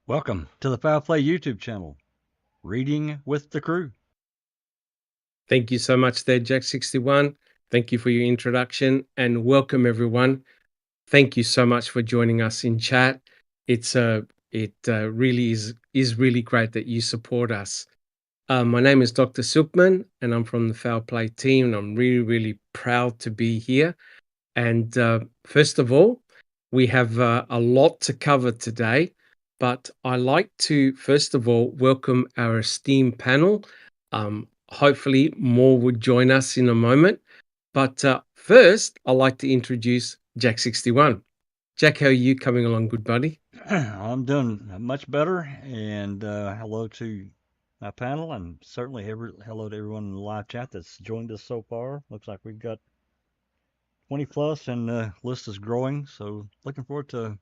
Welcome to the Foul Play YouTube channel, Reading with the Crew. Thank you so much there, Jack61. Thank you for your introduction and welcome everyone. Thank you so much for joining us in chat. It really is really great that you support us. My name is Dr. Silkman and I'm from the Foul Play team, and I'm really proud to be here. And first of all, we have a lot to cover today, but I like to first of all welcome our esteemed panel. Hopefully more would join us in a moment, but first I'd like to introduce Jack61. Jack, how are you coming along, good buddy? I'm doing much better, and hello to my panel, and certainly hello to everyone in the live chat that's joined us so far. Looks like we've got 20 plus, and the list is growing. So looking forward to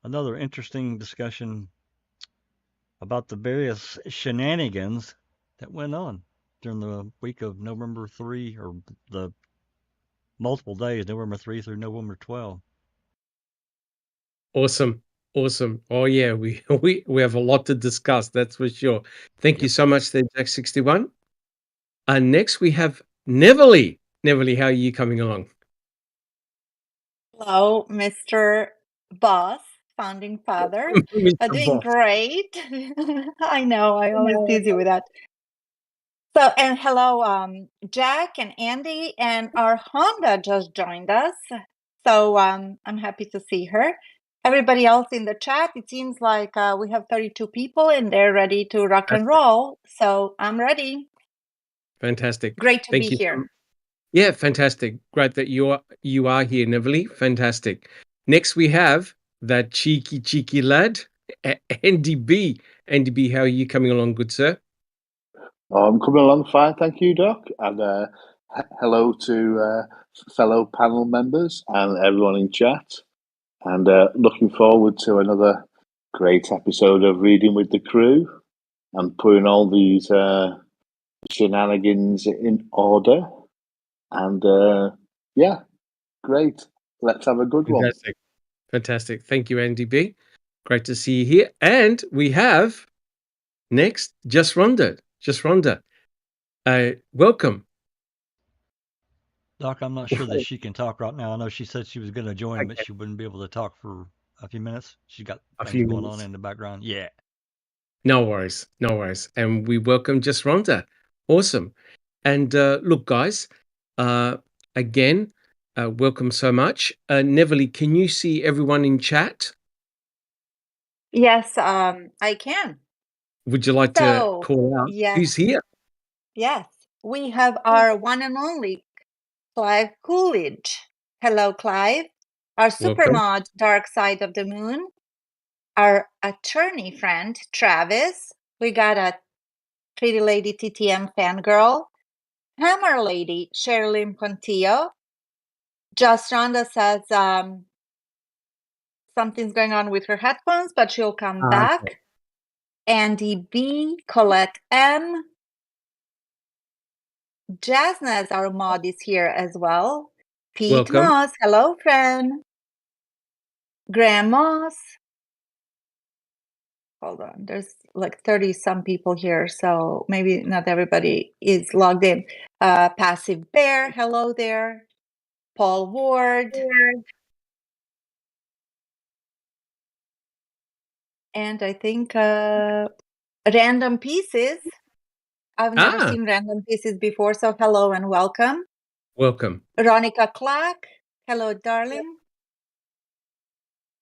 another interesting discussion about the various shenanigans that went on during the week of November 3, or the multiple days, November 3 through November 12. Awesome. Oh yeah, we have a lot to discuss, that's for sure. Thank you Yep. so much there, Jack61. Next we have Neverly. Neverly, how are you coming along? Hello, Mr. Boss, founding father. Mr. Doing Boss. great. I know, I always tease you with that. So, and hello, Jack and Andy, and our Honda just joined us. So I'm happy to see her. Everybody else in the chat, it seems like we have 32 people and they're ready to rock and roll. So I'm ready. Fantastic. Great to Thank be you. here. Yeah, fantastic. Great that you are here, Neverly. Fantastic. Next we have that cheeky lad, Andy B. Andy B, how are you coming along, good sir? I'm coming along fine, thank you, Doc. And hello to fellow panel members and everyone in chat. And looking forward to another great episode of Reading with the Crew and putting all these shenanigans in order. And yeah, great. Let's have a good one. Fantastic. Thank you, Andy B. Great to see you here. And we have next, Just Rhonda. Welcome. Doc, I'm not sure that she can talk right now. I know she said she was going to join, but she wouldn't be able to talk for a few minutes. She's got things going on in the background. Yeah. No worries. And we welcome Just Rhonda. Awesome. And look, guys, again, welcome so much. Neverly, can you see everyone in chat? Yes, I can. Would you like to call out who's here? Yes, we have our one and only Clive Coolidge. Hello, Clive. Our supermod, Dark Side of the Moon. Our attorney friend, Travis. We got a Pretty Lady TTM fangirl. Hammer Lady, Sherilyn Pontillo. Just Rhonda says something's going on with her headphones, but she'll come back. Okay. Andy B, Colette M. Jasnaz, our mod, is here as well. Pete Moss, hello, friend. Graham Moss. Hold on, there's like 30 some people here, so maybe not everybody is logged in. Passive Bear, hello there. Paul Ward. And I think Random Pieces. I've never seen Random Pieces before, so hello and welcome. Welcome. Veronica Clark, hello, darling.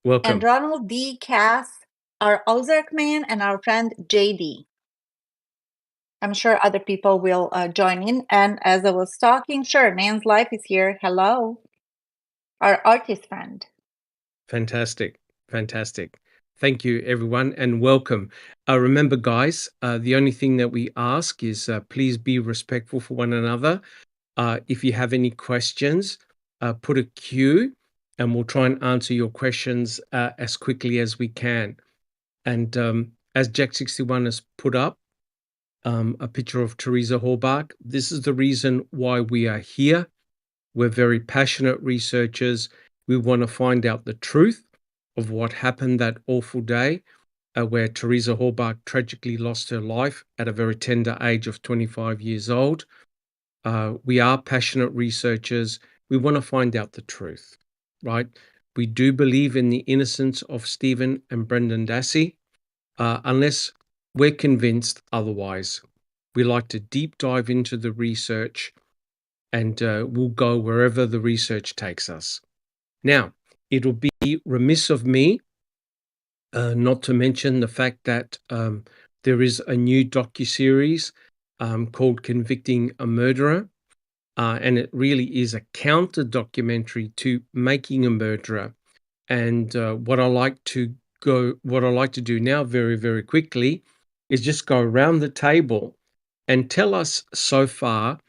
Welcome. And Ronald D. Cass, our Ozark man, and our friend JD. I'm sure other people will join in. And as I was talking, sure, Nan's Life is here. Hello, our artist friend. Fantastic. Thank you, everyone, and welcome. Remember, guys, the only thing that we ask is please be respectful for one another. If you have any questions, put a queue, and we'll try and answer your questions as quickly as we can. And as Jack61 has put up a picture of Teresa Horbach, this is the reason why we are here. We're very passionate researchers. We want to find out the truth of what happened that awful day. where Teresa Horbach tragically lost her life at a very tender age of 25 years old. We are passionate researchers. We want to find out the truth, right? We do believe in the innocence of Stephen and Brendan Dassey, unless we're convinced otherwise. We like to deep dive into the research, and we'll go wherever the research takes us. Now, it'll be remiss of me not to mention the fact that there is a new docuseries called Convicting a Murderer, and it really is a counter documentary to Making a Murderer. And what I like to do now very, very quickly is just go around the table and tell us so far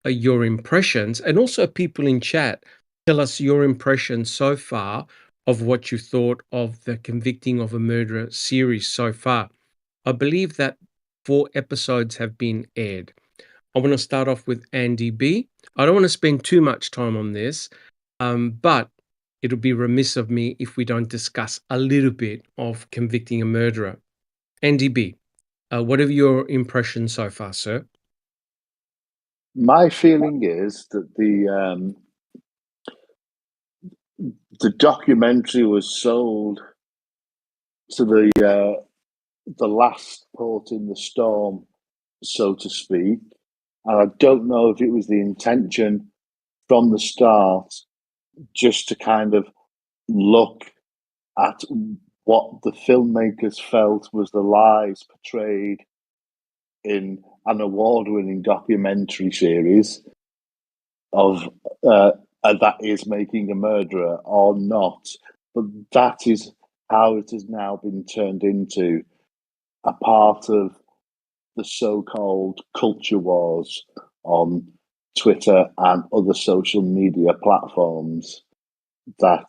your impressions, and also people in chat, tell us your impressions so far of what you thought of the Convicting of a Murderer series so far. I believe that 4 episodes have been aired. I want to start off with Andy B. I don't want to spend too much time on this, but it'll be remiss of me if we don't discuss a little bit of Convicting a Murderer. Andy B., what are your impressions so far, sir? My feeling is that the documentary was sold to the last port in the storm, so to speak. And I don't know if it was the intention from the start just to kind of look at what the filmmakers felt was the lies portrayed in an award-winning documentary series of that is Making a Murderer or not. But that is how it has now been turned into a part of the so-called culture wars on Twitter and other social media platforms, that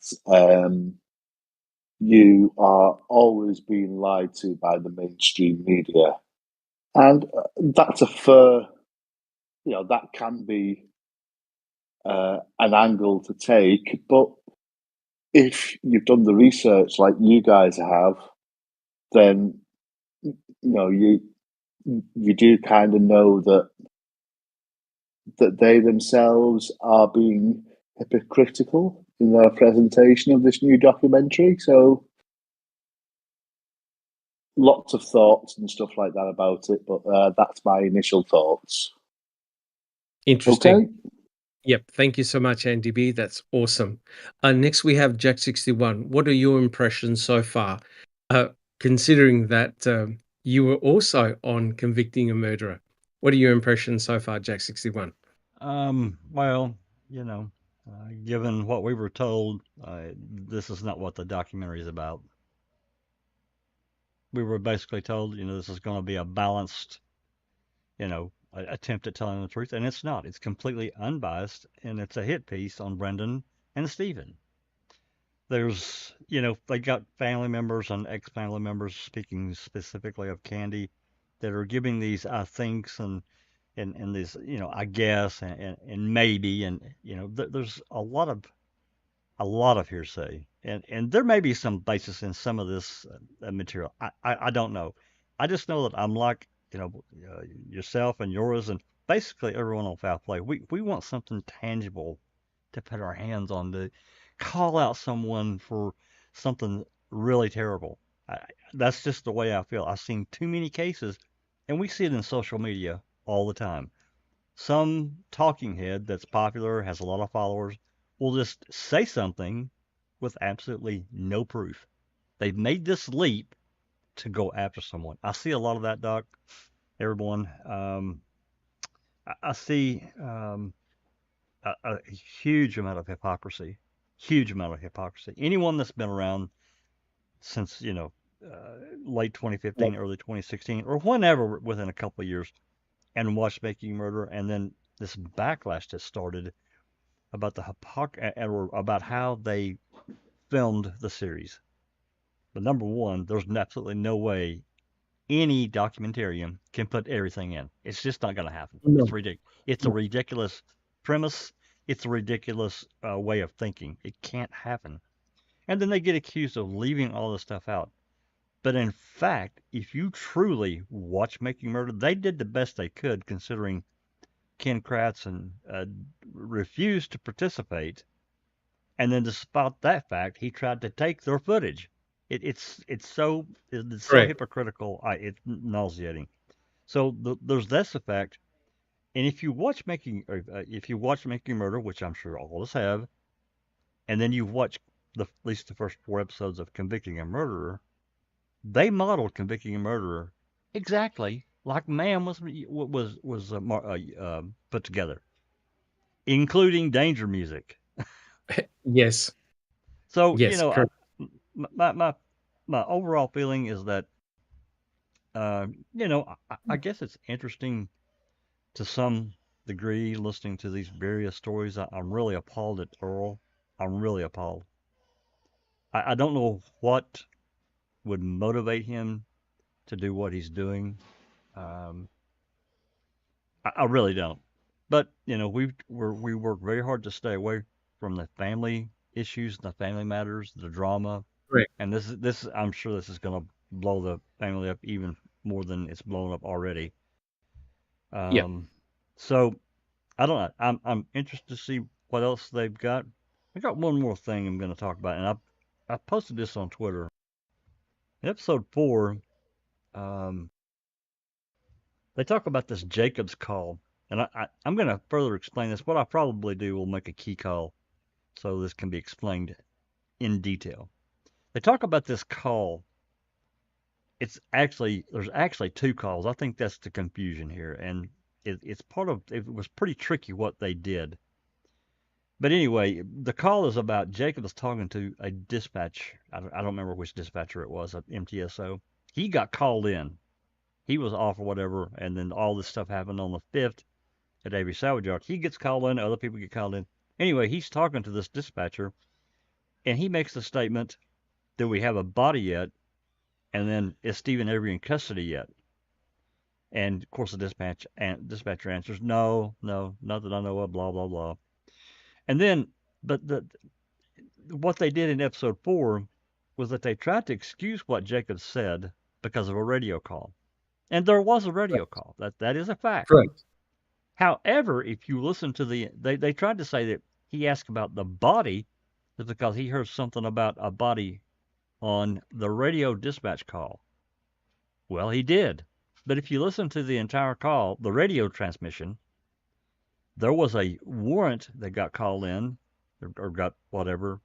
you are always being lied to by the mainstream media. And that's a fair, that can be an angle to take. But if you've done the research like you guys have, then you do kind of know that they themselves are being hypocritical in their presentation of this new documentary. So lots of thoughts and stuff like that about it, but that's my initial thoughts. Interesting. Okay. Yep. Thank you so much, Andy B. That's awesome. Next, we have Jack61. What are your impressions so far? Considering that you were also on Convicting a Murderer, what are your impressions so far, Jack61? Well, given what we were told, this is not what the documentary is about. We were basically told, this is going to be a balanced, attempt at telling the truth, and it's not. It's completely unbiased, and it's a hit piece on Brendan and Stephen. There's, they got family members and ex-family members, speaking specifically of Candy, that are giving these I thinks and these, I guess and maybe, and there's a lot of hearsay, and there may be some basis in some of this material. I don't know. I just know that I'm like, yourself and yours and basically everyone on Foul Play. We want something tangible to put our hands on, to call out someone for something really terrible. That's just the way I feel. I've seen too many cases, and we see it in social media all the time. Some talking head that's popular, has a lot of followers, will just say something with absolutely no proof. They've made this leap to go after someone. I see a lot of that, Doc. Everyone. I see a huge amount of hypocrisy. Huge amount of hypocrisy. Anyone that's been around since, late 2015, early 2016, or whenever within a couple of years, and watched Making Murder, and then this backlash that started about the or about how they filmed the series. But number one, there's absolutely no way any documentarian can put everything in. It's just not going to happen. No. It's ridiculous. It's a ridiculous premise. It's a ridiculous way of thinking. It can't happen. And then they get accused of leaving all this stuff out. But in fact, if you truly watch Making Murder, they did the best they could considering Ken Kratz refused to participate. And then despite that fact, he tried to take their footage. It's so Correct. hypocritical. It's nauseating. So there's this effect. And if you watch Making Murder, which I'm sure all of us have, and then you watch at least the first 4 episodes of Convicting a Murderer, they modeled Convicting a Murderer exactly like Man was put together, including danger music. Yes. So Yes. Correct. my overall feeling is that I guess it's interesting to some degree listening to these various stories. I'm really appalled at Earl. I'm really appalled. I don't know what would motivate him to do what he's doing. Um, I really don't. But we work very hard to stay away from the family issues, the family matters, the drama, Correct. and this I'm sure this is going to blow the family up even more than it's blown up already. Yeah. So I don't know. I'm interested to see what else they've got. I got one more thing I'm going to talk about, and I posted this on Twitter. In episode 4, they talk about this Jacobs call, and I'm going to further explain this. What I probably do will make a key call so this can be explained in detail. They talk about this call. There's actually 2 calls. I think that's the confusion here, and it was pretty tricky what they did. But anyway, the call is about Jacobs talking to a dispatch. I don't remember which dispatcher it was, at MTSO. He got called in. He was off or whatever, and then all this stuff happened on the 5th at Avery Salvage Yard. He gets called in, other people get called in. Anyway, he's talking to this dispatcher, and he makes the statement, "Do we have a body yet?" And then, "Is Stephen Avery in custody yet?" And of course, the dispatcher answers, "No, not that I know of." Blah blah blah. And then, but what they did in episode 4 was that they tried to excuse what Jacob said because of a radio call. And there was a radio call. That is a fact. Correct. However, if you listen to they tried to say that he asked about the body is because he heard something about a body on the radio dispatch call. Well, he did. But if you listen to the entire call, the radio transmission, there was a warrant that got called in or got whatever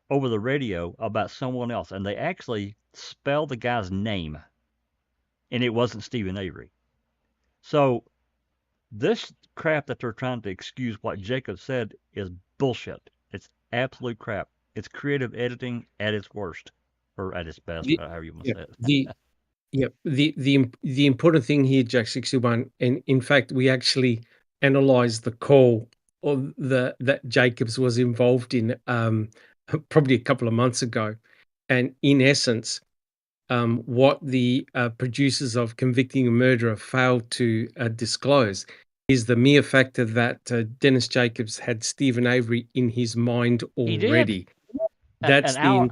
over the radio about someone else, and they actually spelled the guy's name, and it wasn't Stephen Avery. So this crap that they're trying to excuse what Jacob said is bullshit. It's absolute crap. It's creative editing at its worst, or at its best, however you want to say it. The important thing here, Jack 61, and in fact, we actually analyzed the call that Jacobs was involved in probably a couple of months ago, and in essence, what the producers of Convicting a Murderer failed to disclose is the mere fact that Dennis Jacobs had Stephen Avery in his mind already. That's an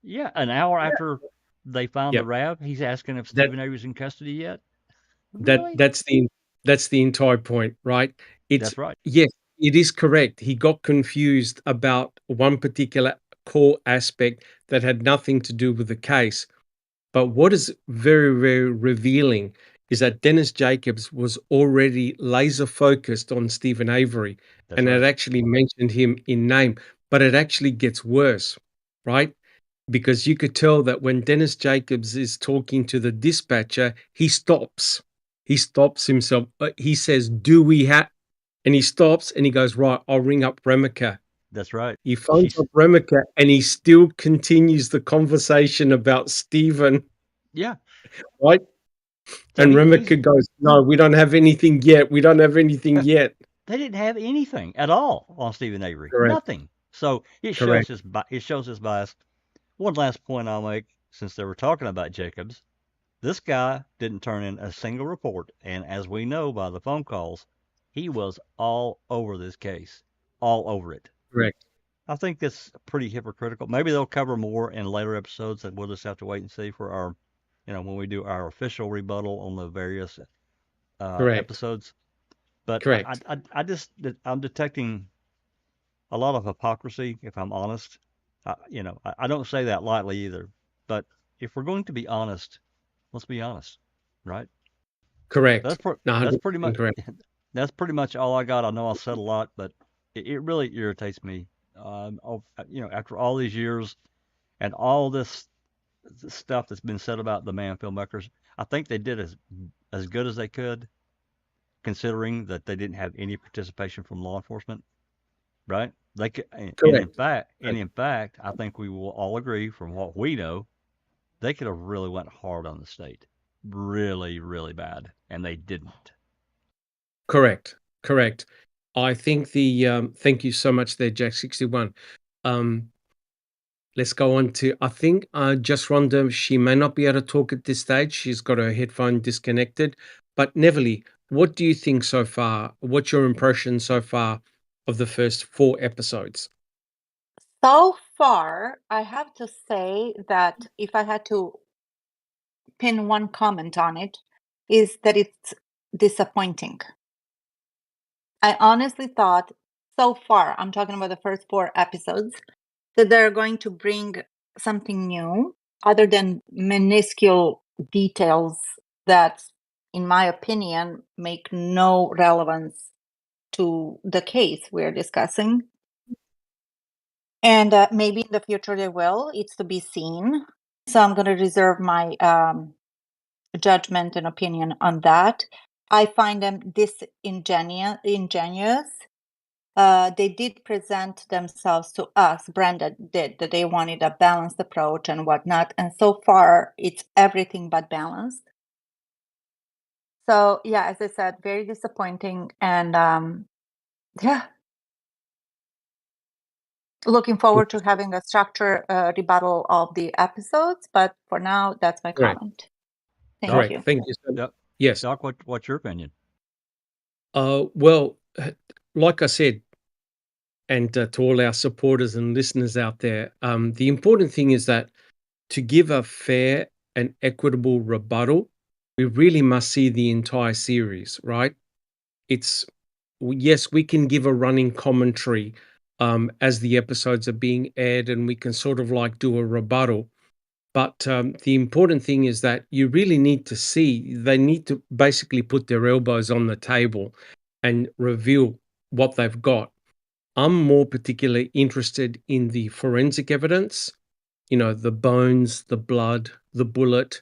hour after they found the RAV, he's asking if Stephen Avery's in custody yet. Really? That's the entire point, right? That's right. Yes, it is correct. He got confused about one particular core aspect that had nothing to do with the case. But what is very, very revealing is that Dennis Jacobs was already laser focused on Stephen Avery and had actually mentioned him in name. But it actually gets worse, right? Because you could tell that when Dennis Jacobs is talking to the dispatcher, he stops. He stops himself. He says, "Do we have?" And he stops and he goes, "Right, I'll ring up Remica." That's right. He phones up Remica and he still continues the conversation about Stephen. Yeah. Right? So and Remica goes, "No, we don't have anything yet. We don't have anything yet." They didn't have anything at all on Stephen Avery. Correct. Nothing. So it shows his bias. One last point I'll make, since they were talking about Jacobs, this guy didn't turn in a single report, and as we know by the phone calls, he was all over this case, all over it. Correct. I think that's pretty hypocritical. Maybe they'll cover more in later episodes, and we'll just have to wait and see for our, when we do our official rebuttal on the various Correct. episodes. But Correct. I'm detecting a lot of hypocrisy, if I'm honest. I don't say that lightly either. But if we're going to be honest, let's be honest, right? Correct. That's No, that's 100% pretty much correct. that's pretty much all I got. I know I said a lot, but it really irritates me. After all these years and all this stuff that's been said about the man filmmakers, I think they did as good as they could, considering that they didn't have any participation from law enforcement, right? They could, and Correct. in fact, I think we will all agree from what we know, they could have really went hard on the state, really, really bad, and they didn't. Correct. Correct. I think thank you so much there, Jack61. Let's go on to, I think, just Rhonda, she may not be able to talk at this stage. She's got her headphone disconnected. But Neverly, what do you think so far? What's your impression so far of the first 4 episodes? So far, I have to say that if I had to pin one comment on it, is that it's disappointing. I honestly thought so far, I'm talking about the first 4 episodes, that they're going to bring something new other than minuscule details that, in my opinion, make no relevance to the case we're discussing. And maybe in the future they will. It's to be seen. So I'm going to reserve my judgment and opinion on that. I find them disingenuous. They did present themselves to us, Brenda did, that they wanted a balanced approach and whatnot. And so far, it's everything but balanced. So, yeah, as I said, very disappointing. And yeah, looking forward to having a structured rebuttal of the episodes. But for now, that's my Correct. comment. Thank Correct. you. Thank you so much. Doc, Yes. Doc, what's your opinion? Well, like I said, and to all our supporters and listeners out there, the important thing is that to give a fair and equitable rebuttal, we really must see the entire series, right? Yes, we can give a running commentary as the episodes are being aired, and we can sort of like do a rebuttal. But the important thing is that you really need to see, they need to basically put their elbows on the table and reveal what they've got. I'm more particularly interested in the forensic evidence, the bones, the blood, the bullet,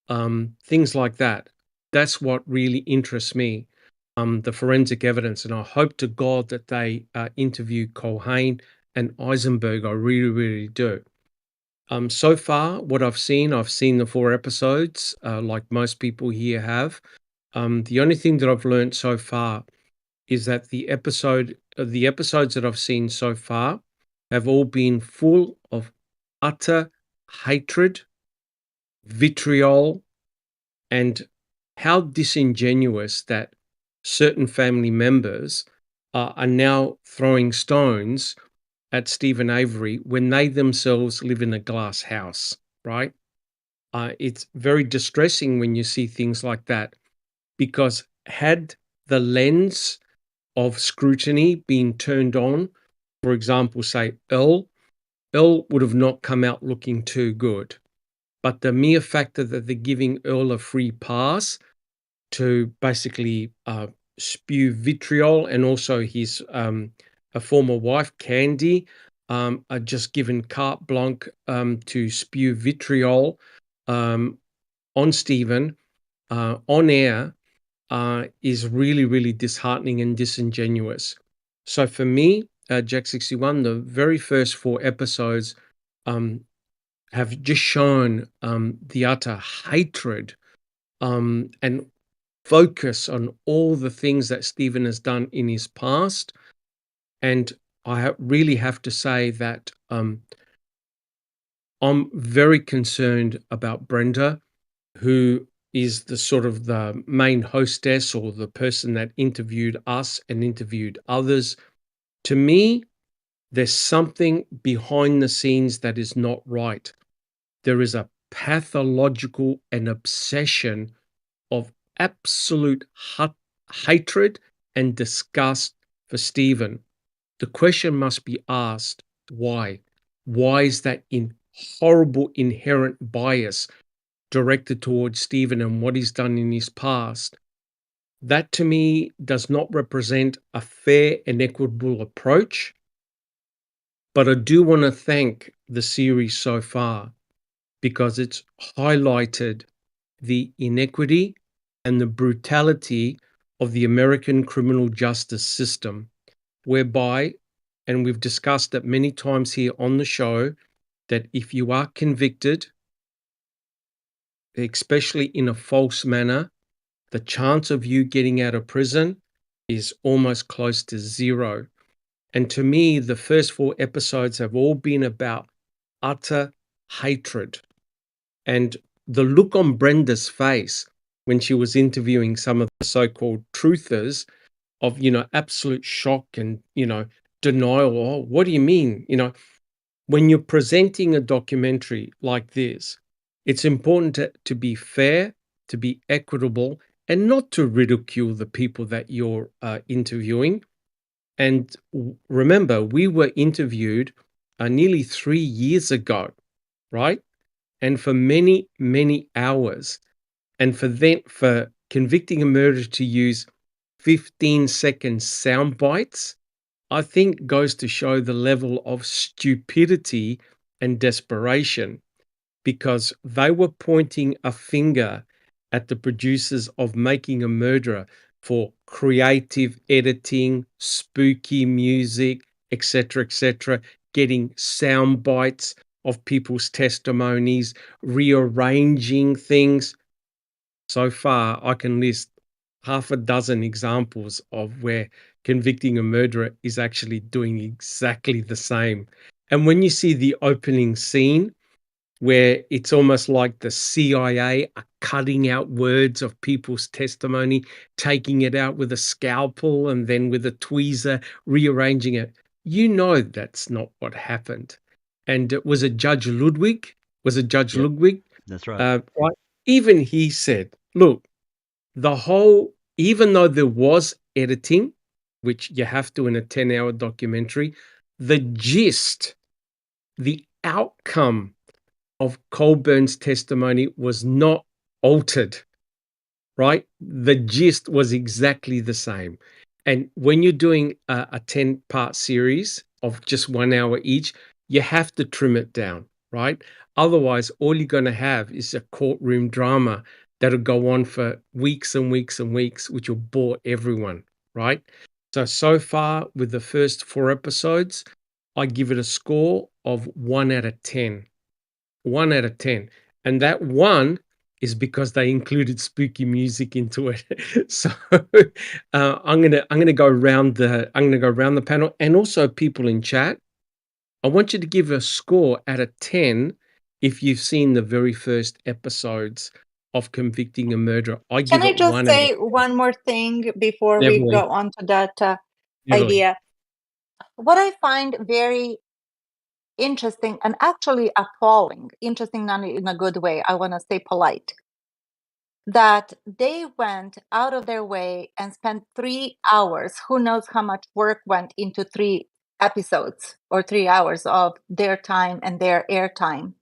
things like that. That's what really interests me, the forensic evidence. And I hope to God that they interview Culhane and Eisenberg. I really, really do. So far, what I've seen the 4 episodes, like most people here have. The only thing that I've learned so far is that the episodes that I've seen so far have all been full of utter hatred, vitriol, and how disingenuous that certain family members are now throwing stones at Stephen Avery when they themselves live in a glass house, right? It's very distressing when you see things like that, because had the lens of scrutiny been turned on, for example, say Earl would have not come out looking too good. But the mere factor that they're giving Earl a free pass to basically spew vitriol, and also his a former wife, Candy, are just given carte blanche to spew vitriol on Stephen on air, is really, really disheartening and disingenuous. So for me, Jack61, the very first 4 episodes have just shown the utter hatred and focus on all the things that Stephen has done in his past. And I really have to say that I'm very concerned about Brenda, who is the sort of the main hostess, or the person that interviewed us and interviewed others. To me, there's something behind the scenes that is not right. There is a pathological and obsession of absolute hatred and disgust for Stephen. The question must be asked, why? Why is that horrible inherent bias directed towards Stephen and what he's done in his past? That to me does not represent a fair and equitable approach. But I do want to thank the series so far because it's highlighted the inequity and the brutality of the American criminal justice system, whereby, and we've discussed it many times here on the show, that if you are convicted, especially in a false manner, the chance of you getting out of prison is almost close to zero. And to me, the first 4 episodes have all been about utter hatred. And the look on Brenda's face when she was interviewing some of the so-called truthers of, absolute shock and, denial. Oh, what do you mean? When you're presenting a documentary like this, it's important to be fair, to be equitable, and not to ridicule the people that you're interviewing. And remember, we were interviewed nearly 3 years ago, right? And for many, many hours. And for convicting a murderer to use 15-second sound bites, I think goes to show the level of stupidity and desperation, because they were pointing a finger at the producers of Making a Murderer for creative editing, spooky music, etc., getting sound bites of people's testimonies, rearranging things. So far, I can list half a dozen examples of where convicting a murderer is actually doing exactly the same. And when you see the opening scene, where it's almost like the CIA are cutting out words of people's testimony, taking it out with a scalpel and then with a tweezer, rearranging it. That's not what happened. And was it Judge Ludwig? Yep, Ludwig? that's right. Right. Even he said, look, even though there was editing, which you have to in a 10-hour documentary, the gist, the outcome of Colburn's testimony was not altered, right? The gist was exactly the same. And when you're doing a 10-part series of just 1 hour each, you have to trim it down, right? Otherwise, all you're going to have is a courtroom drama that'll go on for weeks and weeks and weeks, which will bore everyone, right? So far with the first 4 episodes, I give it a score of 1 out of 10. 1 out of 10. And that 1 is because they included spooky music into it. So I'm gonna go around the panel, and also people in chat. I want you to give a score out of 10 if you've seen the very first episodes of Convicting a Murderer. I Can give I it just 1 out of say one more thing before we Definitely. go on to that Definitely. idea? What I find very interesting and actually appalling, interesting not in a good way, I want to stay polite, that they went out of their way and spent 3 hours, who knows how much work went into 3 episodes or 3 hours of their time and their airtime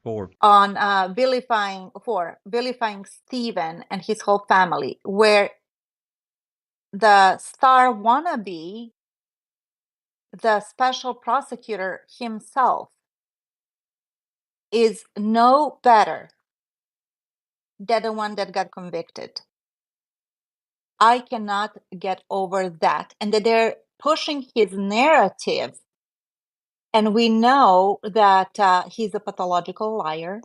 4. on vilifying Stephen and his whole family, where the star wannabe, the special prosecutor himself, is no better than the one that got convicted. I cannot get over that. And that they're pushing his narrative. And we know that he's a pathological liar,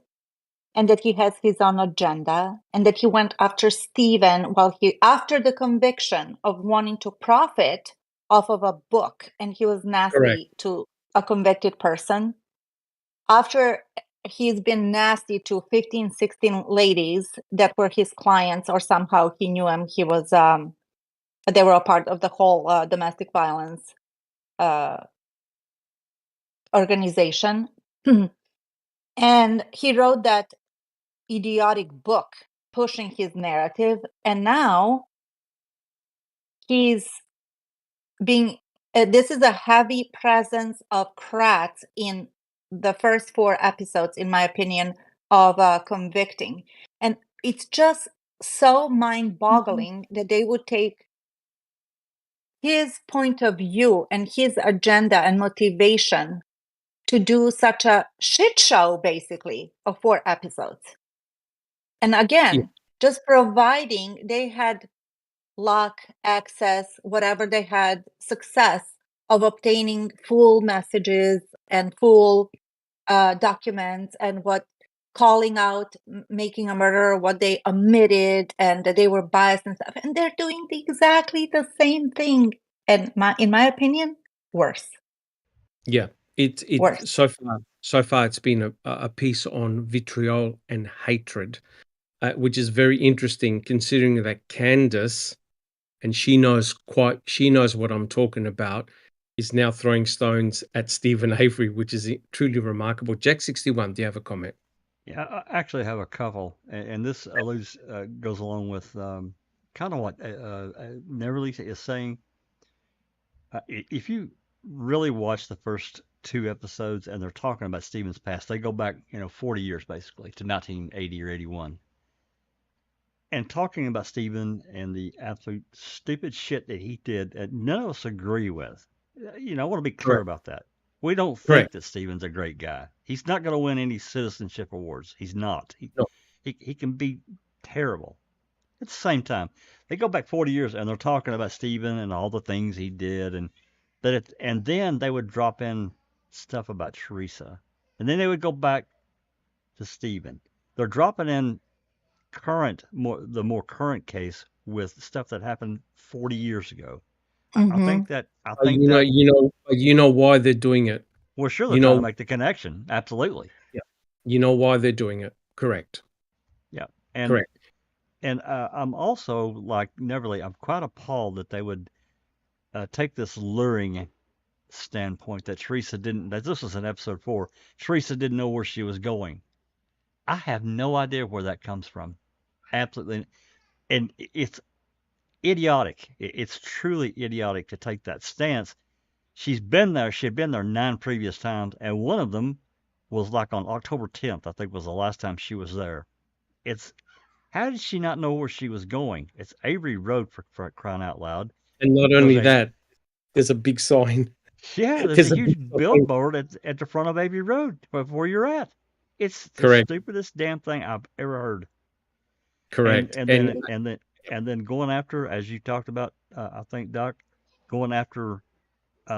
and that he has his own agenda, and that he went after Stephen after the conviction of wanting to profit off of a book, and he was nasty Correct. to a convicted person. After he's been nasty to 15, 16 ladies that were his clients, or somehow he knew him, they were a part of the whole domestic violence organization. And he wrote that idiotic book pushing his narrative. And now he's being, this is a heavy presence of Kratz in the first 4 episodes, in my opinion, of convicting. And it's just so mind-boggling that they would take his point of view and his agenda and motivation to do such a shit show, basically, of 4 episodes. And again, just providing they had luck, access, whatever they had, success of obtaining full messages and full documents and what calling out making a murderer, what they omitted, and that they were biased and stuff. And they're doing exactly the same thing. And in my opinion, worse. Yeah, Worse. so far it's been a piece on vitriol and hatred, which is very interesting considering that Candace, and she knows what I'm talking about, is now throwing stones at Stephen Avery, which is truly remarkable. Jack61, do you have a comment? Yeah, I actually have a couple, and this goes along with kind of what Neverly is saying. If you really watch the first 2 episodes and they're talking about Stephen's past, they go back, 40 years basically to 1980 or 81. And talking about Stephen and the absolute stupid shit that he did that none of us agree with. I want to be clear Correct. about that. We don't think Correct. that Stephen's a great guy. He's not going to win any citizenship awards. He's not. No. He can be terrible. At the same time, they go back 40 years and they're talking about Stephen and all the things he did, and then they would drop in stuff about Teresa, and then they would go back to Stephen. They're dropping in the more current case with stuff that happened 40 years ago. I think that you know why they're doing it. Well, sure, they're trying to make the connection. Absolutely. Yeah. You know why they're doing it. Correct. Yeah. And correct. And I'm also like Neverly. I'm quite appalled that they would take this luring standpoint that Teresa didn't. That this was in episode 4. Teresa didn't know where she was going. I have no idea where that comes from. Absolutely, and it's idiotic. It's truly idiotic to take that stance. She's been there. She had been there 9 previous times, and one of them was like on October 10th. I think was the last time she was there. How did she not know where she was going? It's Avery Road for crying out loud. And not only that, there's a big sign. Yeah, there's a huge billboard at the front of Avery Road where you're at. It's the stupidest damn thing I've ever heard. Correct. And then going after, as you talked about, I think, Doc, going after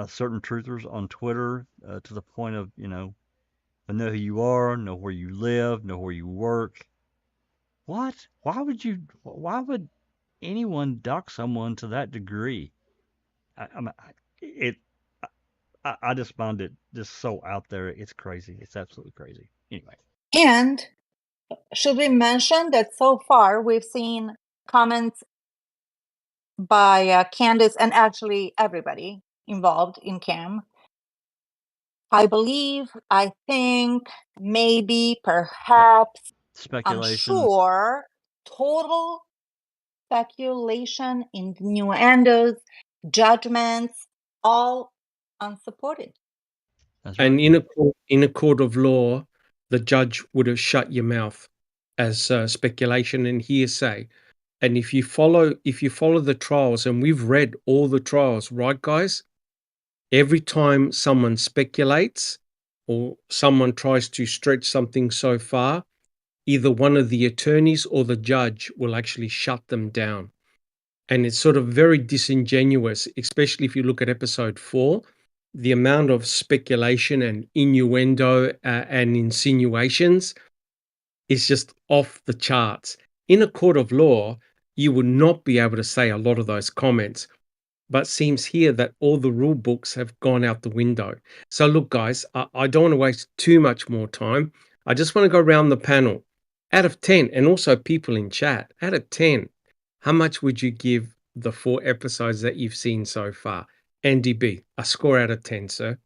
certain truthers on Twitter to the point of, I know who you are, know where you live, know where you work. What? Why would anyone dock someone to that degree? I just find it just so out there. It's crazy. It's absolutely crazy. Anyway. And should we mention that so far we've seen comments by Candace and actually everybody involved in CAM. I believe, I think, maybe, perhaps, speculation. I'm sure, total speculation, innuendos, judgments, all unsupported. That's right. And in a court of law, the judge would have shut your mouth as speculation and hearsay. And if you follow the trials, and we've read all the trials, right, guys? Every time someone speculates or someone tries to stretch something so far, either one of the attorneys or the judge will actually shut them down. And it's sort of very disingenuous, especially if you look at episode 4, the amount of speculation and innuendo and insinuations is just off the charts. In a court of law, you would not be able to say a lot of those comments. But seems here that all the rule books have gone out the window. So look, guys, I don't want to waste too much more time. I just want to go around the panel. Out of 10, and also people in chat, out of 10, how much would you give the 4 episodes that you've seen so far? Andy B, a score out of 10, sir.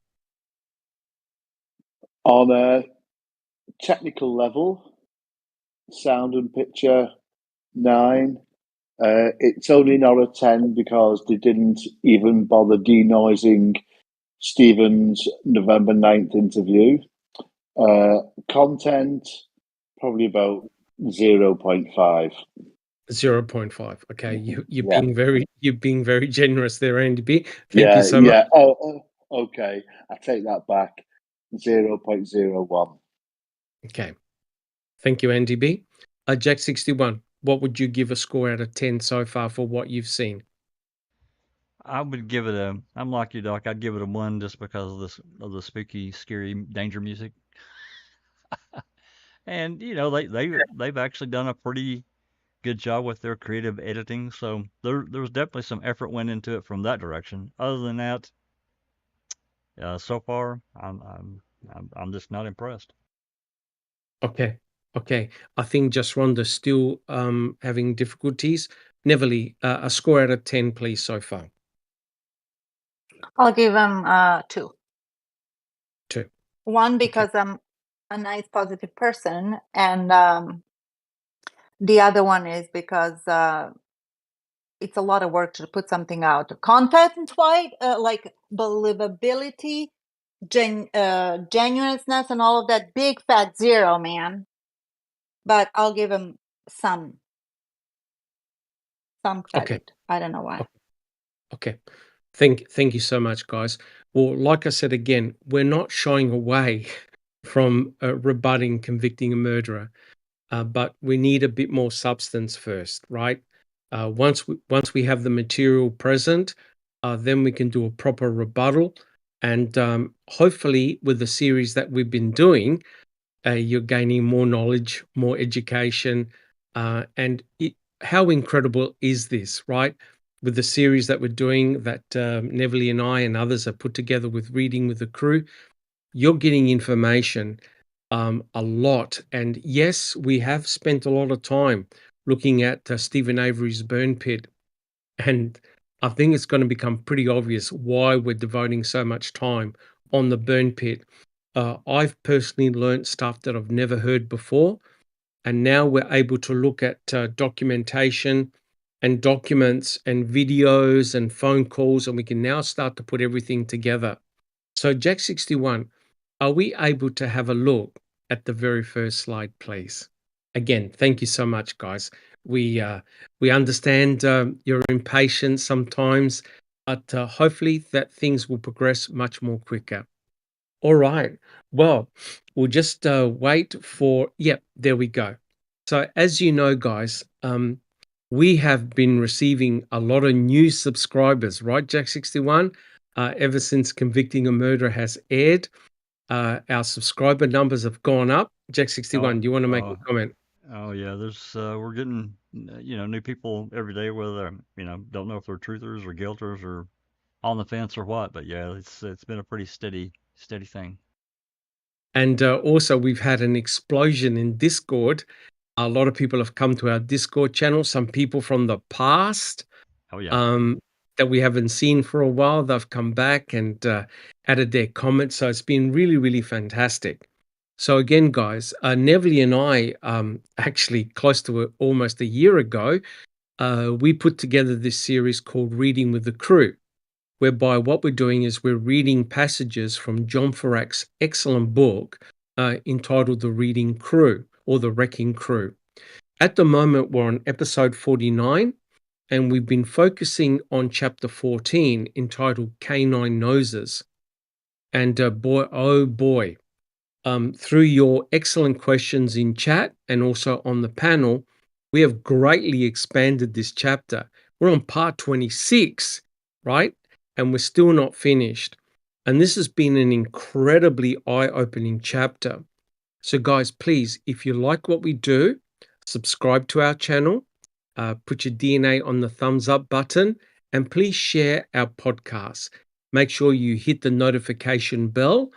On a technical level, sound and picture, 9. It's only not a 10 because they didn't even bother denoising Stephen's November 9th interview. Content, probably about 0.5. 0.5. Okay, you're Yeah. being very generous there, Andy B. Thank you so much. Yeah. Oh, okay. I take that back. 0.01. Okay, thank you, Andy B. Jack 61. What would you give a score out of 10 so far for what you've seen? I would give it a. I'm like you, Doc. I'd give it a 1 just because of the spooky, scary danger music. And they've actually done a pretty good job with their creative editing. So there's definitely some effort went into it from that direction. Other than that, so far I'm just not impressed. Okay. I think just Rhonda's still having difficulties. Neverly, a score out of 10, please, so far. I'll give him 2. 2. 1 because I'm a nice, positive person, and the other one is because it's a lot of work to put something out. Content-wise, like believability, genuineness, and all of that. Big fat 0, man. But I'll give him some credit. Okay. I don't know why. Okay. Thank you so much, guys. Well, like I said again, we're not shying away from rebutting, convicting a murderer, but we need a bit more substance first, right? Once we have the material present, then we can do a proper rebuttal, and hopefully, with the series that we've been doing, you're gaining more knowledge, more education, and how incredible is this, right? With the series that we're doing, that Neville and I and others have put together with Reading with the Crew, you're getting information a lot. And yes, we have spent a lot of time looking at Stephen Avery's burn pit, and I think it's going to become pretty obvious why we're devoting so much time on the burn pit. I've personally learned stuff that I've never heard before, and now we're able to look at documentation and documents and videos and phone calls, and we can now start to put everything together. So, Jack 61, are we able to have a look at the very first slide, please? Again, thank you so much, guys. We understand your impatience sometimes, but hopefully that things will progress much more quicker. All right. Well, we'll just wait for. Yep, there we go. So, as you know, guys, we have been receiving a lot of new subscribers, right, Jack 61? Ever since Convicting a Murderer has aired, our subscriber numbers have gone up. Jack 61, do you want to make a comment? Oh yeah, there's we're getting new people every day, whether don't know if they're truthers or guilters or on the fence or what, but yeah, it's been a pretty steady thing. And also, we've had an explosion in Discord. A lot of people have come to our Discord channel. Some people from the past, Oh yeah, that we haven't seen for a while, they've come back and added their comments. So it's been really, really fantastic. So again, guys, Neville and I, actually close to almost a year ago, we put together this series called Reading with the Crew, whereby what we're doing is we're reading passages from John Ferak's excellent book entitled The Reading Crew or The Wrecking Crew. At the moment, we're on episode 49, and we've been focusing on chapter 14 entitled Canine Noses. And boy, oh boy, through your excellent questions in chat and also on the panel, we have greatly expanded this chapter. We're on part 26, right? And we're still not finished. And this has been an incredibly eye-opening chapter. So guys, please, if you like what we do, subscribe to our channel, put your DNA on the thumbs up button, and please share our podcast. Make sure you hit the notification bell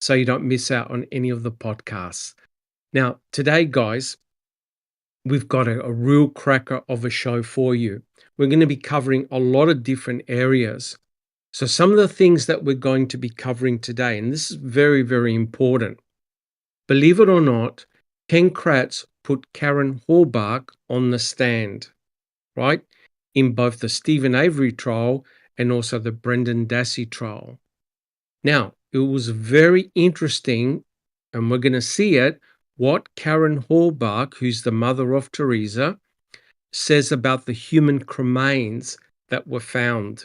so you don't miss out on any of the podcasts. Now, today, guys, we've got a real cracker of a show for you. We're going to be covering a lot of different areas. So some of the things that we're going to be covering today, and this is very, very important. believe it or not, Ken Kratz put Karen Horbach on the stand, right? In both the Stephen Avery trial and also the Brendan Dassey trial. Now, it was very interesting, and we're going to see it, what Karen Horbach, who's the mother of Teresa, says about the human cremains that were found.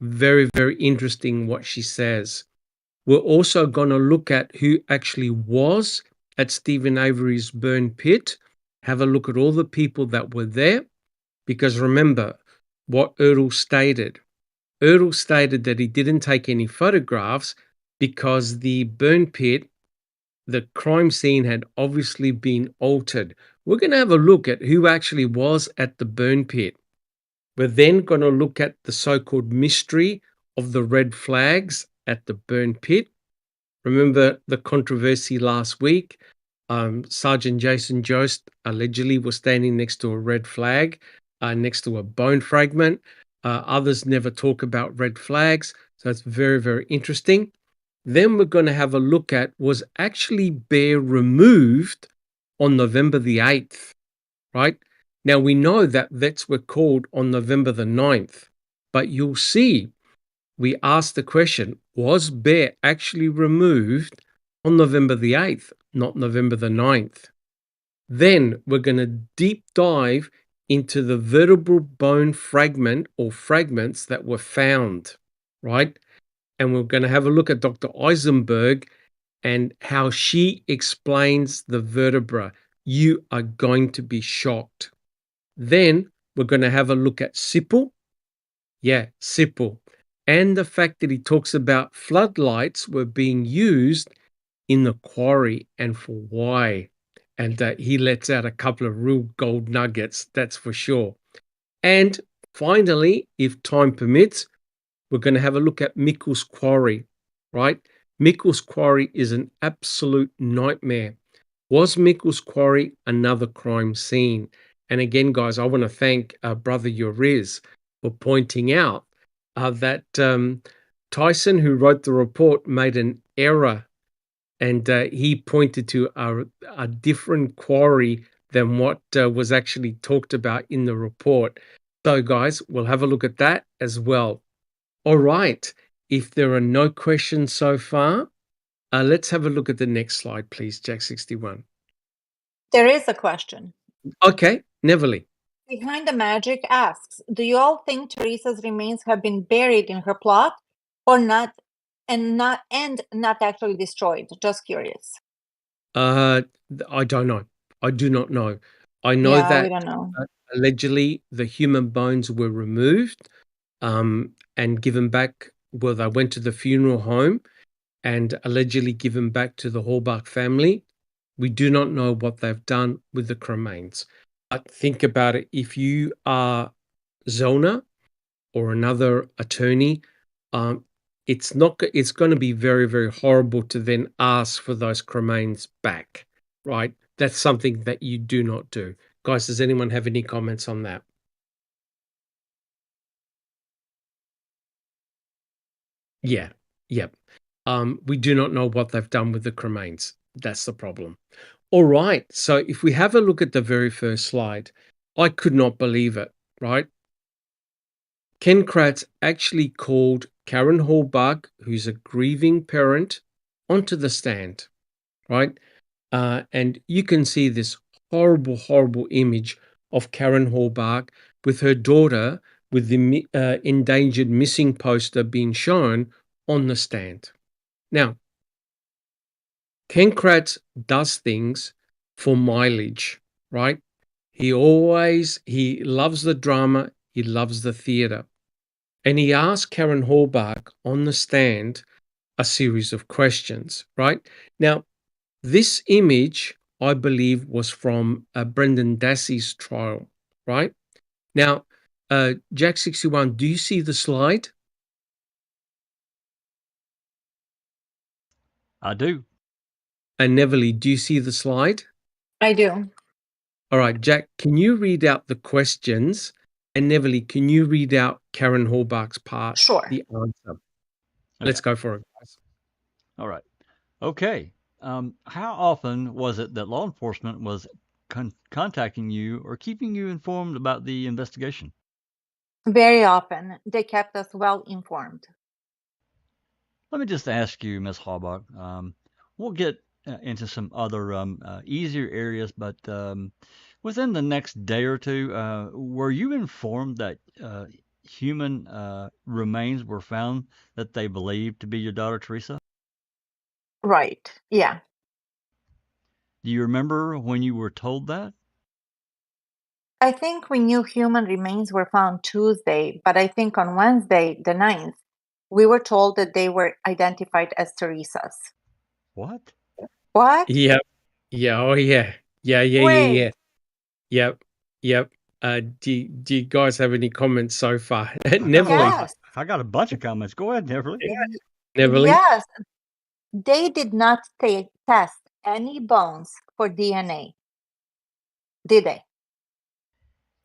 Very, very interesting what she says. We're also going to look at who actually was at Stephen Avery's burn pit, have a look at all the people that were there, because remember what Erdl stated. Erdl stated that he didn't take any photographs because the burn pit, the crime scene, had obviously been altered. We're going to have a look at who actually was at the burn pit. We're then going to look at the so-called mystery of the red flags at the burn pit. Remember the controversy last week? Sergeant Jason Jost allegedly was standing next to a red flag, next to a bone fragment. Others never talk about red flags, so it's very, very interesting. Then we're going to have a look at, was actually Bear removed on November the 8th, right? Now we know that vets were called on November the 9th, but you'll see we asked the question, was Bear actually removed on November the 8th, not November the 9th? Then we're going to deep dive into the vertebral bone fragment or fragments that were found, right? And we're going to have a look at Dr. Eisenberg and how she explains the vertebra. You are going to be shocked. Then we're going to have a look at Sipple. Yeah, Sipple. And the fact that he talks about floodlights were being used in the quarry and for why. And he lets out a couple of real gold nuggets, that's for sure. And finally, if time permits, we're going to have a look at Mickle's Quarry, right? Mickle's Quarry is an absolute nightmare. Was Mickle's Quarry another crime scene? And again, guys, I want to thank Brother Yoriz for pointing out that Tyson, who wrote the report, made an error, and he pointed to a different quarry than what was actually talked about in the report. So, guys, we'll have a look at that as well. All right. If there are no questions so far, let's have a look at the next slide, please, Jack 61. There is a question. Okay, Neverly. Behind the Magic asks, do you all think Teresa's remains have been buried in her plot or not, and not actually destroyed? Just curious. I don't know. I do not know. I know Yeah, that we don't know. allegedly the human bones were removed and given back. Well, they went to the funeral home and allegedly given back to the Horbach family. We do not know what they've done with the cremains. But think about it. If you are Zona or another attorney, it's going to be very, very horrible to then ask for those cremains back, right? That's something that you do not do. Guys, does anyone have any comments on that? Yeah, yep. We do not know what they've done with the cremains. That's the problem. All right. So if we have a look at the very first slide, I could not believe it, right? Ken Kratz actually called Karen Horbach, who's a grieving parent, onto the stand, right? And you can see this horrible, horrible image of Karen Horbach with her daughter with the endangered missing poster being shown on the stand. Now, Ken Kratz does things for mileage, right? He loves the drama, he loves the theater. And he asked Karen Horbach on the stand a series of questions, right? Now, this image, I believe, was from Brendan Dassey's trial, right? Now, Jack 61, do you see the slide? I do. And Neverly, do you see the slide? I do. All right, Jack, can you read out the questions? And Neverly, can you read out Karen Horbach's part? Sure. The answer. Okay. Let's go for it, guys. All right. Okay. How often was it that law enforcement was contacting you or keeping you informed about the investigation? Very often, they kept us well informed. Let me just ask you, Ms. Halbach. We'll get into some other easier areas, but within the next day or two, were you informed that human remains were found that they believed to be your daughter, Teresa? Right. Yeah. Do you remember when you were told that? I think we knew human remains were found Tuesday, but I think on Wednesday, the 9th, we were told that they were identified as Teresa's. What? What? Yep. Yeah. Oh, yeah. Yeah. Wait. Yep. Yep. Do you guys have any comments so far? I got a Neverly. lot. Yes. I got a bunch of comments. Go ahead, Neverly. Neverly. Yes. They did not test any bones for DNA, did they?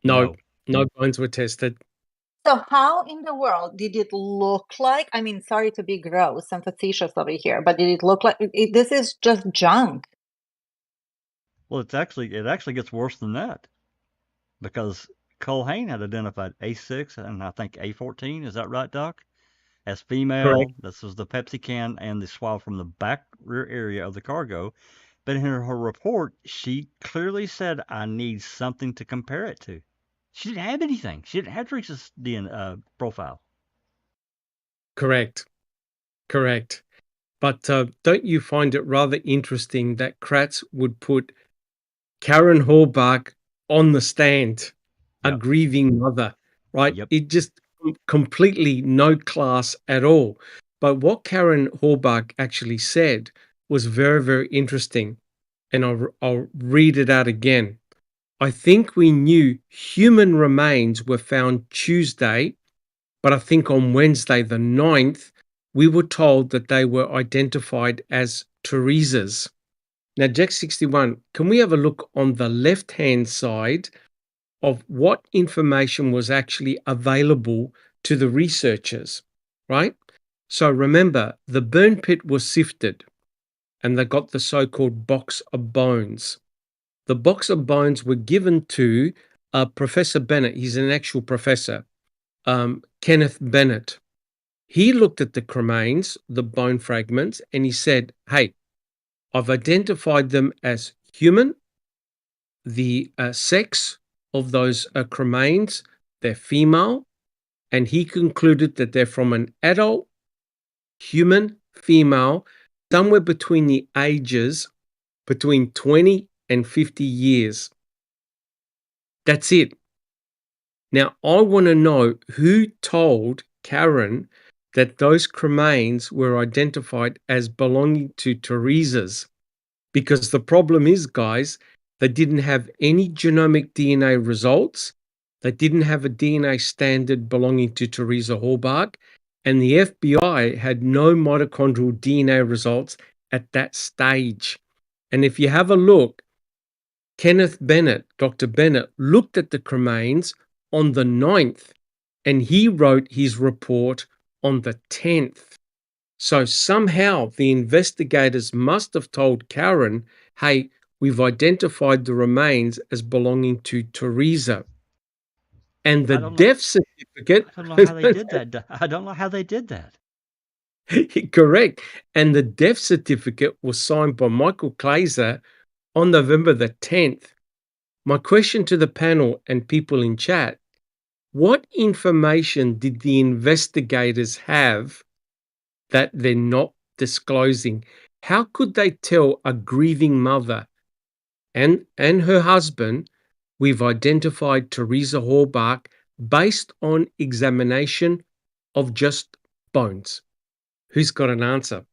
No. No bones were tested. So how in the world did it look like? I mean, sorry to be gross and facetious over here, but did it look like this is just junk? Well, it actually gets worse than that, because Culhane had identified A6 and I think A14. Is that right, Doc? As female. Correct. This was the Pepsi can and the swab from the back rear area of the cargo. But in her report, she clearly said, "I need something to compare it to." She didn't have anything. She didn't have Teresa's DNA profile. Correct. But don't you find it rather interesting that Kratz would put Karen Horbach on the stand, a Yep. grieving mother, right? Yep. It just completely no class at all. But what Karen Horbach actually said was very, very interesting. And I'll read it out again. I think we knew human remains were found Tuesday, but I think on Wednesday, the 9th, we were told that they were identified as Teresa's. Now, Jack 61, can we have a look on the left-hand side of what information was actually available to the researchers, right? So remember, the burn pit was sifted and they got the so-called box of bones. The box of bones were given to Professor Bennett. He's an actual professor, Kenneth Bennett. He looked at the cremains, the bone fragments, and he said, hey, I've identified them as human. The sex of those cremains, they're female. And he concluded that they're from an adult human female, somewhere between the ages between 20 and 50 years. That's it. Now, I want to know who told Karen that those cremains were identified as belonging to Teresa's. Because the problem is, guys, they didn't have any genomic DNA results. They didn't have a DNA standard belonging to Teresa Horbach. And the FBI had no mitochondrial DNA results at that stage. And if you have a look, Kenneth Bennett, Dr. Bennett, looked at the cremains on the 9th, and he wrote his report on the 10th. So somehow the investigators must have told Karen, hey, we've identified the remains as belonging to Teresa. And the death certificate... I don't know how they did that. I don't know how they did that. Correct. And the death certificate was signed by Michael Glazer on November the 10th. My question to the panel and people in chat, what information did the investigators have that they're not disclosing? How could they tell a grieving mother and her husband, we've identified Teresa Horbach based on examination of just bones? Who's got an answer?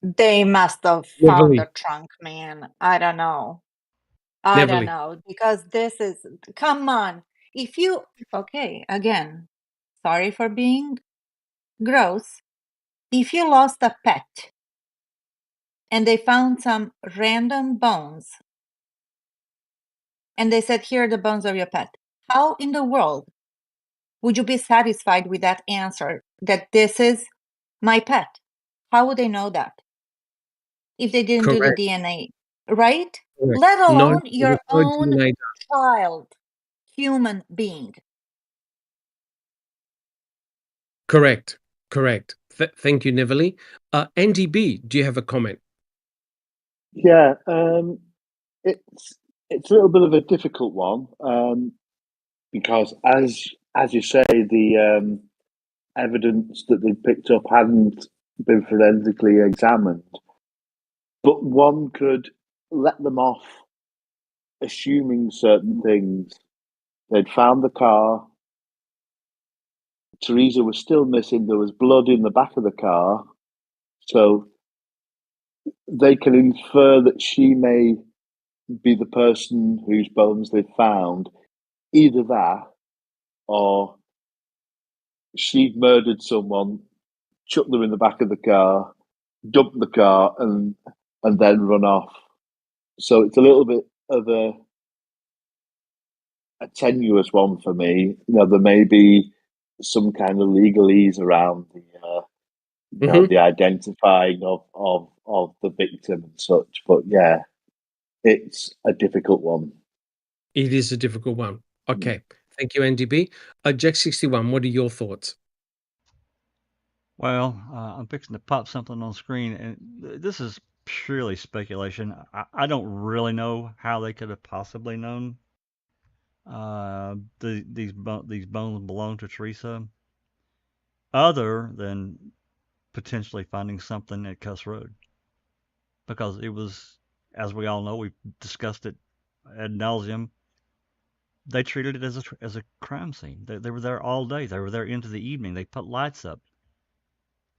They must have found the trunk, man. I don't know. I don't know, because this is, come on. If you, okay, again, sorry for being gross. If you lost a pet and they found some random bones and they said, here are the bones of your pet, how in the world would you be satisfied with that answer that this is my pet. How would they know that if they didn't do the Correct. DNA, right? Correct. Let No, alone there your was no own DNA. child, human being. Correct. Correct. Thank you, Neverly. Andy B, do you have a comment? Yeah, it's a little bit of a difficult one because, as you say, the evidence that they picked up hadn't been forensically examined, but one could let them off assuming certain things. They'd found the car. Teresa was still missing. There was blood in the back of the car. So they can infer that she may be the person whose bones they found. Either that, or she'd murdered someone, chucked them in the back of the car, dumped the car, and then run off. So it's a little bit of a tenuous one for me. There may be some kind of legalese around the identifying of the victim and such. But yeah, it's a difficult one. It is a difficult one. Okay. Thank you, Andy B. Jack 61, what are your thoughts? Well, I'm fixing to pop something on screen, and this is purely speculation. I don't really know how they could have possibly known these bones belong to Teresa, other than potentially finding something at Cuss Road, because it was, as we all know, we've discussed it ad nauseum. They treated it as a crime scene. They were there all day. They were there into the evening. They put lights up,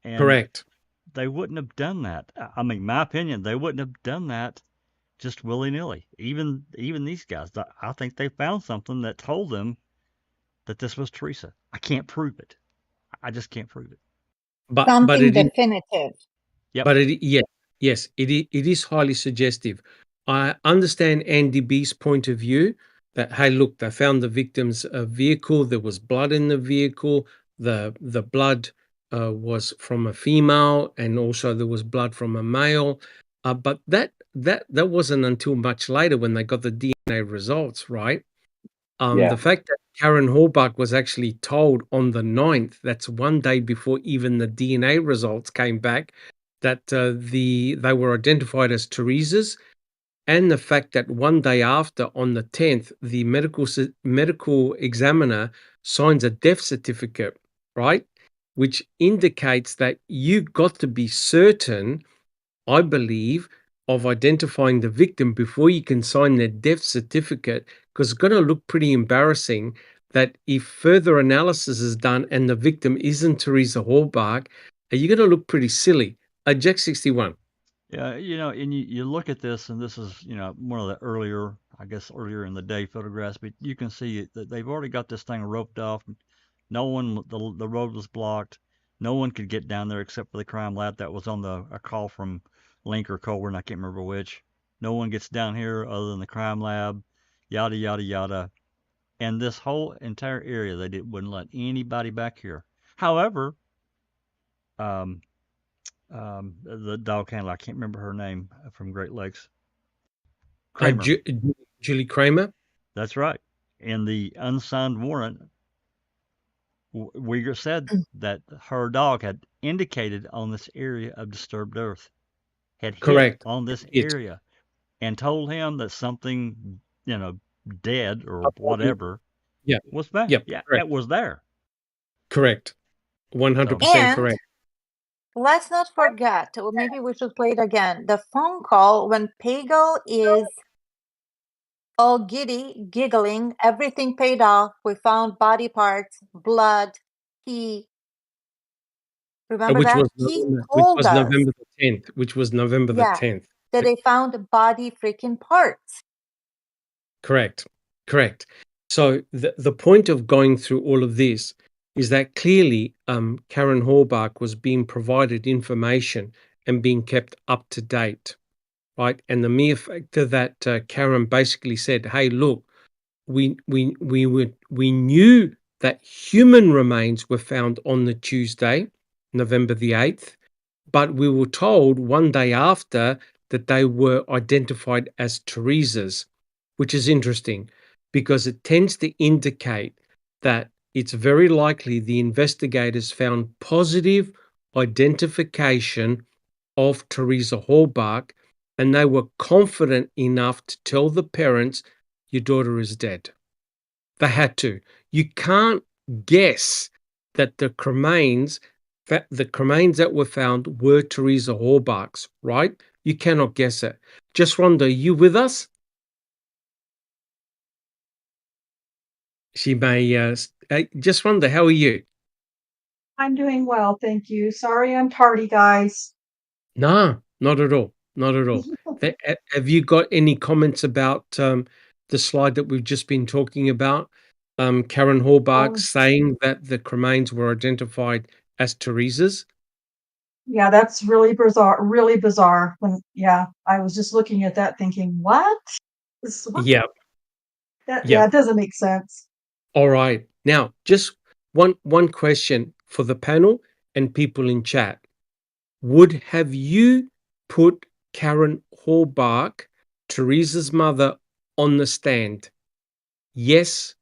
and Correct. they wouldn't have done that. I mean, my opinion, they wouldn't have done that just willy nilly. Even these guys, I think they found something that told them that this was Teresa. I can't prove it. I just can't prove it. But Something it is, definitive. Yep. but yes, it is highly suggestive. I understand Andy B's point of view that, hey, look, they found the victim's vehicle. There was blood in the vehicle. The blood was from a female, and also there was blood from a male. But that wasn't until much later when they got the DNA results, right? Yeah. The fact that Karen Horbach was actually told on the 9th, that's one day before even the DNA results came back, that they were identified as Teresa's, and the fact that one day after, on the 10th, the medical examiner signs a death certificate, right? Which indicates that you got to be certain, I believe, of identifying the victim before you can sign their death certificate, because it's going to look pretty embarrassing that if further analysis is done and the victim isn't Teresa Horbach, you're going to look pretty silly. Jack 61. Yeah, and you look at this, and this is, one of the earlier in the day photographs, but you can see that they've already got this thing roped off. No one, the road was blocked. No one could get down there except for the crime lab that was on a call from Link or Colburn, I can't remember which. No one gets down here other than the crime lab, yada, yada, yada. And this whole entire area, wouldn't let anybody back here. However, um, the dog handler, I can't remember her name from Great Lakes. Kramer. Julie Kramer. That's right. In the unsigned warrant, Uyghur said that her dog had indicated on this area of disturbed earth, had hit Correct. on this area, and told him that something, dead or whatever, was back. Yep. Yeah, Correct. it was there. Correct. 100% And correct. let's not forget, or maybe we should play it again, the phone call when Pagel is all giddy, giggling, everything paid off. We found body parts, blood. He remember Which that was he November, told us, November the 10th. Which was November the 10th. that they found body freaking parts. Correct. So the point of going through all of this is that clearly Karen Horbach was being provided information and being kept up to date, right? And the mere factor that Karen basically said, "Hey, look, we knew that human remains were found on the Tuesday, November the 8th, but we were told one day after that they were identified as Teresa's, which is interesting because it tends to indicate that it's very likely the investigators found positive identification of Teresa Hallbark, and they were confident enough to tell the parents, your daughter is dead. They had to. You can't guess that the cremains that were found were Teresa Hallbark's, right? You cannot guess it. Just Rhonda, are you with us? She may. Just Rhonda, how are you? I'm doing well, thank you. Sorry I'm tardy, guys. No, not at all. Not at all. Have you got any comments about the slide that we've just been talking about? Karen Hallbark saying that the cremains were identified as Teresa's? Yeah, that's really bizarre. Really bizarre. I was just looking at that thinking, what? Yeah. Yeah, it doesn't make sense. All right. Now, just one question for the panel and people in chat. Would have you put Karen Hallbark, Teresa's mother, on the stand? Yes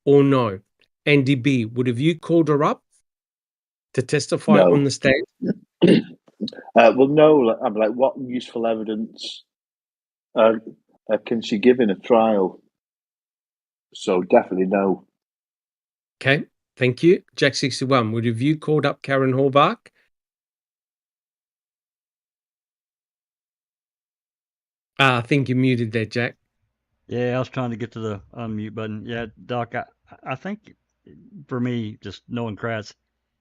or no? Andy B, would have you called her up to testify No. on the stand? Well, no. I'm like, what useful evidence can she give in a trial? So definitely no. Okay, thank you. Jack 61, would have you called up Karen Hallbark? I think you're muted there, Jack. Yeah, I was trying to get to the unmute button. Yeah, Doc, I think for me, just knowing Kratz,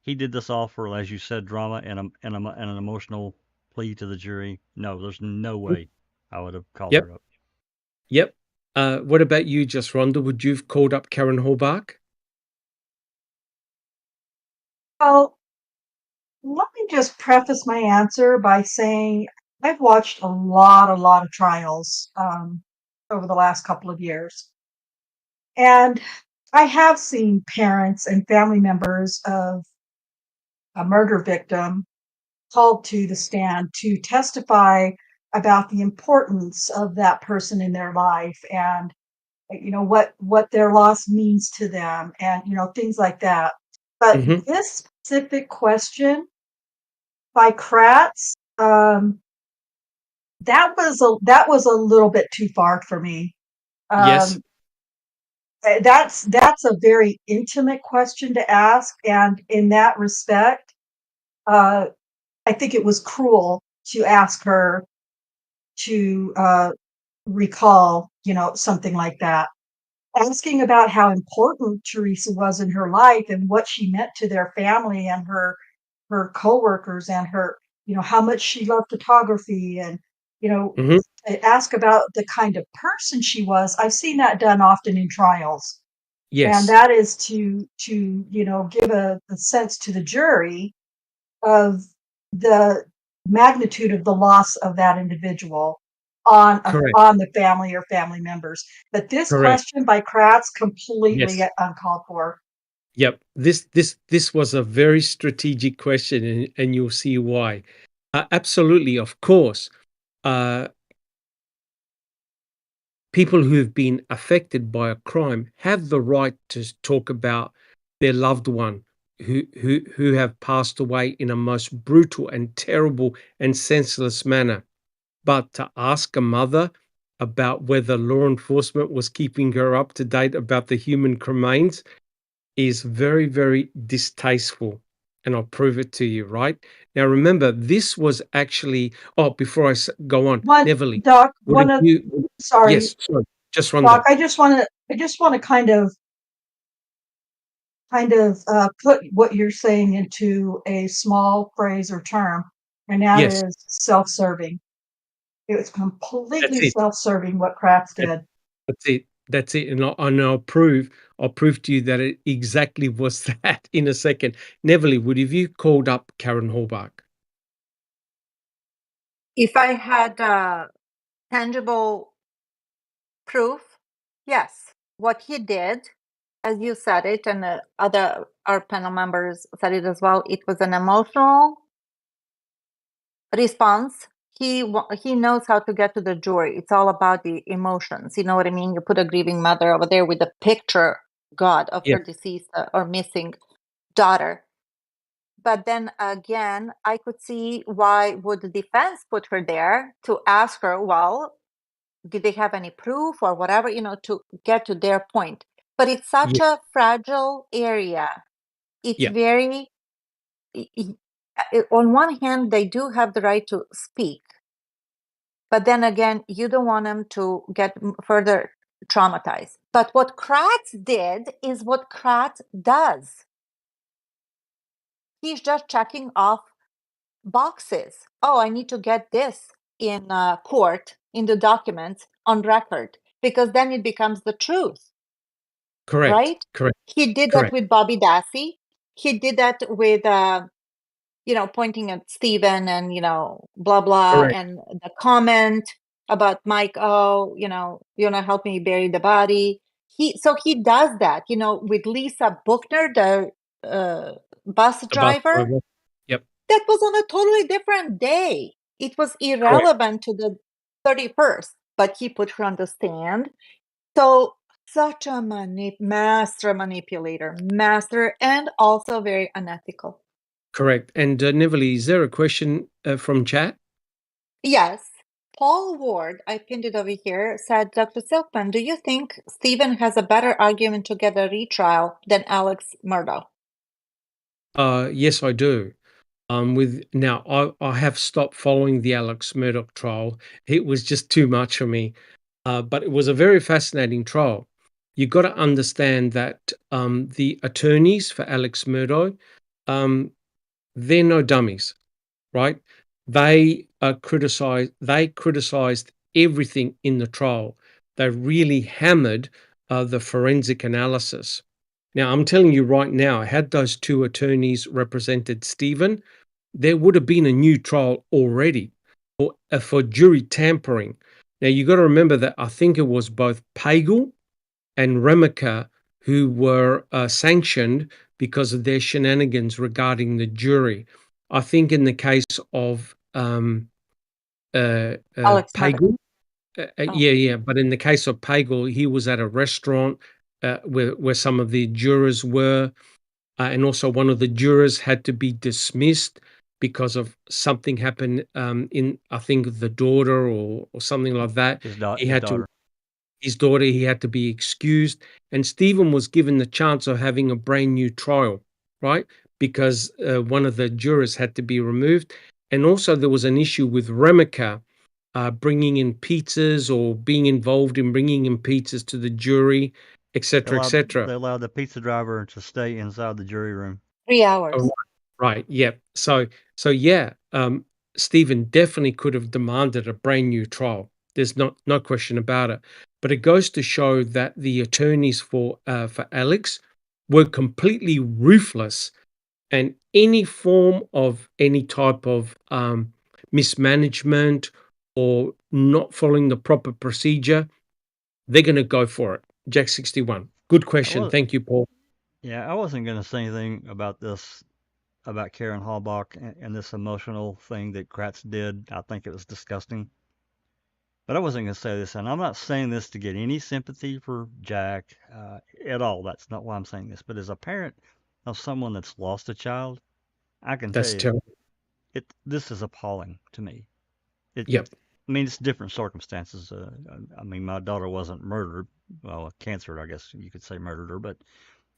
he did this all for, as you said, drama and an emotional plea to the jury. No, there's no way I would have called her up. Yep. What about you, just Rhonda? Would you have called up Karen Hallbark? Well, let me just preface my answer by saying I've watched a lot of trials over the last couple of years. And I have seen parents and family members of a murder victim called to the stand to testify about the importance of that person in their life and what their loss means to them and things like that. But this specific question by Kratz, that was a little bit too far for me. Yes. That's a very intimate question to ask, and in that respect, I think it was cruel to ask her to recall, something like that. Asking about how important Teresa was in her life and what she meant to their family and her coworkers and her, how much she loved photography and, ask about the kind of person she was. I've seen that done often in trials. Yes. And that is to give a sense to the jury of the magnitude of the loss of that individual on the family or family members. But this question by Kratz, completely uncalled for. Yep. This was a very strategic question, and you'll see why. Absolutely, of course. People who have been affected by a crime have the right to talk about their loved one who have passed away in a most brutal and terrible and senseless manner. But to ask a mother about whether law enforcement was keeping her up to date about the human remains is very, very distasteful. And I'll prove it to you, right? Now, remember, this was actually, before I go on, Neverly. Doc, sorry. Yes, sorry, just run Doc, that. I just want to kind of put what you're saying into a small phrase or term, and that is self-serving. It was completely self-serving what Kratz did. That's it. And I'll prove to you that it exactly was that in a second. Neverly, would have you called up Karen Hallbark? If I had tangible proof, yes. What he did as you said it, and our panel members said it as well, it was an emotional response. He knows how to get to the jury. It's all about the emotions. You know what I mean? You put a grieving mother over there with a picture, God, of her deceased or missing daughter. But then again, I could see why would the defense put her there to ask her, well, did they have any proof or whatever, to get to their point. But it's such a fragile area. It's very, on one hand, they do have the right to speak. But then again, you don't want them to get further traumatized. But what Kratz did is what Kratz does. He's just checking off boxes. Oh, I need to get this in court, in the documents, on record, because then it becomes the truth. Correct. Right? Correct. He did that with Bobby Dassey. He did that with, pointing at Stephen and, blah, blah. Correct. And the comment about Mike, you want to help me bury the body. So he does that, with Lisa Buchner, the bus driver. Yep. That was on a totally different day. It was irrelevant to the 31st, but he put her on the stand. So such a master manipulator, and also very unethical. Correct. And Neville, is there a question from chat? Yes. Paul Ward, I pinned it over here, said, Dr. Silkman, do you think Stephen has a better argument to get a retrial than Alex Murdaugh? Yes, I do. I have stopped following the Alex Murdaugh trial. It was just too much for me. But it was a very fascinating trial. You've got to understand that the attorneys for Alex Murdaugh, they're no dummies, right? They criticized everything in the trial. They really hammered the forensic analysis. Now, I'm telling you right now, had those two attorneys represented Stephen, there would have been a new trial already for jury tampering. Now, you got to remember that I think it was both Pagel and Remiker who were sanctioned because of their shenanigans regarding the jury. I think in the case of Pagel, but in the case of Pagel, he was at a restaurant where some of the jurors were, and also one of the jurors had to be dismissed because of something happened in, I think, the daughter or something like that. His daughter, he had to be excused. And Stephen was given the chance of having a brand new trial, right? Because one of the jurors had to be removed. And also there was an issue with Remiker bringing in pizzas or being involved in bringing in pizzas to the jury, etc., etc. They allowed the pizza driver to stay inside the jury room. 3 hours. Oh, right. Yeah. So yeah, Stephen definitely could have demanded a brand new trial. There's no question about it. But it goes to show that the attorneys for Alex were completely ruthless, and any form of any type of mismanagement or not following the proper procedure, they're going to go for it. Jack 61. Good question. Thank you, Paul. Yeah, I wasn't going to say anything about this, about Karen Halbach and this emotional thing that Kratz did. I think it was disgusting. But I wasn't going to say this, and I'm not saying this to get any sympathy for Jack at all. That's not why I'm saying this. But as a parent of someone that's lost a child, I can tell you, this is appalling to me. I mean, it's different circumstances. I mean, my daughter wasn't murdered. Well, cancer, I guess you could say murdered her. But,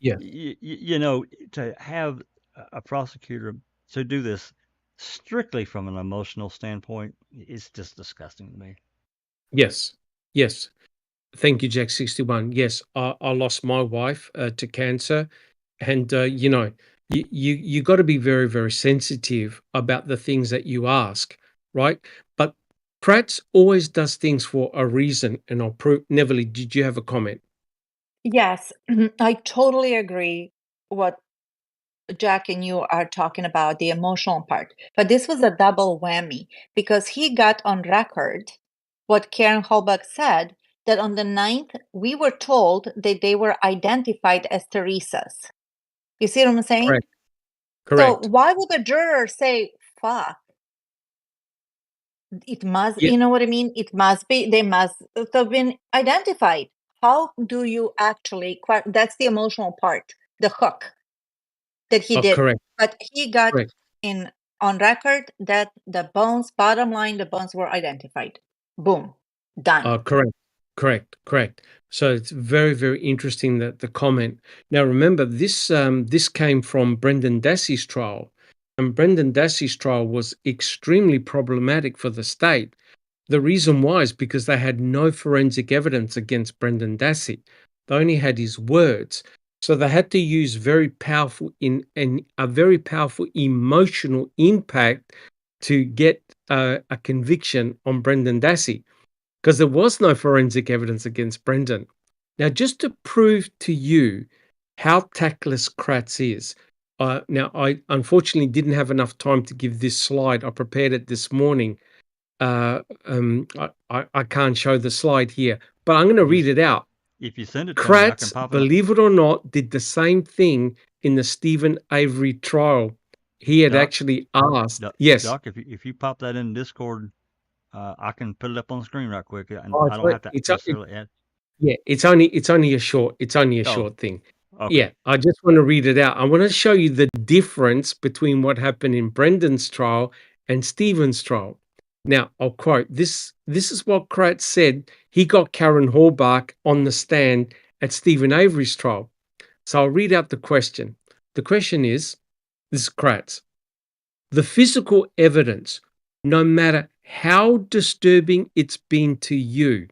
to have a prosecutor to do this strictly from an emotional standpoint, it's just disgusting to me. Yes. Thank you, Jack 61. Yes, I lost my wife to cancer, and you got to be very, very sensitive about the things that you ask, right? But Kratz always does things for a reason, and I'll prove. Neville, did you have a comment? Yes, I totally agree what Jack and you are talking about, the emotional part. But this was a double whammy because he got on record what Karen Halbach said, that on the 9th, we were told that they were identified as Teresa's. You see what I'm saying? Correct. So Correct. why would a juror say, fuck? It must, Yeah. you know what I mean? It must be, they must have been identified. How do you actually, that's the emotional part, the hook that he did. Correct. But he got Correct. on record that the bones, bottom line, the bones were identified. Boom, done. Correct. So it's very, very interesting that the comment. Now remember, this came from Brendan Dassey's trial, and Brendan Dassey's trial was extremely problematic for the state. The reason why is because they had no forensic evidence against Brendan Dassey. They only had his words. So they had to use very powerful a very powerful emotional impact to get a conviction on Brendan Dassey, because there was no forensic evidence against Brendan. Now, just to prove to you how tactless Kratz is, now I unfortunately didn't have enough time to give this slide. I prepared it this morning. I can't show the slide here, but I'm going to read it out. If you send it to me, I can Kratz, pop it up. believe it or not, did the same thing in the Stephen Avery trial. He had Doc, actually asked. Yes. Doc, if you pop that in Discord, I can put it up on the screen right quick, and Oh, I don't have to necessarily add. Yeah, it's only a short thing. Okay. Yeah, I just want to read it out. I want to show you the difference between what happened in Brendan's trial and Stephen's trial. Now, I'll quote this. This is what Kratz said. He got Karen Horbach on the stand at Stephen Avery's trial. So I'll read out the question. The question is, this is Kratz. The physical evidence, no matter how disturbing it's been to you,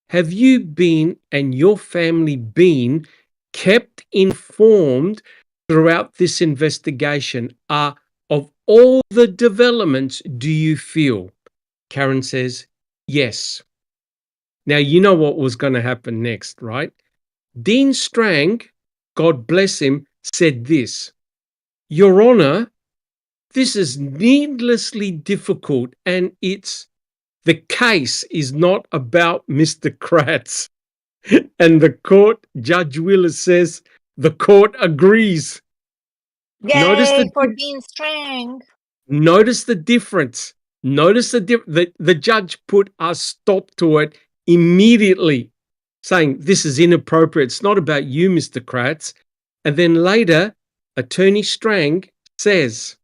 have you been and your family been kept informed throughout this investigation? Of all the developments, do you feel? Karen says, yes. Now, you know what was going to happen next, right? Dean Strang, God bless him, said this: Your Honor, this is needlessly difficult, and the case is not about Mr. Kratz. And the court, Judge Willis says, the court agrees. Yay for Dean Strang. Notice the difference. Notice the judge put a stop to it immediately, saying this is inappropriate. It's not about you, Mr. Kratz. And then later, Attorney Strang says,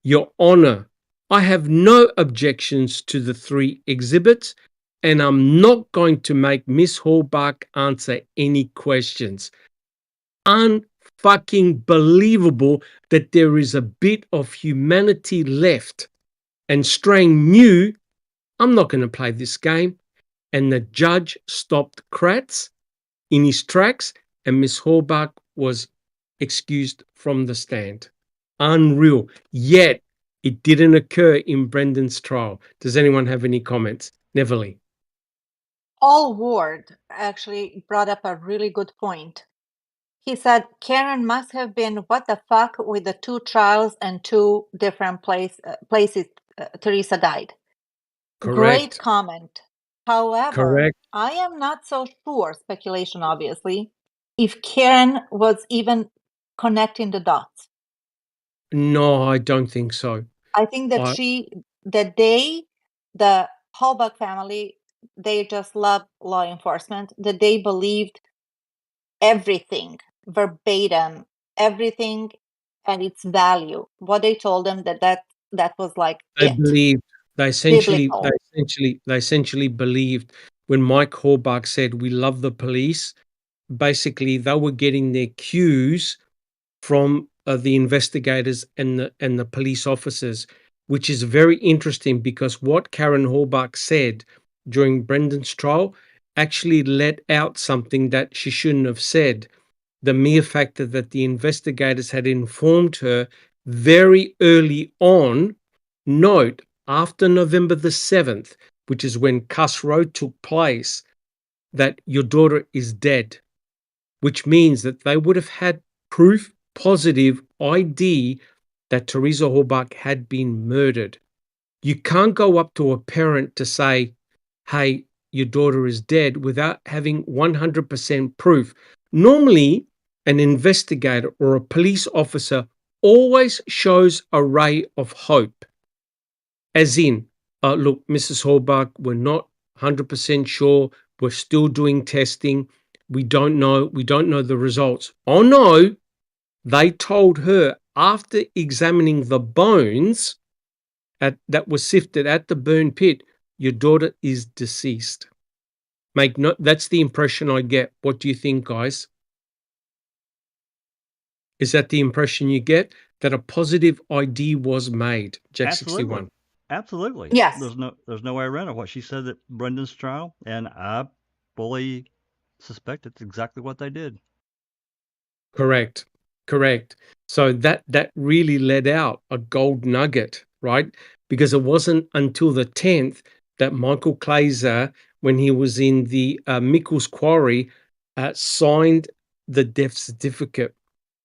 Your Honor, I have no objections to the 3 exhibits, and I'm not going to make Miss Horbach answer any questions. Unfucking believable that there is a bit of humanity left. And Strang knew, I'm not going to play this game. And the judge stopped Kratz in his tracks, and Miss Horbach was excused from the stand. Unreal. Yet, it didn't occur in Brendan's trial. Does anyone have any comments? Neverly. Paul Ward actually brought up a really good point. He said Karen must have been what the fuck with the 2 trials and 2 different places Teresa died. Correct. Great comment. However, Correct. I am not so sure, speculation obviously, if Karen was even connecting the dots. No, I don't think so. I think that the Holbach family, they just love law enforcement, that they believed everything, verbatim, everything and its value. What they told them that was like They it. believed. They essentially Biblical. believed when Mike Horbach said, "We love the police." Basically, they were getting their cues from the investigators and the police officers, which is very interesting because what Karen Horbach said during Brendan's trial actually let out something that she shouldn't have said. The mere fact that the investigators had informed her very early on, note, after November the 7th, which is when Cuss Road took place, that your daughter is dead, which means that they would have had proof positive ID that Teresa Horbach had been murdered. You can't go up to a parent to say, hey, your daughter is dead without having 100% proof. Normally, an investigator or a police officer always shows a ray of hope. As in, look, Mrs. Horbach, we're not 100% sure. We're still doing testing. We don't know the results. Oh no, they told her after examining the bones that were sifted at the burn pit, your daughter is deceased. That's the impression I get. What do you think, guys? Is that the impression you get? That a positive ID was made, Jack 61? Absolutely. Yes. There's no way around it. What she said at Brendan's trial, and I fully suspect it's exactly what they did. Correct. So that really let out a gold nugget, right? Because it wasn't until the 10th that Michael Claser, when he was in the Mickles Quarry, signed the death certificate.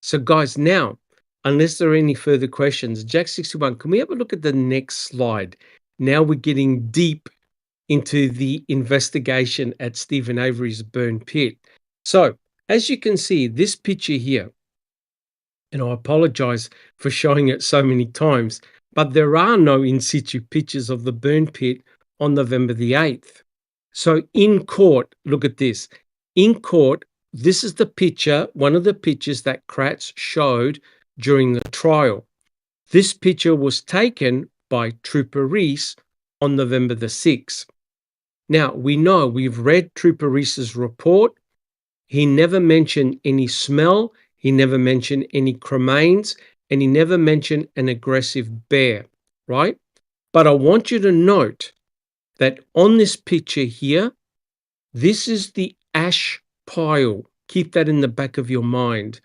So guys, now, unless there are any further questions, Jack 61, can we have a look at the next slide? Now we're getting deep into the investigation at Stephen Avery's burn pit. So as you can see, this picture here, and I apologize for showing it so many times, but there are no in situ pictures of the burn pit on November the 8th. So in court, look at this. In court, this is the picture, one of the pictures that Kratz showed during the trial. This picture was taken by Trooper Reese on November the 6th. Now, we've read Trooper Reese's report. He never mentioned any smell. He never mentioned any cremains, and he never mentioned an aggressive bear, right? But I want you to note that on this picture here, this is the ash pile. Keep that in the back of your mind.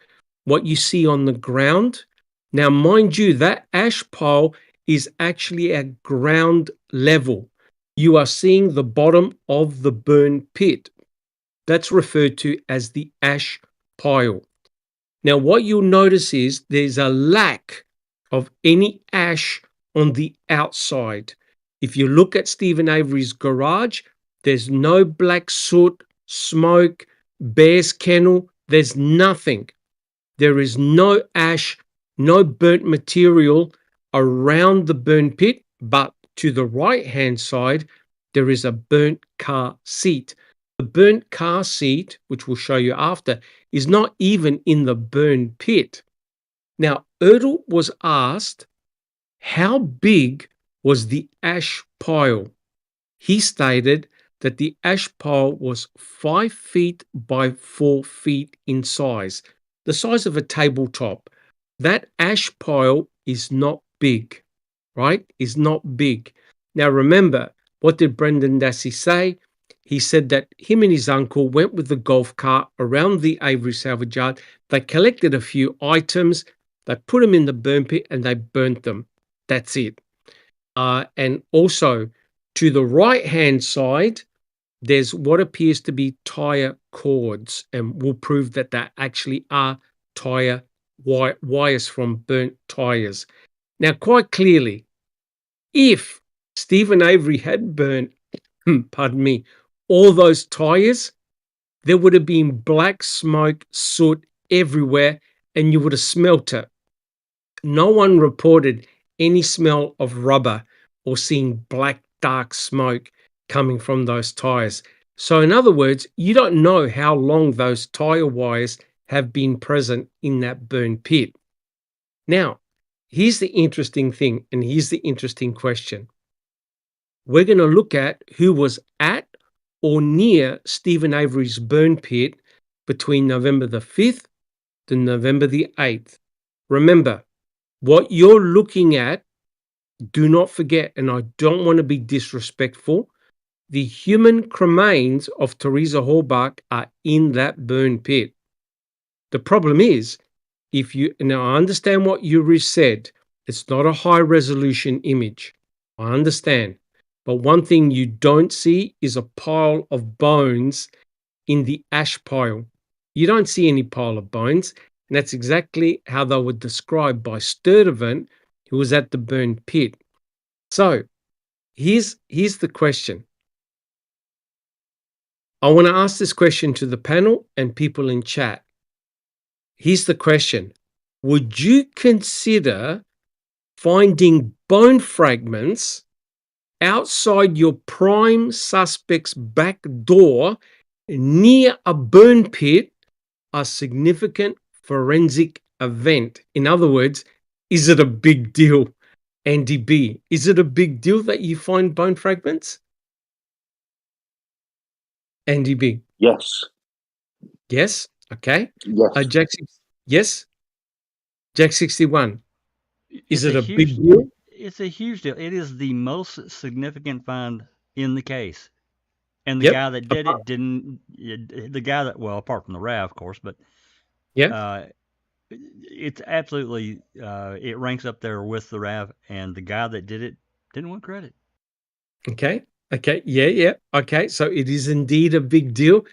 What you see on the ground. Now, mind you, that ash pile is actually at ground level. You are seeing the bottom of the burn pit. That's referred to as the ash pile. Now, what you'll notice is there's a lack of any ash on the outside. If you look at Stephen Avery's garage, there's no black soot, smoke, bear's kennel. There's nothing. There is no ash, no burnt material around the burn pit, but to the right-hand side, there is a burnt car seat. The burnt car seat, which we'll show you after, is not even in the burn pit. Now, Erdl was asked, how big was the ash pile? He stated that the ash pile was 5 feet by 4 feet in size, the size of a tabletop. That ash pile is not big, right? Is not big. Now, remember, what did Brendan Dassey say? He said that him and his uncle went with the golf cart around the Avery salvage yard. They collected a few items, they put them in the burn pit, and they burnt them. That's it. And also, to the right-hand side, there's what appears to be tire cords, and we'll prove that there actually are tire wires from burnt tires. Now, quite clearly, if Stephen Avery had burnt, pardon me, all those tires, there would have been black smoke, soot everywhere, and you would have smelt it. No one reported any smell of rubber or seeing black, dark smoke coming from those tires. So in other words, you don't know how long those tire wires have been present in that burn pit. Now, here's the interesting thing, and here's the interesting question. We're going to look at who was at or near Stephen Avery's burn pit between November the 5th to November the 8th. Remember, what you're looking at, do not forget, and I don't want to be disrespectful, the human cremains of Teresa Horbach are in that burn pit. The problem is, now I understand what Yuri said, it's not a high resolution image. I understand. But one thing you don't see is a pile of bones in the ash pile. You don't see any pile of bones, and that's exactly how they were described by Sturdivant, who was at the burn pit. So here's the question. I want to ask this question to the panel and people in chat. Here's the question. Would you consider finding bone fragments outside your prime suspect's back door near a burn pit a significant forensic event? In other words, is it a big deal? Andy B, is it a big deal that you find bone fragments? Andy B. Yes. Yes. Okay. Yes. Jack, yes. Jack 61. Is It's it a a big huge, deal? it's a huge deal. It is the most significant find in the case. And the Yep. guy that did it didn't, the guy that, well, apart from the RAV, of course, but Yeah. it's absolutely, it ranks up there with the RAV, and the guy that did it didn't want credit. Okay. Okay. Yeah. Yeah. Okay. So it is indeed a big deal.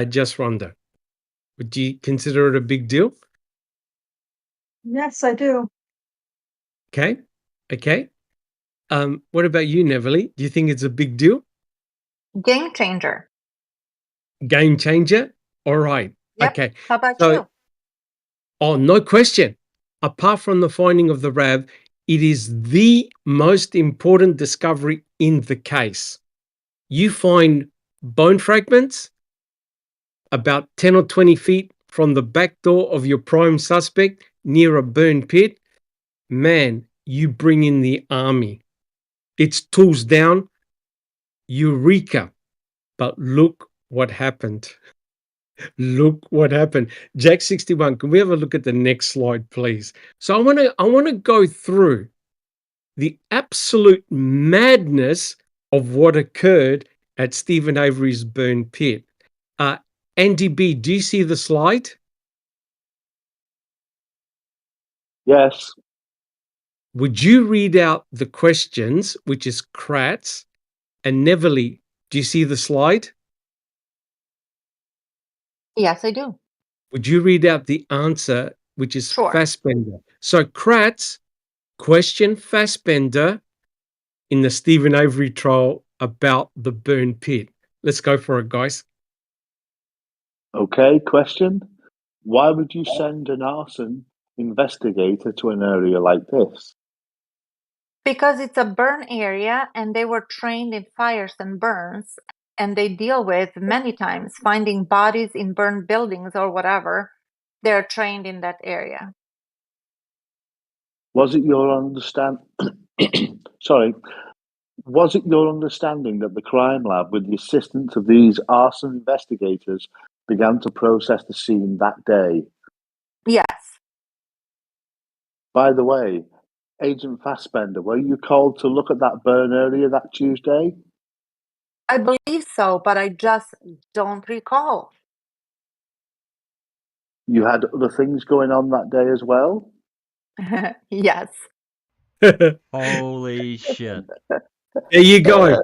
Just Rhonda, would you consider it a big deal? Yes, I do. Okay. Okay. What about you, Neverly? Do you think it's a big deal? Game changer. Game changer? All right. Yep. Okay. How about So, you? oh, no question. Apart from the finding of the RAV, it is the most important discovery in the case. You find bone fragments about 10 or 20 feet from the back door of your prime suspect near a burn pit. Man, you bring in the army. It's tools down. Eureka. But look what happened. Look what happened. Jack 61, can we have a look at the next slide, please? So I want to go through the absolute madness of what occurred at Stephen Avery's burn pit. Andy B, do you see the slide? Yes. Would you read out the questions, which is Kratz, and Neverly, do you see the slide? Yes, I do. Would you read out the answer, which is Sure. Fassbender? So Kratz, question Fassbender in the Stephen Avery trial about the burn pit. Let's go for it, guys. Okay, question. Why would you send an arson investigator to an area like this? Because it's a burn area and they were trained in fires and burns, and they deal with many times finding bodies in burned buildings or whatever. They're trained in that area. Was it your Was it your understanding that the crime lab, with the assistance of these arson investigators, began to process the scene that day? Yes. By the way, Agent Fassbender, were you called to look at that burn area that Tuesday? I believe so, but I just don't recall. You had other things going on that day as well? Yes. Holy shit. There you go.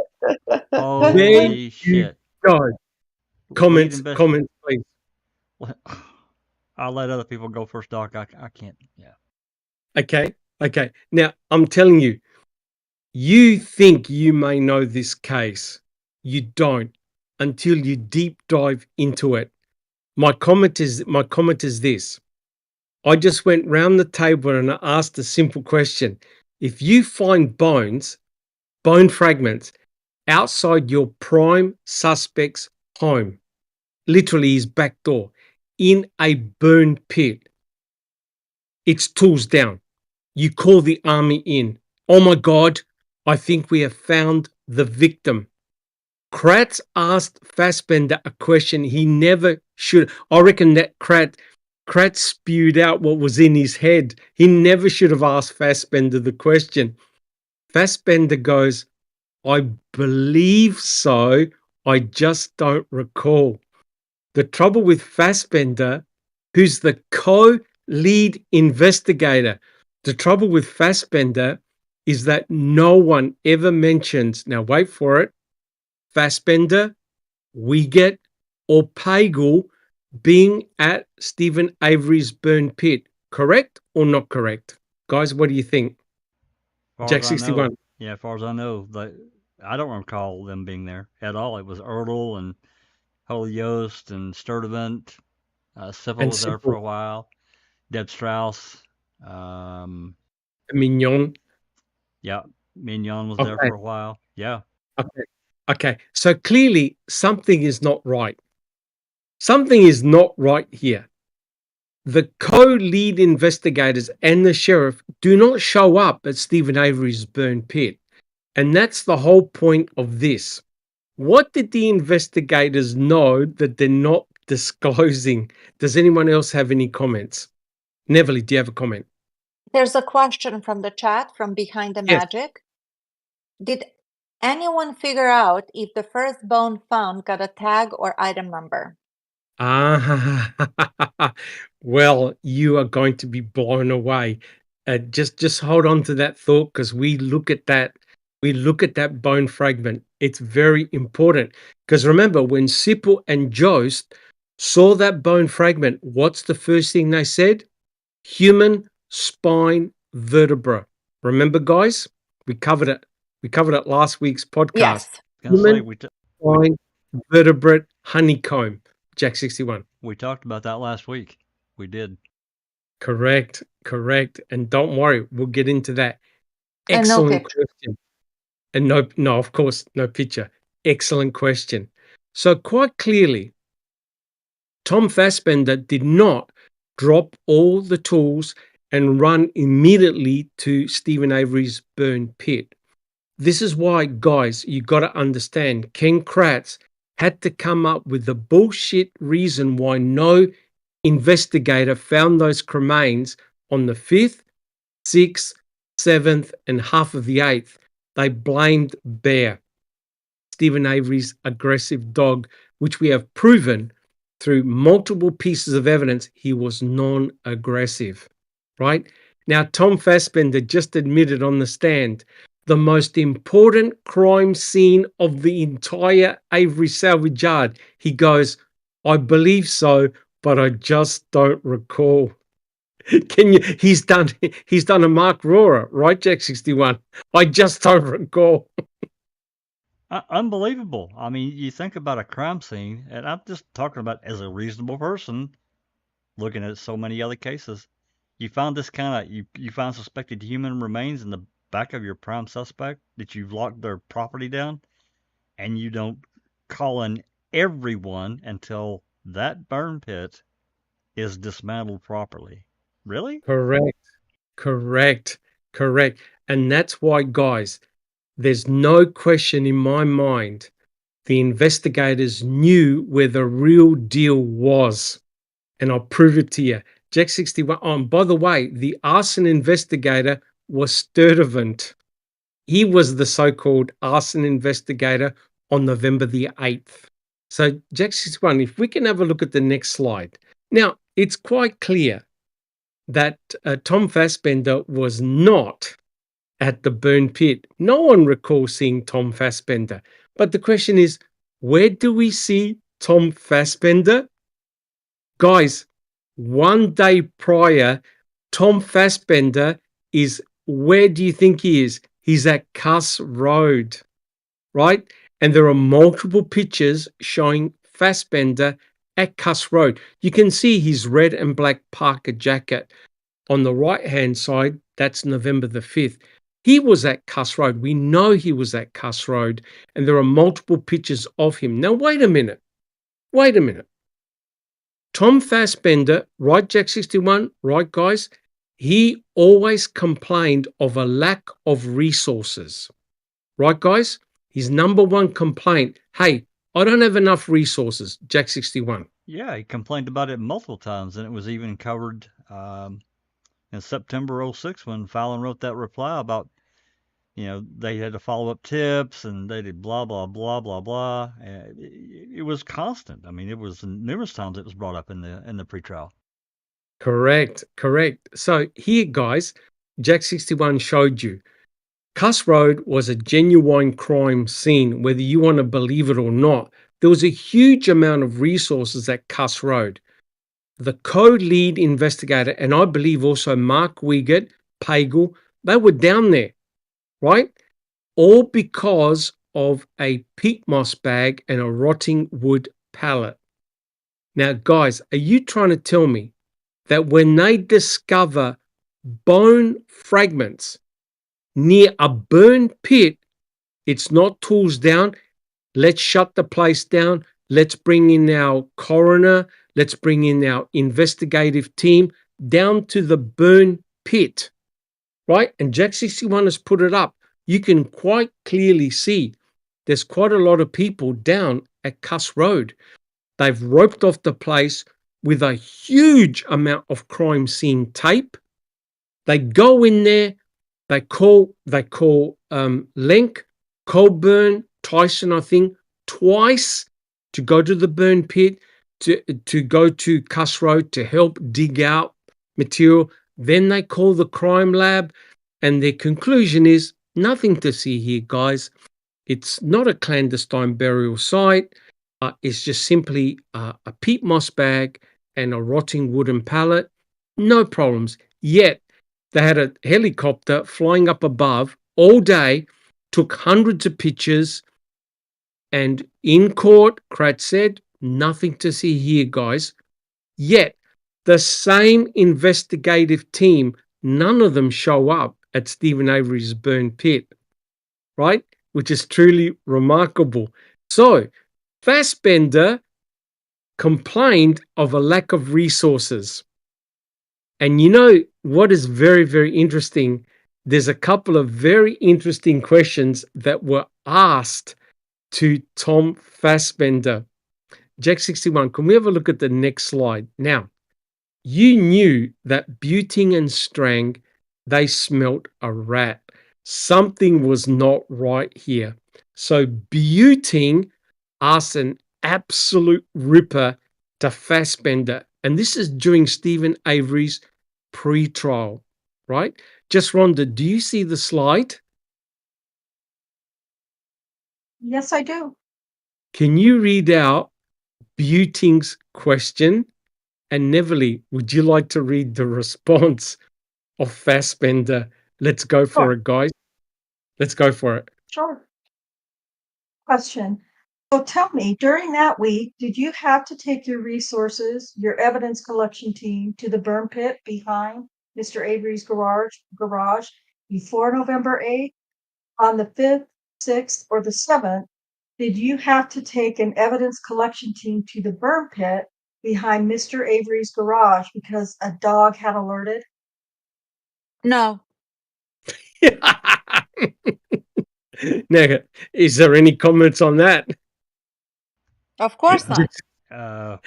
Holy shit. Go. Lead Comments, invest- comments, please. I'll let other people go first, Doc. I can't. Yeah. Okay. Okay. Now, I'm telling you, you think you may know this case. You don't until you deep dive into it. My comment is this. I just went round the table and I asked a simple question. If you find bones, bone fragments outside your prime suspect's home, literally his back door, in a burn pit, it's tools down. You call the army in. Oh my God, I think we have found the victim. Kratz asked Fassbender a question he never should. I reckon that Kratz spewed out what was in his head. He never should have asked Fassbender the question. Fassbender goes, I believe so. I just don't recall. The trouble with Fassbender, who's the co-lead investigator, the trouble with Fassbender is that no one ever mentions, now wait for it, Fassbender, Wiegert, or Pagel being at Stephen Avery's burn pit. Correct or not correct? Guys, what do you think? Jack 61. As far as I know, I don't recall them being there at all. It was Ertl and Holy Yost and Sturdivant. Sybil And was there for a Sybil. while. Deb Strauss. Um, Mignon. yeah, Mignon was there Okay. for a while. Yeah. Okay. So clearly something is not right. Something is not right here. The co-lead investigators and the sheriff do not show up at Stephen Avery's burn pit. And that's the whole point of this. What did the investigators know that they're not disclosing? Does anyone else have any comments? Neville, do you have a comment? There's a question from the chat from Behind the Yes. Magic. Did anyone figure out if the first bone found got a tag or item number? Well, you are going to be blown away. Just hold on to that thought, because we look at that bone fragment. It's very important, because remember, when Sipple and Jost saw that bone fragment, what's the first thing they said? Human spine vertebra. Remember, guys? We covered it. We covered it last week's podcast. Yes. Human spine vertebrate honeycomb. Jack 61. We talked about that last week. We did. Correct. And don't worry, we'll get into that. And no Excellent picture. question. And no, of course, no picture. Excellent question. So quite clearly, Tom Fassbender did not drop all the tools and run immediately to Stephen Avery's burn pit. This is why, guys, you got to understand, Ken Kratz had to come up with the bullshit reason why no investigator found those cremains on the 5th, 6th, 7th, and half of the 8th. They blamed Bear, Stephen Avery's aggressive dog, which we have proven through multiple pieces of evidence he was non-aggressive, right? Now, Tom Fassbender just admitted on the stand the most important crime scene of the entire Avery salvage yard. He goes, I believe so, but I just don't recall. Can you? He's done a Mark Rohrer, right, Jack 61? I just don't recall. Unbelievable. I mean, you think about a crime scene, and I'm just talking about as a reasonable person looking at so many other cases. You found this kind of, you found suspected human remains in the back of your prime suspect that you've locked their property down, and you don't call in everyone until that burn pit is dismantled properly. Really? Correct. And that's why, guys, there's no question in my mind the investigators knew where the real deal was. And I'll prove it to you. Jack 61. Oh, and by the way, the arson investigator was Sturdivant. He was the so-called arson investigator on November the 8th. So, Jack 61, if we can have a look at the next slide. Now, it's quite clear that Tom Fassbender was not at the burn pit. No one recalls seeing Tom Fassbender. But the question is, where do we see Tom Fassbender? Guys, one day prior, Tom Fassbender is, where do you think he is? He's at Cuss Road, right? And there are multiple pictures showing Fassbender at Cuss Road. You can see his red and black Parker jacket. On the right-hand side, that's November the 5th. He was at Cuss Road. We know he was at Cuss Road, and there are multiple pictures of him. Now, wait a minute. Tom Fassbender, right, Jack 61, right, guys? He always complained of a lack of resources. Right, guys? His number one complaint, hey, I don't have enough resources, Jack 61. Yeah, he complained about it multiple times, and it was even covered in September 06 when Fallon wrote that reply about, they had to follow up tips and they did blah, blah, blah, blah, blah. It was constant. I mean, it was numerous times it was brought up in the pretrial. Correct. So here, guys, Jack 61 showed you. Cuss Road was a genuine crime scene, whether you want to believe it or not. There was a huge amount of resources at Cuss Road. The co-lead investigator, and I believe also Mark Wiegert, Pagel, they were down there, right? All because of a peat moss bag and a rotting wood pallet. Now, guys, are you trying to tell me that when they discover bone fragments near a burn pit, it's not tools down, let's shut the place down, let's bring in our coroner, let's bring in our investigative team down to the burn pit, right? And Jack 61 has put it up. You can quite clearly see there's quite a lot of people down at Cuss Road. They've roped off the place with a huge amount of crime scene tape. They go in there, they call Lenk, Colburn, Tyson, I think, twice to go to the burn pit, to go to Cuss Road to help dig out material. Then they call the crime lab, and their conclusion is nothing to see here, guys. It's not a clandestine burial site. It's just simply a peat moss bag and a rotting wooden pallet. No problems. Yet they had a helicopter flying up above all day, took hundreds of pictures, and in court, Kratz said, nothing to see here, guys. Yet the same investigative team, none of them show up at Stephen Avery's burn pit, right? Which is truly remarkable. So Fassbender complained of a lack of resources. And you know what is very, very interesting? There's a couple of very interesting questions that were asked to Tom Fassbender. Jack 61, can we have a look at the next slide? Now, you knew that Buting and Strang, they smelt a rat. Something was not right here. So Buting asked an absolute ripper to Fassbender. And this is during Stephen Avery's pre-trial, right? Just Rhonda, do you see the slide? Yes, I do. Can you read out Buting's question? And Neville, would you like to read the response of Fassbender? Let's go for it, guys. Let's go for it. Sure. Question. So tell me, during that week, did you have to take your resources, your evidence collection team, to the burn pit behind Mr. Avery's garage before November 8th? On the 5th, 6th, or the 7th, did you have to take an evidence collection team to the burn pit behind Mr. Avery's garage because a dog had alerted? No. Now, is there any comments on that? Of course not.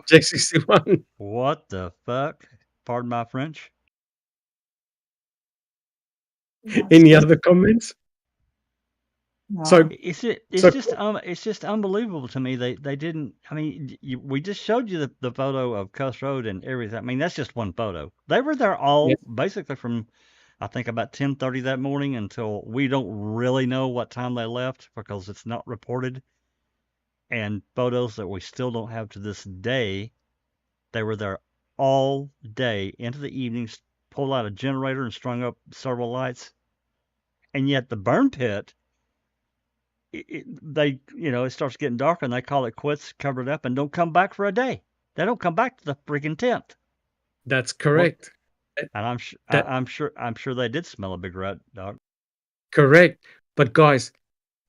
Jack 61. What the fuck? Pardon my French. Yes. Any other comments? No. So It's just unbelievable to me. They didn't. I mean, we just showed you the photo of Cuss Road and everything. I mean, that's just one photo. They were there all basically from, I think, about 10:30 that morning until we don't really know what time they left because it's not reported. And photos that we still don't have to this day. They were there all day into the evenings, pulled out a generator and strung up several lights. And yet the burn pit, it starts getting darker and they call it quits, cover it up, and don't come back for a day. They don't come back to the freaking tent. That's correct. And I'm sure they did smell a big rat, Doc. Correct. But guys,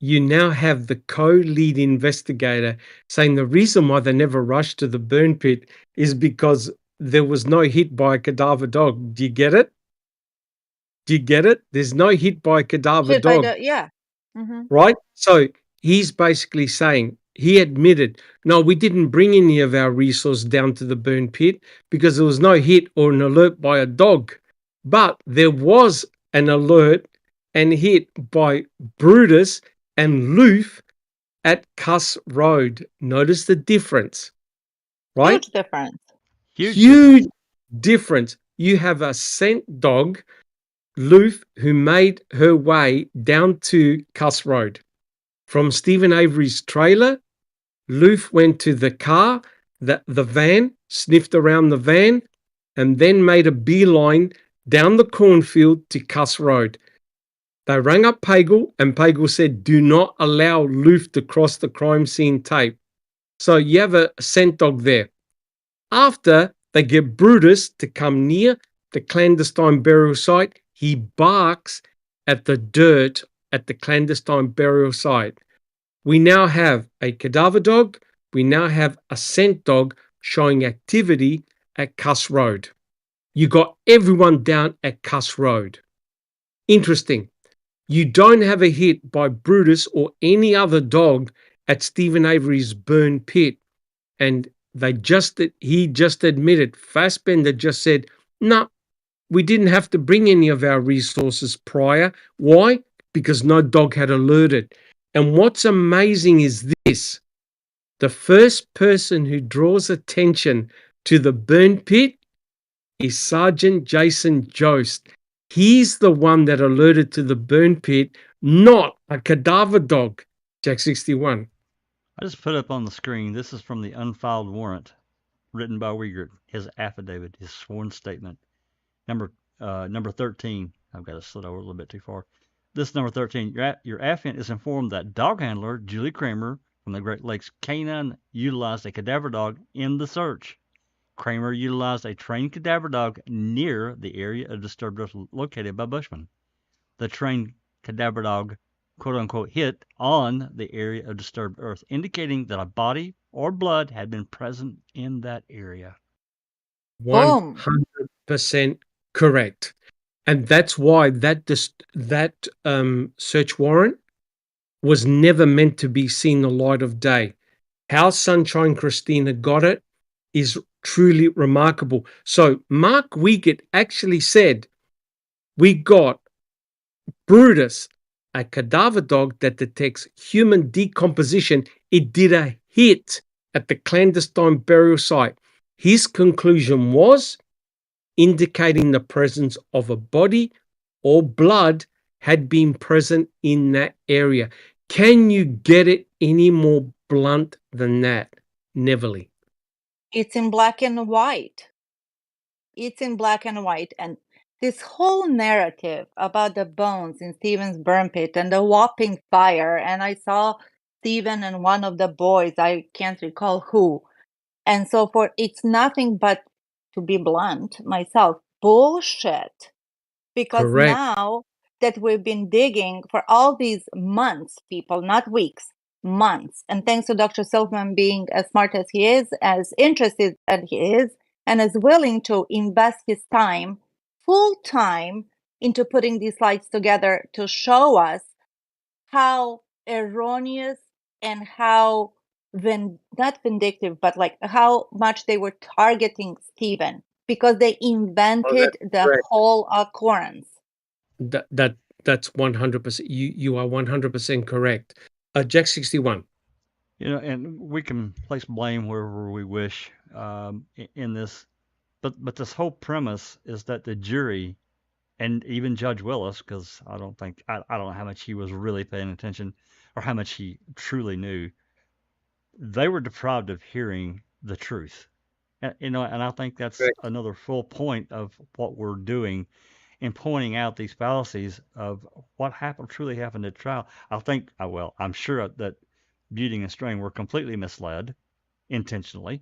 you now have the co-lead investigator saying the reason why they never rushed to the burn pit is because there was no hit by a cadaver dog. Do you get it? There's no hit by a cadaver dog. Yeah. Mm-hmm. Right? So he's basically saying, he admitted, no, we didn't bring any of our resources down to the burn pit because there was no hit or an alert by a dog. But there was an alert and hit by Brutus and Loof at Cuss Road. Notice the difference, right? Huge difference. Huge difference. You have a scent dog, Loof, who made her way down to Cuss Road. From Stephen Avery's trailer, Loof went to the car, the van, sniffed around the van, and then made a beeline down the cornfield to Cuss Road. They rang up Pagel, and Pagel said, do not allow Loof to cross the crime scene tape. So you have a scent dog there. After they get Brutus to come near the clandestine burial site, he barks at the dirt at the clandestine burial site. We now have a cadaver dog. We now have a scent dog showing activity at Cuss Road. You got everyone down at Cuss Road. Interesting. You don't have a hit by Brutus or any other dog at Stephen Avery's burn pit. And he just admitted, Fassbender just said, no, we didn't have to bring any of our resources prior. Why? Because no dog had alerted. And what's amazing is this. The first person who draws attention to the burn pit is Sergeant Jason Jost. He's the one that alerted to the burn pit, not a cadaver dog, Jack 61. I just put up on the screen, this is from the unfiled warrant written by Wiegert, his affidavit, his sworn statement. Number 13. I've got to slid over a little bit too far. This number 13. Your affiant is informed that dog handler Julie Kramer from the Great Lakes Canine utilized a cadaver dog in the search. Kramer utilized a trained cadaver dog near the area of disturbed earth located by Bushman. The trained cadaver dog, quote unquote, hit on the area of disturbed earth, indicating that a body or blood had been present in that area. 100% correct. And that's why that search warrant was never meant to be seen the light of day. How Sunshine Christina got it is truly remarkable. So Mark Wiegert actually said, we got Brutus, a cadaver dog that detects human decomposition. It did a hit at the clandestine burial site. His conclusion was indicating the presence of a body or blood had been present in that area. Can you get it any more blunt than that, Neverly? It's in black and white. It's in black and white. And this whole narrative about the bones in Stephen's burn pit and the whopping fire, and I saw Stephen and one of the boys, I can't recall who, and so forth, it's nothing but, to be blunt myself, bullshit. Because Correct. now that we've been digging for all these months, people, not weeks, months, and thanks to Dr. Silkman being as smart as he is, as interested as he is, and as willing to invest his time, full time, into putting these slides together to show us how erroneous and how not vindictive, but like how much they were targeting Stephen because they invented the correct. whole occurrence. That's 100%. You are 100% correct. Jack 61. You know, and we can place blame wherever we wish in this, but this whole premise is that the jury and even Judge Willis, because I don't know how much he was really paying attention or how much he truly knew, they were deprived of hearing the truth. And I think that's Correct. another full point of what we're doing in pointing out these fallacies of what truly happened at trial. I'm sure that Buting and Strain were completely misled intentionally.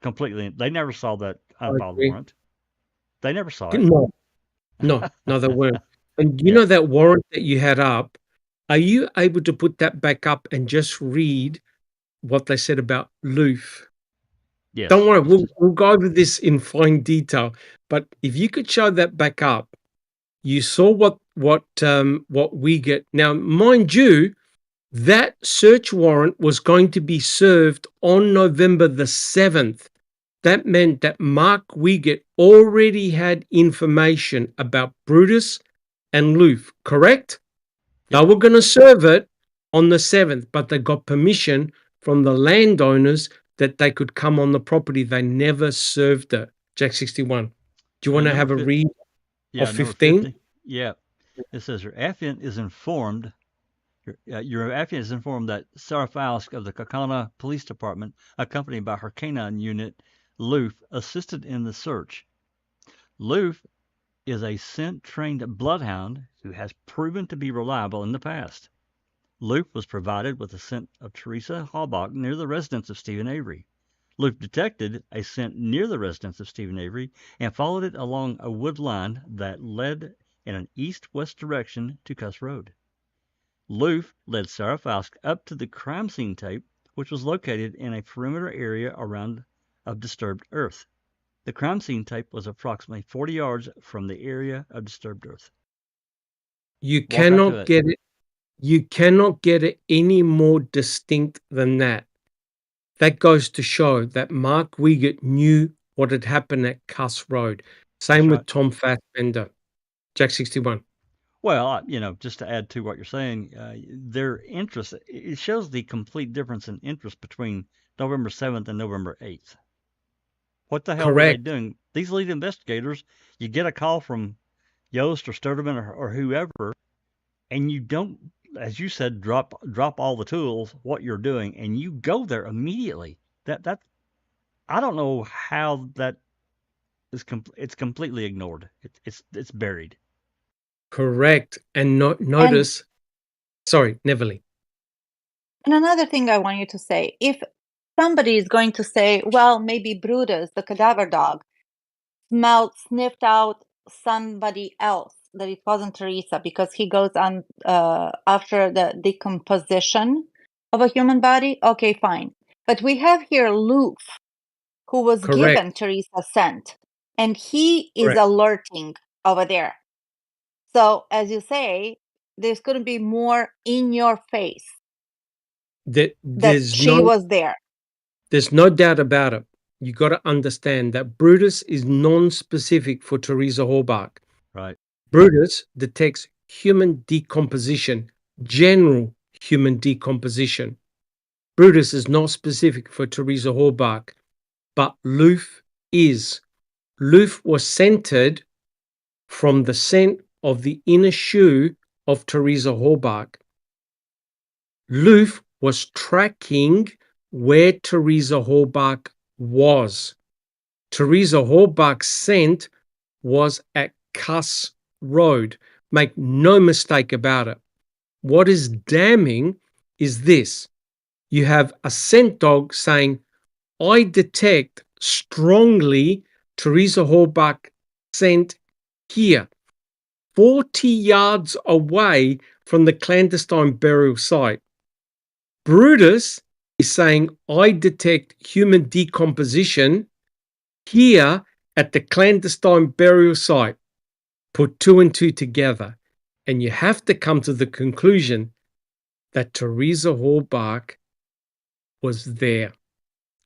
Completely. They never saw that unfiled agree. warrant. They never saw it. No, they weren't. And you Yeah. know that warrant that you had up, are you able to put that back up and just read what they said about Loof? Yes. Don't worry, we'll go over this in fine detail. But if you could show that back up, you saw what we get. Now, mind you, that search warrant was going to be served on November the 7th. That meant that Mark Wiegert already had information about Brutus and Loof, correct? Yep. They were going to serve it on the 7th, but they got permission from the landowners that they could come on the property. They never served it. Jack 61. Do you want to have a read of 15? Number 50. Yeah. It says your affiant is informed that Sarah Fausk of the Kakana Police Department, accompanied by her canine unit, Loof, assisted in the search. Loof is a scent-trained bloodhound who has proven to be reliable in the past. Luke was provided with a scent of Teresa Halbach near the residence of Stephen Avery. Luke detected a scent near the residence of Stephen Avery and followed it along a wood line that led in an east-west direction to Cuss Road. Luke led Sarah Fausk up to the crime scene tape, which was located in a perimeter area around of disturbed earth. The crime scene tape was approximately 40 yards from the area of disturbed earth. You Walk out to cannot it. get it. You cannot get it any more distinct than that. That goes to show that Mark Wiegert knew what had happened at Cuss Road. Same That's with right. Tom Fassbender. Jack 61. Well, just to add to what you're saying, their interest, it shows the complete difference in interest between November 7th and November 8th. What the hell were they Correct. doing? These lead investigators, you get a call from Yost or Sturtevant or whoever, and you don't, as you said, drop all the tools, what you're doing, and you go there immediately. That I don't know how that is. It's completely ignored. It's buried. Correct. And And notice, sorry, Neverly. and another thing I want you to say, if somebody is going to say, well, maybe Brutus, the cadaver dog, sniffed out somebody else, that it wasn't Teresa, because he goes on after the decomposition of a human body. Okay, fine. But we have here Luke, who was Correct. given Teresa's scent, and he is Correct. alerting over there. So, as you say, there's going to be more in your face that she was there. There's no doubt about it. You got to understand that Brutus is non-specific for Teresa Halbach. Right. Brutus detects human decomposition, general human decomposition. Brutus is not specific for Teresa Halbach, but Loof is. Loof was scented from the scent of the inner shoe of Teresa Halbach. Loof was tracking where Teresa Halbach was. Teresa Halbach's scent was at Cuss Road. Make no mistake about it. What is damning is this. You have a scent dog saying, I detect strongly Teresa Halbach scent here, 40 yards away from the clandestine burial site. Brutus is saying, I detect human decomposition here at the clandestine burial site. Put two and two together, and you have to come to the conclusion that Teresa Halbach was there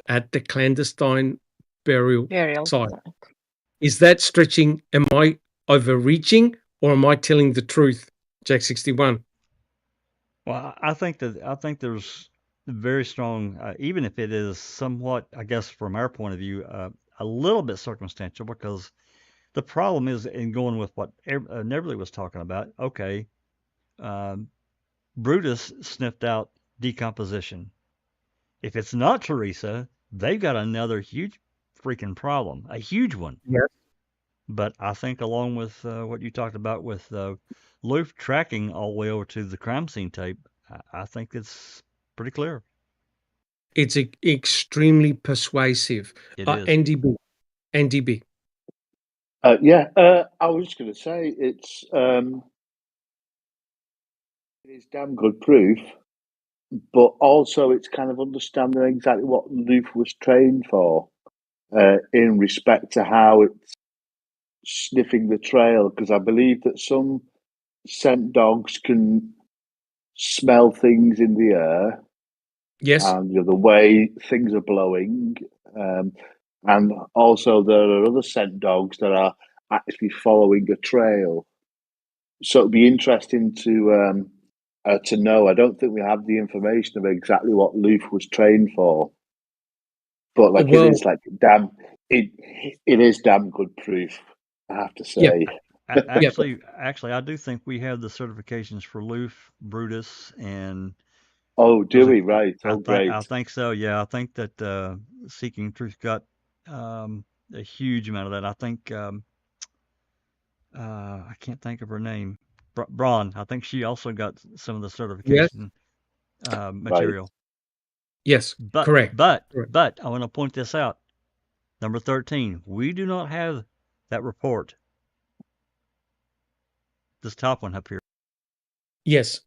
at the clandestine burial site. Is that stretching? Am I overreaching, or am I telling the truth, Jack 61? Well, I think there's very strong, even if it is somewhat, I guess, from our point of view, a little bit circumstantial, because the problem is in going with what Neverly was talking about. Okay, um, Brutus sniffed out decomposition. If it's not Teresa, they've got another huge freaking problem, a huge one. Yes. But I think along with what you talked about with Loof tracking all the way over to the crime scene tape, I think it's pretty clear. It's extremely persuasive. It is. NDB. Yeah, I was just going to say it is damn good proof, but also it's kind of understanding exactly what Loof was trained for in respect to how it's sniffing the trail, because I believe that some scent dogs can smell things in the air. Yes. And the way things are blowing. And also there are other scent dogs that are actually following a trail. So it'd be interesting to know. I don't think we have the information of exactly what Loof was trained for, but it is like damn. It is damn good proof, I have to say. Yeah. Actually, I do think we have the certifications for Loof, Brutus, and oh, do we? Right. Great. I think so. Yeah, I think that Seeking Truth got a huge amount of that. I think I can't think of her name. Braun. I think she also got some of the certification material. Yes, But correct. I want to point this out. Number 13, we do not have that report. This top one up here. Yes.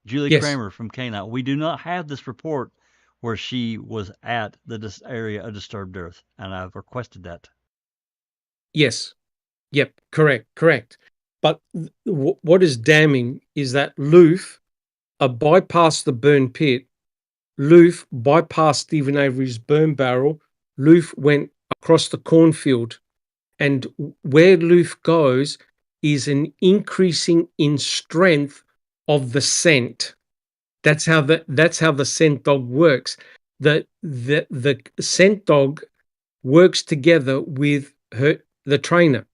Julie Yes. Kramer from Canine. We do not have this report where she was at the area of disturbed earth, and I've requested that. Yes. Yep. Correct. But what is damning is that Loof bypassed the burn pit. Loof bypassed Stephen Avery's burn barrel. Loof went across the cornfield. And where Loof goes is an increasing in strength of the scent. That's how the scent dog works. The scent dog works together with the trainer.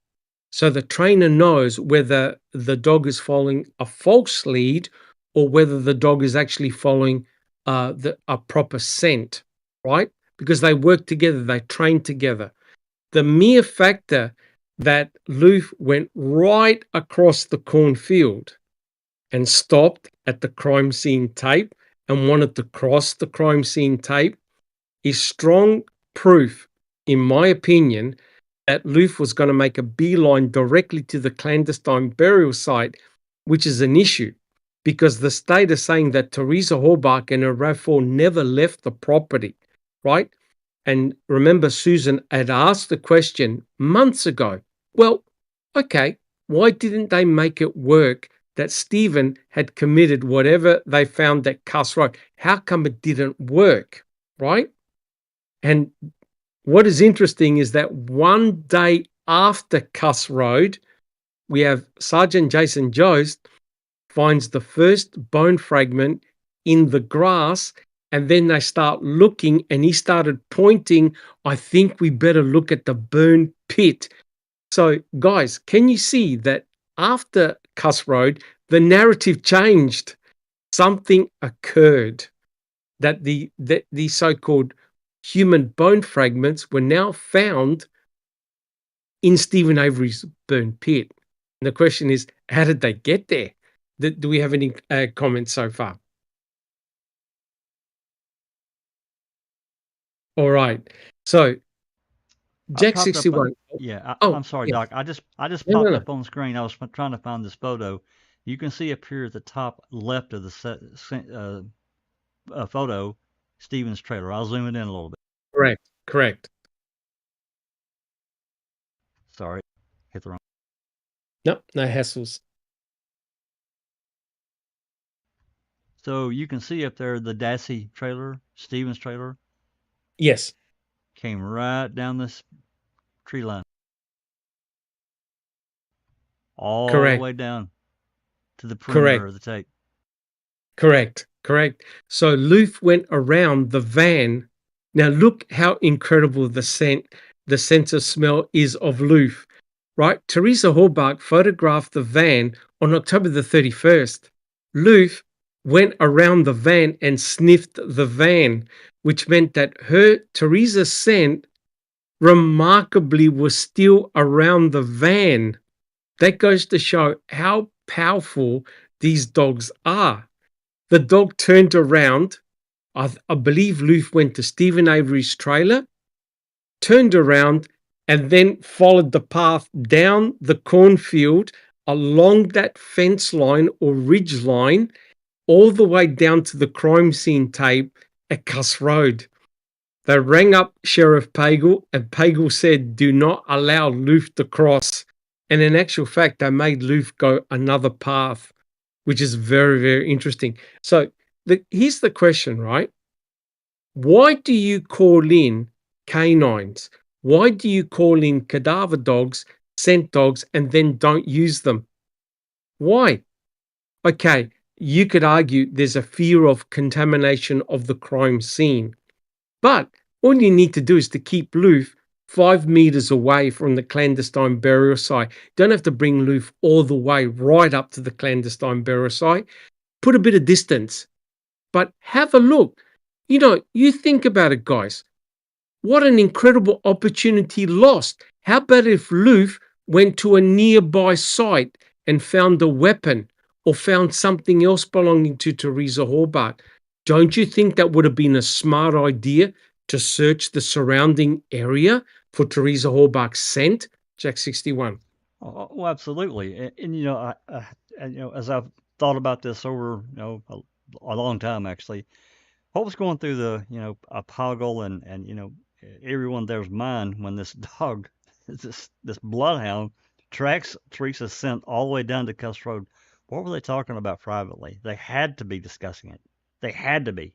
So the trainer knows whether the dog is following a false lead or whether the dog is actually following a proper scent, right? Because they work together, they train together. The mere factor that Loof went right across the cornfield and stopped at the crime scene tape and wanted to cross the crime scene tape is strong proof, in my opinion, that Loof was going to make a beeline directly to the clandestine burial site, which is an issue because the state is saying that Teresa Horbach and her RAV4 never left the property, right? And remember, Susan had asked the question months ago, well, okay, why didn't they make it work that Stephen had committed whatever they found at Cuss Road? How come it didn't work, right? And what is interesting is that one day after Cuss Road, we have Sergeant Jason Jost finds the first bone fragment in the grass, and then they start looking, and he started pointing, I think we better look at the burn pit. So, guys, can you see that after Cuss Road, the narrative changed? Something occurred, that the so-called human bone fragments were now found in Stephen Avery's burn pit. And the question is, how did they get there? Do we have any comments so far? All right. So, Jack 61. I'm sorry, Doc. I just popped up on screen. I was trying to find this photo. You can see up here at the top left of the photo, Stephen's trailer. I'll zoom it in a little bit. Correct. Sorry, hit the wrong. Nope, no hassles. So you can see up there the Dassey trailer, Stephen's trailer. Yes. Came right down this tree line. All the way down to the perimeter of the tape. Correct. So Loof went around the van. Now look how incredible the sense of smell is of Loof, right? Teresa Horbach photographed the van on October the 31st. Loof went around the van and sniffed the van, which meant that Teresa's scent remarkably was still around the van. That goes to show how powerful these dogs are. The dog turned around. I believe Loof went to Stephen Avery's trailer, turned around, and then followed the path down the cornfield along that fence line or ridge line all the way down to the crime scene tape at Cuss Road. They rang up Sheriff Pagel, and Pagel said, do not allow Loof to cross. And in actual fact, they made Loof go another path, which is very, very interesting. So here's the question, right? Why do you call in canines? Why do you call in cadaver dogs, scent dogs, and then don't use them? Why? Okay, you could argue there's a fear of contamination of the crime scene. But all you need to do is to keep Loof 5 meters away from the clandestine burial site. You don't have to bring Loof all the way right up to the clandestine burial site. Put a bit of distance, but have a look. You think about it, guys. What an incredible opportunity lost. How about if Loof went to a nearby site and found a weapon or found something else belonging to Teresa Hallbart, don't you think that would have been a smart idea to search the surrounding area for Teresa Hallbart's scent, Jack 61? Oh, well, absolutely. And as I've thought about this over, a long time actually, what was going through a Poggle and everyone there's mind when this dog, this bloodhound, tracks Teresa's scent all the way down to Cuss Road. What were they talking about privately? They had to be discussing it. They had to be.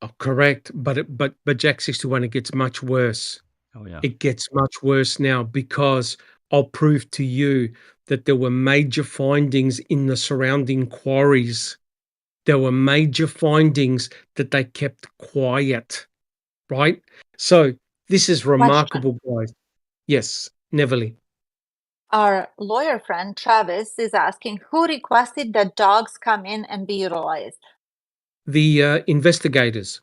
Oh, correct. But Jack 61, it gets much worse. Oh yeah. It gets much worse now, because I'll prove to you that there were major findings in the surrounding quarries. There were major findings that they kept quiet, right? So this is remarkable, guys. Yes, Neverly. Our lawyer friend Travis is asking who requested that dogs come in and be utilized. The investigators.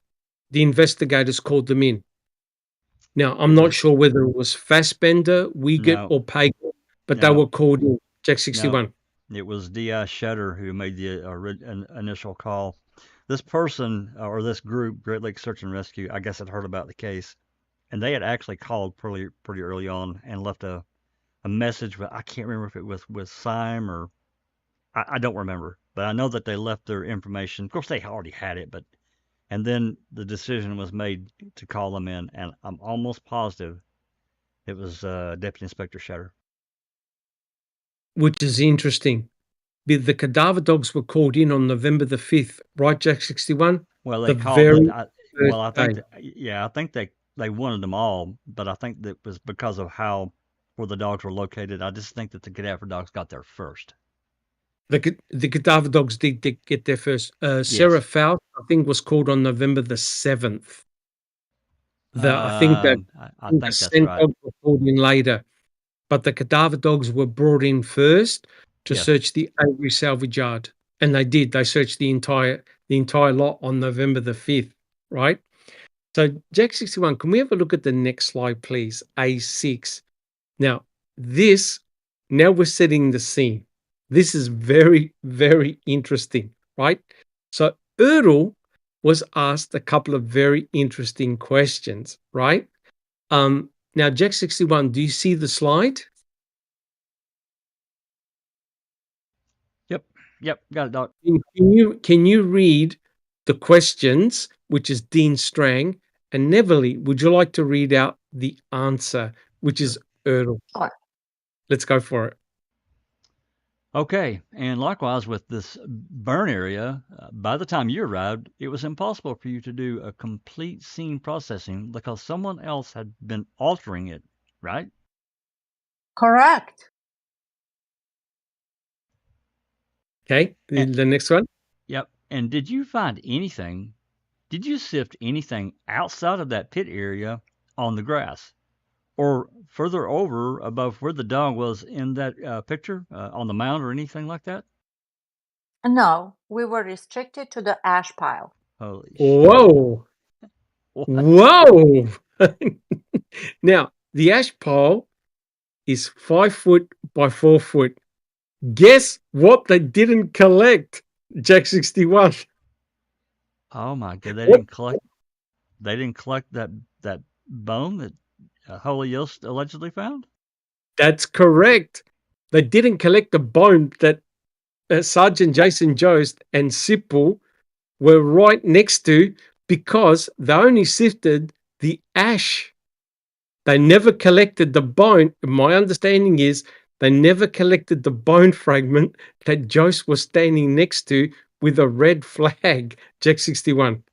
The investigators called them in. Now, I'm not sure whether it was Fassbender, Wiegert, No. or Pagel, but they No. were called in, Jack 61. No, it was D.I. Shutter who made the initial call. This person or this group, Great Lakes Search and Rescue, I guess had heard about the case, and they had actually called pretty early on and left a message. But I can't remember if it was with Syme or I don't remember. But I know that they left their information. Of course, they already had it, and then the decision was made to call them in, and I'm almost positive it was Deputy Inspector Shutter. Which is interesting. The cadaver dogs were called in on November the 5th, right, Jack 61? Well, they The called very it. I think, day. I think they wanted them all, but I think that was because of where the dogs were located. I just think that the cadaver dogs got there first. The cadaver dogs did get there first. Sarah Yes. Faust, I think, was called on November the 7th. I think I think the that's scent right. dogs were called in later, but the cadaver dogs were brought in first to Yes. search the Avery salvage yard, and they did. They searched the entire lot on November the 5th, right? So, Jack 61, can we have a look at the next slide, please? A6. Now we're setting the scene. This is very, very interesting, right? So Erdl was asked a couple of very interesting questions, right? Now, Jack 61, do you see the slide? Yep, got it, Doc. Can you read the questions, which is Dean Strang, and Neverly, would you like to read out the answer, which is Erdl? Sure. Let's go for it. Okay, and likewise with this burn area, by the time you arrived, it was impossible for you to do a complete scene processing because someone else had been altering it, right? Correct. Okay, the next one. Yep. And did you find anything? Did you sift anything outside of that pit area on the grass? Or further over above where the dog was in that picture, on the mound or anything like that? No, we were restricted to the ash pile. Holy shit. Whoa. Whoa. Now, the ash pile is 5 foot by 4 foot. Guess what they didn't collect, Jack 61? Oh my God! They What? didn't collect that bone that Holy Yost allegedly found. That's correct. They didn't collect the bone that Sergeant Jason Jost and Sipple were right next to, because they only sifted the ash. They never collected the bone. My understanding is they never collected the bone fragment that Jost was standing next to with a red flag, Jack 61.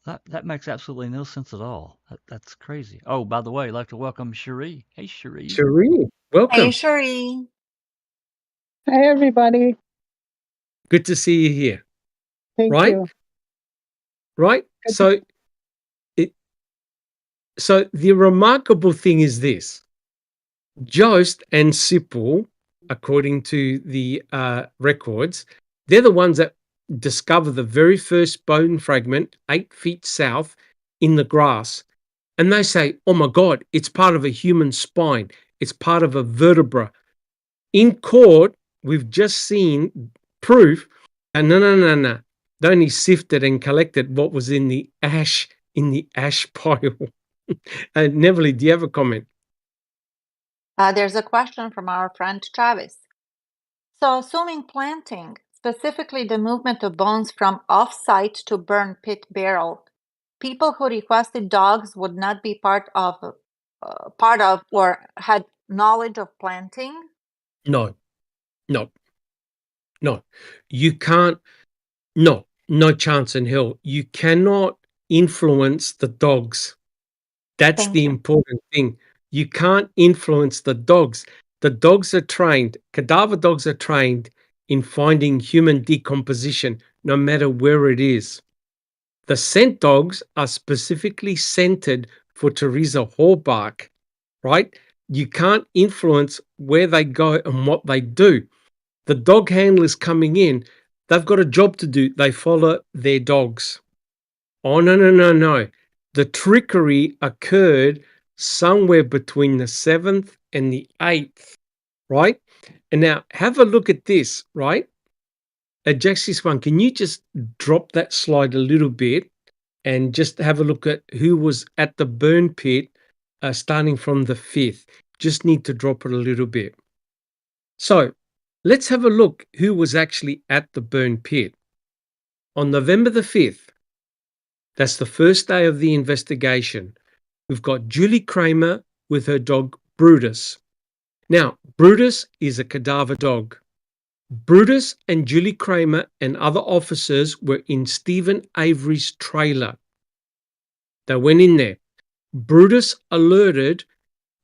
That makes absolutely no sense at all. That's crazy. Oh, by the way, I'd like to welcome Cherie. Hey, Cherie. Cherie, welcome. Hey, Cherie. Hi, everybody. Good to see you here. Thank right? you. Right? Good. So the remarkable thing is this. Jost and Sipple, according to the records, they're the ones that discover the very first bone fragment 8 feet south in the grass. And they say, oh my God, it's part of a human spine. It's part of a vertebra. In court, we've just seen proof. And no. They only sifted and collected what was in the ash pile. Neville, do you have a comment? There's a question from our friend Travis. So, assuming planting, specifically the movement of bones from off-site to burn pit barrel, people who requested dogs would not be part of or had knowledge of planting? No. You can't. No chance in hell. You cannot influence the dogs. That's Thank the you. important thing. You can't influence the dogs. The dogs are trained, cadaver dogs are trained in finding human decomposition, no matter where it is. The scent dogs are specifically scented for Teresa Hallbark, right? You can't influence where they go and what they do. The dog handlers coming in, they've got a job to do. They follow their dogs. Oh, no. The trickery occurred somewhere between the 7th and the 8th, right? And now have a look at this, right? Jaxis one, can you just drop that slide a little bit and just have a look at who was at the burn pit starting from the 5th? Just need to drop it a little bit. So let's have a look who was actually at the burn pit. On November the 5th, that's the first day of the investigation, we've got Julie Kramer with her dog Brutus. Now, Brutus is a cadaver dog. Brutus and Julie Kramer and other officers were in Stephen Avery's trailer. They went in there. Brutus alerted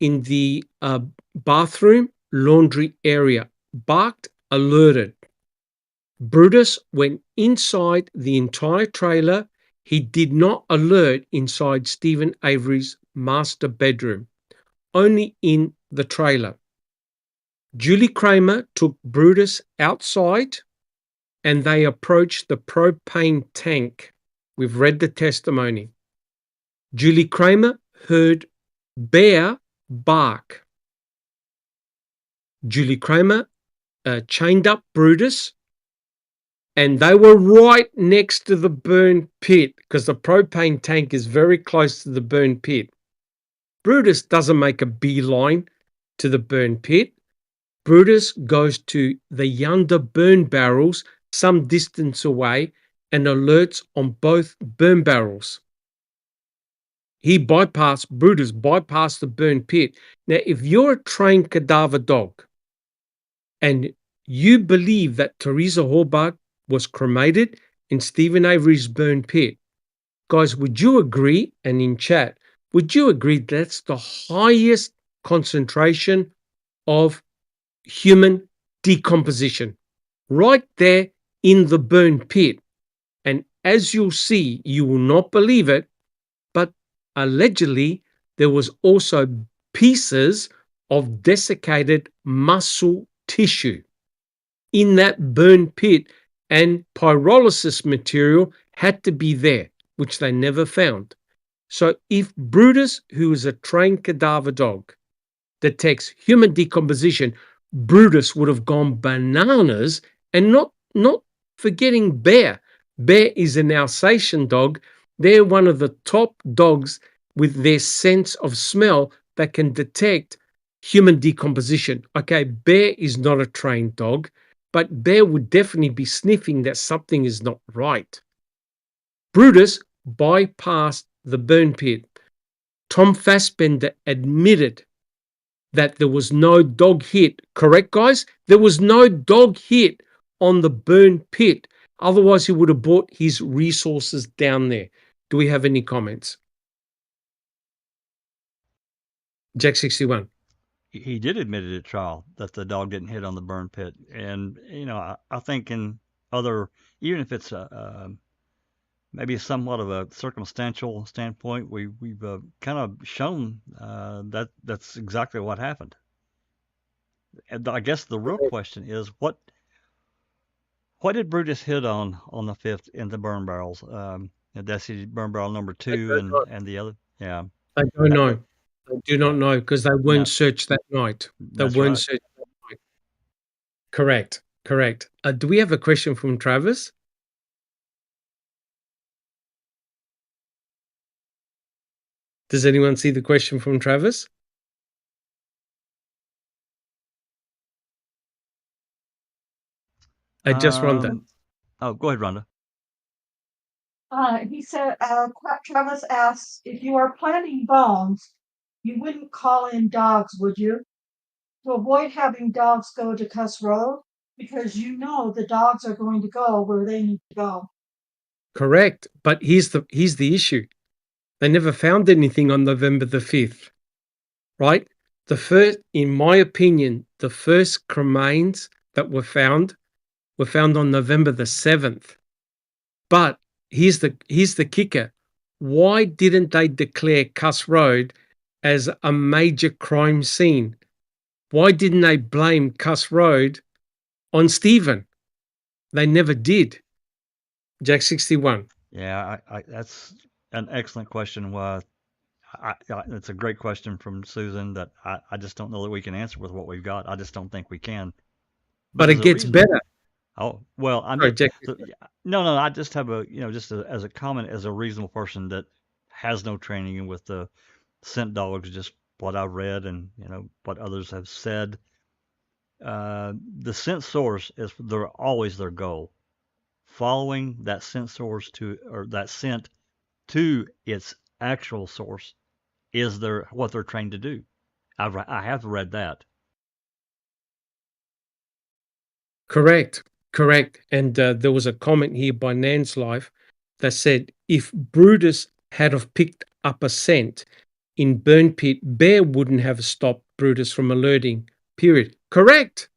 in the bathroom laundry area. Barked, alerted. Brutus went inside the entire trailer. He did not alert inside Stephen Avery's master bedroom, only in the trailer. Julie Kramer took Brutus outside and they approached the propane tank. We've read the testimony. Julie Kramer heard bear bark. Julie Kramer chained up Brutus, and they were right next to the burn pit because the propane tank is very close to the burn pit. Brutus doesn't make a beeline to the burn pit. Brutus goes to the yonder burn barrels some distance away and alerts on both burn barrels. Brutus bypassed the burn pit. Now, if you're a trained cadaver dog and you believe that Teresa Hallbark was cremated in Stephen Avery's burn pit, guys, would you agree, and in chat, would you agree that's the highest concentration of human decomposition right there in the burn pit? And as you'll see, you will not believe it, but allegedly there was also pieces of desiccated muscle tissue in that burn pit, and pyrolysis material had to be there, which they never found. So if Brutus, who is a trained cadaver dog, detects human decomposition, Brutus would have gone bananas, and not forgetting Bear. Bear is an Alsatian dog. They're one of the top dogs with their sense of smell that can detect human decomposition. Okay, Bear is not a trained dog, but Bear would definitely be sniffing that something is not right. Brutus bypassed the burn pit. Tom Fassbender admitted that there was no dog hit. Correct, guys? There was no dog hit on the burn pit. Otherwise, he would have brought his resources down there. Do we have any comments? Jack 61. He did admit it at trial that the dog didn't hit on the burn pit. And, I think in other, even if it's maybe somewhat of a circumstantial standpoint, we've kind of shown that that's exactly what happened. And I guess the real question is what did Brutus hit on the 5th in the burn barrels? Dassey burn barrel number 2 and the other. Yeah. I don't know. I do not know because they weren't searched that night. They That's weren't right. searched that night. Correct. Do we have a question from Travis? Does anyone see the question from Travis? Just Rhonda. Oh, go ahead, Rhonda. He said, Travis asks, if you are planting bones, you wouldn't call in dogs, would you? To avoid having dogs go to Cuss Road, because you know the dogs are going to go where they need to go. Correct. But here's the issue. They never found anything on November the 5th, right? In my opinion, the first cremains that were found on November the 7th. But here's the kicker. Why didn't they declare Cuss Road as a major crime scene? Why didn't they blame Cuss Road on Stephen? They never did. Jack 61. Yeah, that's an excellent question. It's a great question from Susan that I just don't know that we can answer with what we've got. I just don't think we can. But it gets better. Oh, well, I'm Sorry, just, Jack. no, I just have as a comment as a reasonable person that has no training with the scent dogs, just what I've read and, what others have said. The scent source is always their goal. Following that scent source that scent to its actual source is what they're trained to do. I have read that. Correct. And there was a comment here by Nan's Life that said, if Brutus had have picked up a scent in Burn Pit, Bear wouldn't have stopped Brutus from alerting, period. Correct.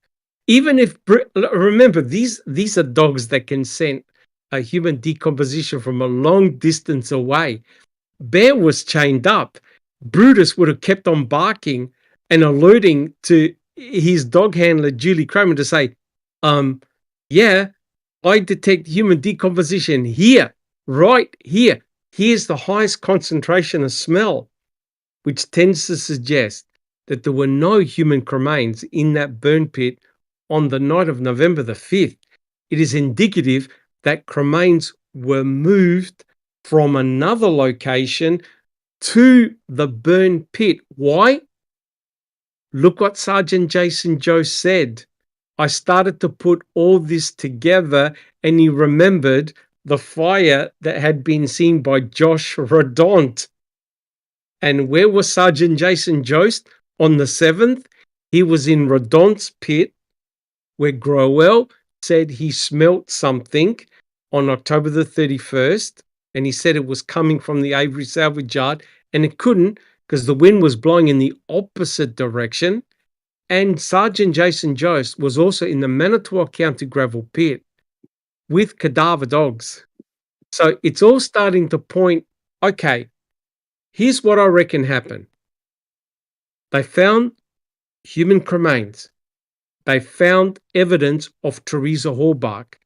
Even if, remember, these are dogs that can scent a human decomposition from a long distance away. Bear was chained up. Brutus would have kept on barking and alerting to his dog handler, Julie Kramer, to say, yeah, I detect human decomposition here, right here. Here's the highest concentration of smell, which tends to suggest that there were no human cremains in that burn pit on the night of November the 5th. It is indicative that cremains were moved from another location to the burn pit. Why? Look what Sergeant Jason Joe said. I started to put all this together, and he remembered the fire that had been seen by Josh Rodont. And where was Sergeant Jason Jost on the 7th? He was in Rodont's pit, where Growell said he smelt something on October the 31st, and he said it was coming from the Avery salvage yard, and it couldn't because the wind was blowing in the opposite direction. And Sergeant Jason Jost was also in the Manitowoc County gravel pit with cadaver dogs. So it's all starting to point, okay, here's what I reckon happened. They found human cremains. They found evidence of Teresa Hallbach,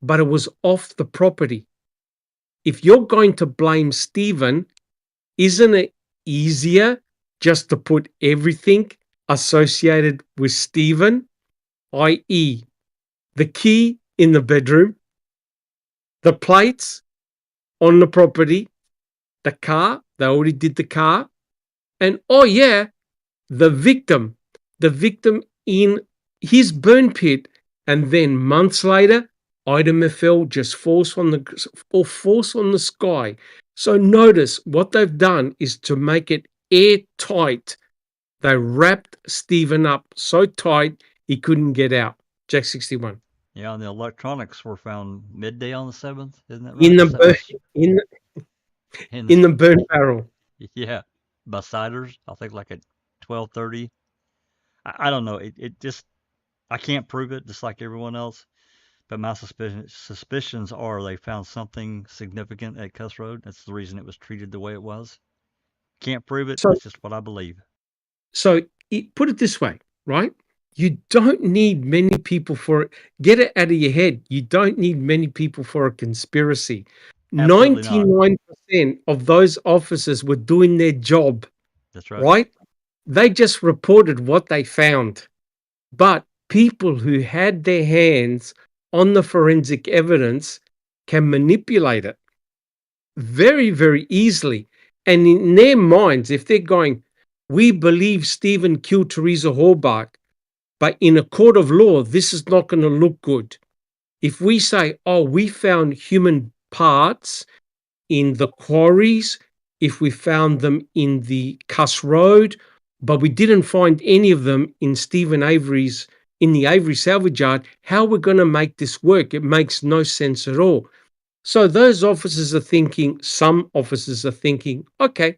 but it was off the property. If you're going to blame Stephen, isn't it easier just to put everything associated with Stephen, i.e., the key in the bedroom, the plates on the property, the car, they already did the car, and the victim in his burn pit, and then months later, Ida Meffel just falls on the sky. So notice what they've done is to make it airtight. They wrapped Stephen up so tight he couldn't get out. Jack 61. Yeah, and the electronics were found midday on the 7th, isn't that right? In the burn barrel. Yeah, Bessiders, I think like at 12:30. I don't know. It just, I can't prove it, just like everyone else. But my suspicions are they found something significant at Cuss Road. That's the reason it was treated the way it was. Can't prove it. That's just what I believe. So put it this way, right? You don't need many people for it. Get it out of your head. You don't need many people for a conspiracy. 99% of those officers were doing their job. That's right. Right? They just reported what they found. But people who had their hands on the forensic evidence can manipulate it very, very easily. And in their minds, if they're going, we believe Stephen killed Teresa Halbach, but in a court of law, this is not going to look good. If we say, oh, we found human parts in the quarries, if we found them in the Cuss Road, but we didn't find any of them in in the Avery salvage yard, how are we going to make this work? It makes no sense at all. So those officers are thinking, some officers are thinking, okay,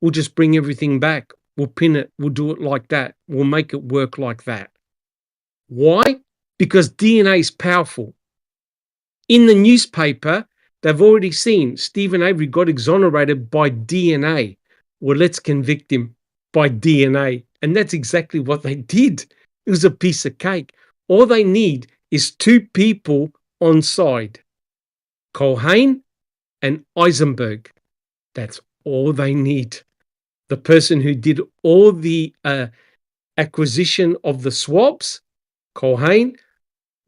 we'll just bring everything back. We'll pin it. We'll do it like that. We'll make it work like that. Why? Because DNA is powerful. In the newspaper, they've already seen Stephen Avery got exonerated by DNA. Well, let's convict him by DNA. And that's exactly what they did. It was a piece of cake. All they need is two people on side, Culhane and Eisenberg. That's all they need. The person who did all the acquisition of the swabs, Culhane,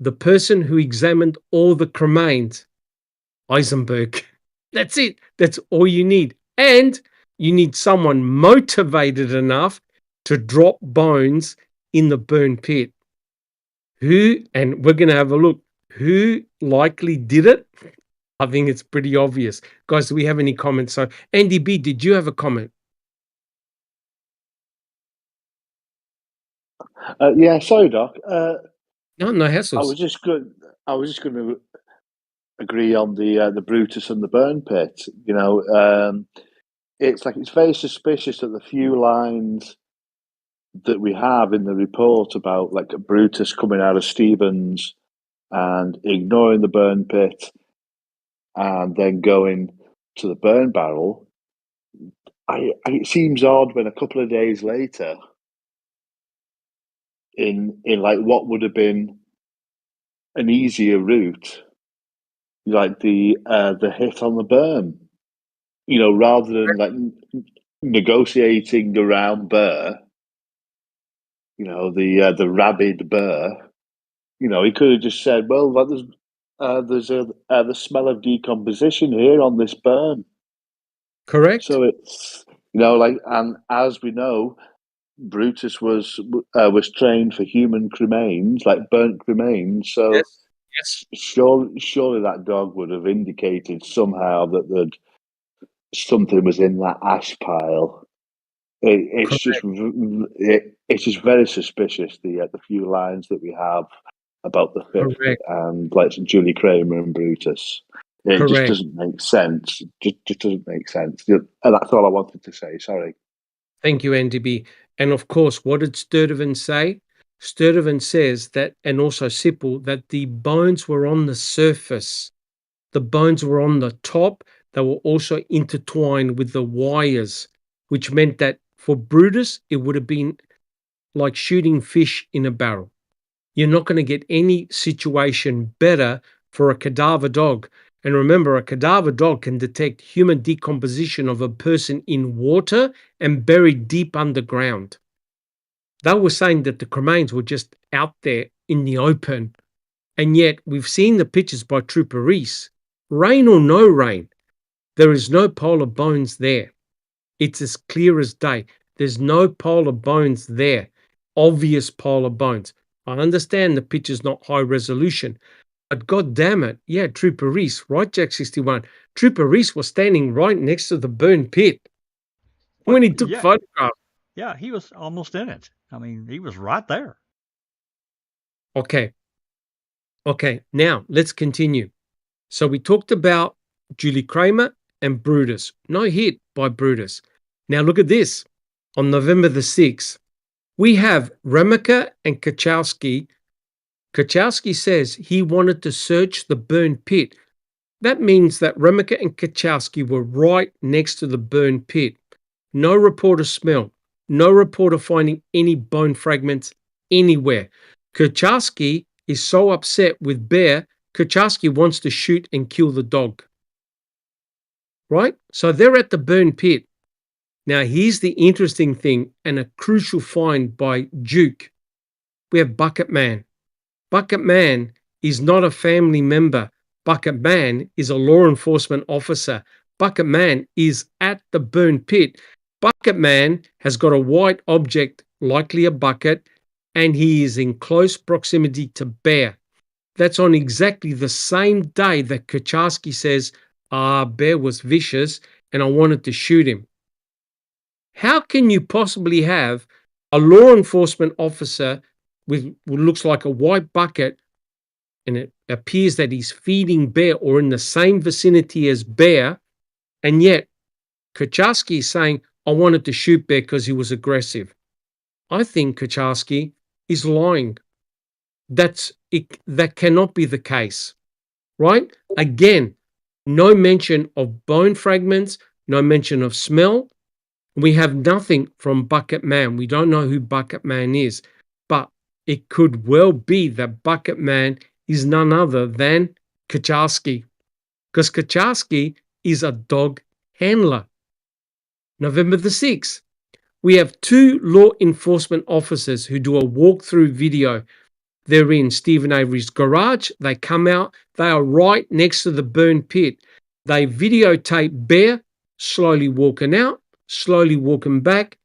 the person who examined all the cremains, Eisenberg. That's it. That's all you need. And you need someone motivated enough to drop bones in the burn pit. Who, and we're going to have a look, who likely did it? I think it's pretty obvious. Guys, do we have any comments? So, Andy B, did you have a comment? Yeah, sorry, Doc. No hassles. I was just going to agree on the Brutus and the burn pit. You know, it's very suspicious that the few lines that we have in the report about like Brutus coming out of Stevens and ignoring the burn pit and then going to the burn barrel. It seems odd when a couple of days later, in like what would have been an easier route, like the hit on the berm, you know, rather than like negotiating around Burr, you know, the rabid Burr, you know, he could have just said, well, there's the smell of decomposition here on this berm. Correct. So it's, you know, like, and as we know, Brutus was trained for human cremains, like burnt cremains. So yes. surely that dog would have indicated somehow that something was in that ash pile. It's just very suspicious, the few lines that we have about the fifth and like Julie Kramer and Brutus. It just doesn't make sense. Just doesn't make sense. And that's all I wanted to say. Sorry. Thank you, Andy B. And of course, what did Sturtevant say? Sturtevant says that, and also Sipple, that the bones were on the surface. The bones were on the top. They were also intertwined with the wires, which meant that for Brutus, it would have been like shooting fish in a barrel. You're not going to get any situation better for a cadaver dog. And remember, a cadaver dog can detect human decomposition of a person in water and buried deep underground. They were saying that the cremains were just out there in the open. And yet we've seen the pictures by Trooper Reese. Rain or no rain, there is no pile of bones there. It's as clear as day. There's no pile of bones there. Obvious pile of bones. I understand the picture's not high resolution, but God damn it, yeah, Trooper Reese, right, Jack 61. Trooper Reese was standing right next to the burn pit when he took photographs. Yeah, he was almost in it. I mean, he was right there. Okay, now let's continue. So we talked about Julie Kramer and Brutus. No hit by Brutus. Now look at this. On November the 6th, we have Remaker and Kachowski. Kachowski says he wanted to search the burn pit. That means that Remaker and Kachowski were right next to the burn pit. No report of smell. No report of finding any bone fragments anywhere. Kachowski is so upset with Bear, Kachowski wants to shoot and kill the dog. Right? So they're at the burn pit. Now, here's the interesting thing and a crucial find by Duke. we have Bucket Man. Bucket Man is not a family member. Bucket Man is a law enforcement officer. Bucket Man is at the burn pit. Bucket Man has got a white object, likely a bucket, and he is in close proximity to Bear. That's on exactly the same day that Kacharsky says, Bear was vicious and I wanted to shoot him. How can you possibly have a law enforcement officer with what looks like a white bucket and it appears that he's feeding Bear or in the same vicinity as Bear, and yet Kacharsky is saying, I wanted to shoot Bear because he was aggressive? I think Kacharsky is lying. That cannot be the case, right? Again, no mention of bone fragments, no mention of smell. We have nothing from Bucket Man. We don't know who Bucket Man is, but it could well be that Bucket Man is none other than Kacharsky, because Kacharsky is a dog handler. November the 6th, we have 2 law enforcement officers who do a walkthrough video. They're in Stephen Avery's garage. They come out. They are right next to the burn pit. They videotape Bear slowly walking out, slowly walking back.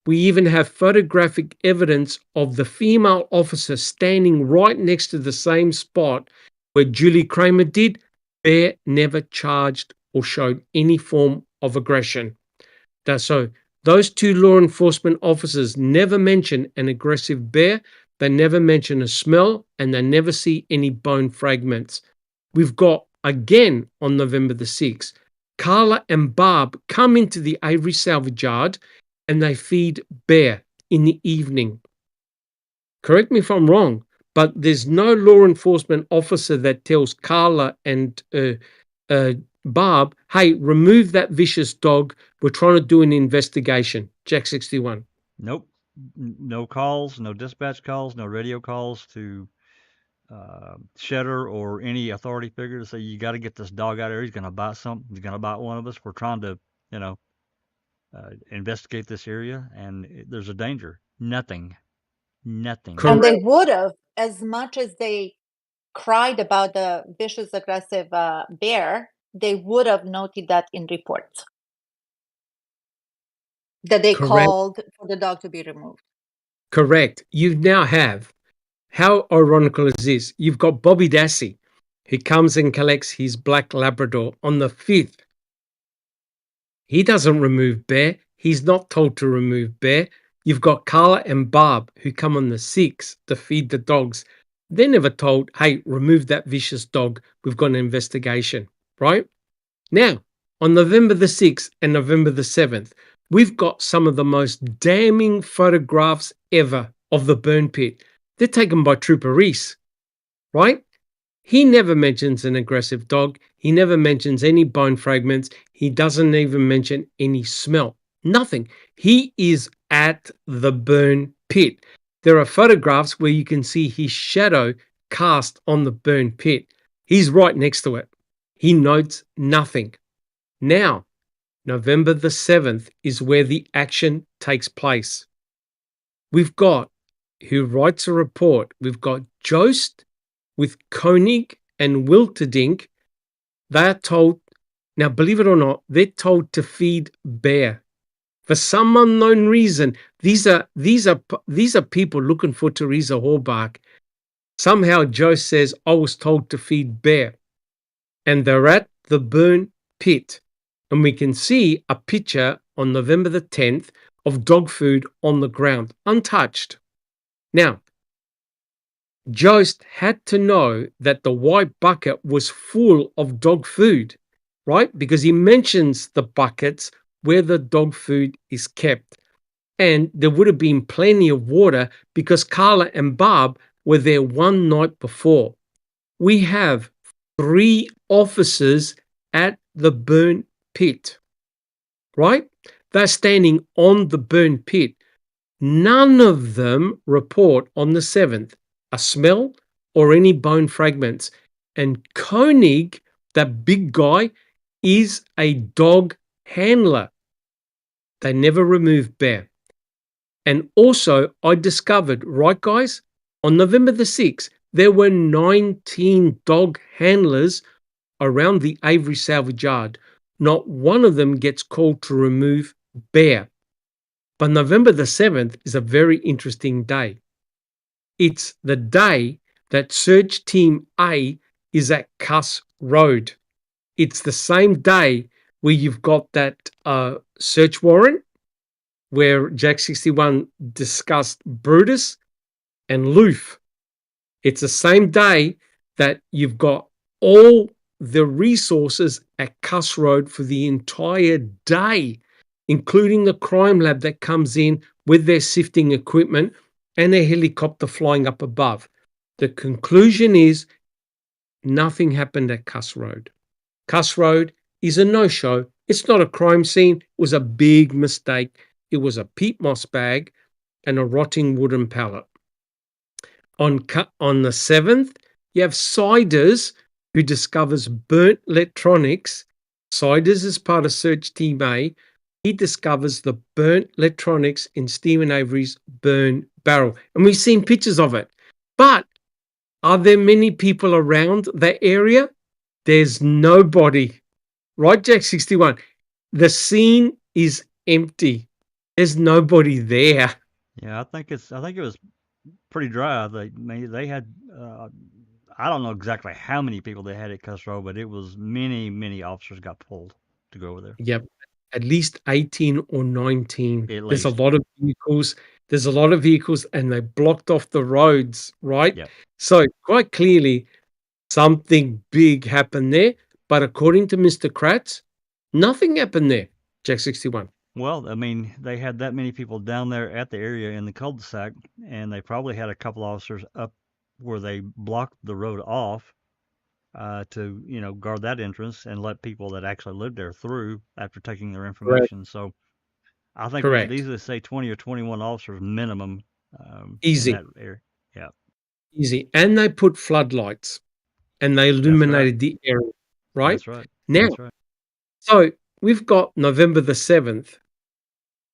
We even have photographic evidence of the female officer standing right next to the same spot where Julie Kramer did. Bear never charged or showed any form of aggression. So those 2 law enforcement officers never mention an aggressive Bear. They never mention a smell, and they never see any bone fragments. We've got, again, on November the 6th, Carla and Barb come into the Avery salvage yard and they feed Bear in the evening. Correct me if I'm wrong, but there's no law enforcement officer that tells Carla and Barb, hey, remove that vicious dog. We're trying to do an investigation. Jack 61. Nope. No calls, no dispatch calls, no radio calls to Shedder or any authority figure to say, you got to get this dog out of here. He's going to bite something. He's going to bite one of us. We're trying to, investigate this area, and there's a danger. Nothing. Correct. And they would have, as much as they cried about the vicious, aggressive bear, they would have noted that in reports that they called for the dog to be removed. Correct. You now have, how ironical is this? You've got Bobby Dassey, who comes and collects his black Labrador on the 5th. He doesn't remove Bear. He's not told to remove Bear. You've got Carla and Barb, who come on the 6th to feed the dogs. They're never told, hey, remove that vicious dog. We've got an investigation, right? Now, on November the 6th and November the 7th, we've got some of the most damning photographs ever of the burn pit. They're taken by Trooper Reese, right? He never mentions an aggressive dog. He never mentions any bone fragments. He doesn't even mention any smell. Nothing. He is at the burn pit. There are photographs where you can see his shadow cast on the burn pit. He's right next to it. He notes nothing. Now, November the 7th is where the action takes place. We've got, who writes a report, we've got Jost with Koenig and Wilterdink. They're told, now believe it or not, they're told to feed Bear. For some unknown reason, these are people looking for Teresa Horbach. Somehow Jost says, I was told to feed Bear. And they're at the burn pit. And we can see a picture on November the 10th of dog food on the ground, untouched. Now, Jost had to know that the white bucket was full of dog food, right? Because he mentions the buckets where the dog food is kept. And there would have been plenty of water because Carla and Barb were there one night before. We have 3 officers at the burn pit, right? They're standing on the burn pit. None of them report on the 7th a smell or any bone fragments. And Koenig, that big guy, is a dog handler. They never remove Bear. And also, I discovered, right guys, On November the 6th, there were 19 dog handlers around the Avery salvage yard. Not one of them gets called to remove bear. But November the 7th is a very interesting day. It's the day that Search Team A is at Cuss Road. It's the same day where you've got that search warrant where Jack 61 discussed Brutus and Loof. It's the same day that you've got all the resources at Cuss Road for the entire day, including the crime lab that comes in with their sifting equipment and a helicopter flying up above. The conclusion is nothing happened at Cuss Road. Cuss Road is a no-show. It's not a crime scene. It was a big mistake. It was a peat moss bag and a rotting wooden pallet. On the 7th, you have Siders, who discovers burnt electronics. Siders is part of Search Team A. He discovers the burnt electronics in Stephen Avery's burn barrel. And we've seen pictures of it. But are there many people around that area? There's nobody. Right, Jack 61? The scene is empty. There's nobody there. Yeah, I think it was pretty dry. They had I don't know exactly how many people they had at Cuss Road, but it was many officers got pulled to go over there. Yep, at least 18 or 19. There's a lot of vehicles. There's a lot of vehicles, and they blocked off the roads, right? Yep. So quite clearly, something big happened there. But according to Mr. Kratz, nothing happened there, Jack 61. Well, I mean, they had that many people down there at the area in the cul-de-sac, and they probably had a couple officers up where they blocked the road off to, guard that entrance and let people that actually lived there through after taking their information. So I think we could easily say 20 or 21 officers minimum Easy. in that area. Yeah. Easy. And they put floodlights and they illuminated the area, right? That's right. Now, That's right. So we've got November the 7th.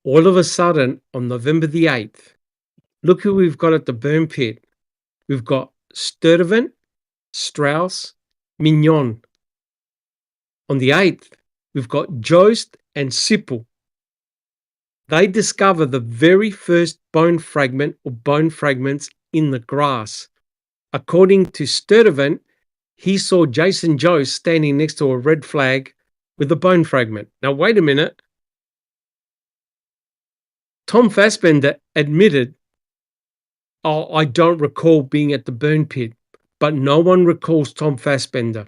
All of a sudden, on November the 8th, look who we've got at the burn pit. We've got Sturtevant, Strauss, Mignon. On the 8th, we've got Jost and Sipple. They discover the very first bone fragment or bone fragments in the grass. According to Sturtevant, he saw Jason Jost standing next to a red flag with a bone fragment. Now, wait a minute. Tom Fassbender admitted, I don't recall being at the burn pit, but no one recalls Tom Fassbender,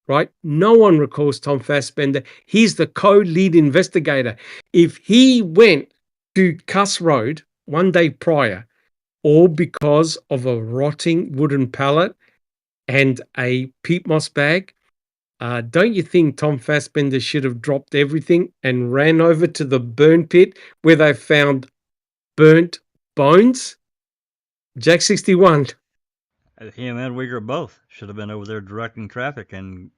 right? No one recalls Tom Fassbender. He's the co-lead investigator. If he went to Cuss Road one day prior, all because of a rotting wooden pallet and a peat moss bag, don't you think Tom Fassbender should have dropped everything and ran over to the burn pit where they found burnt bones? Jack 61. Him and Uyghur both should have been over there directing traffic and,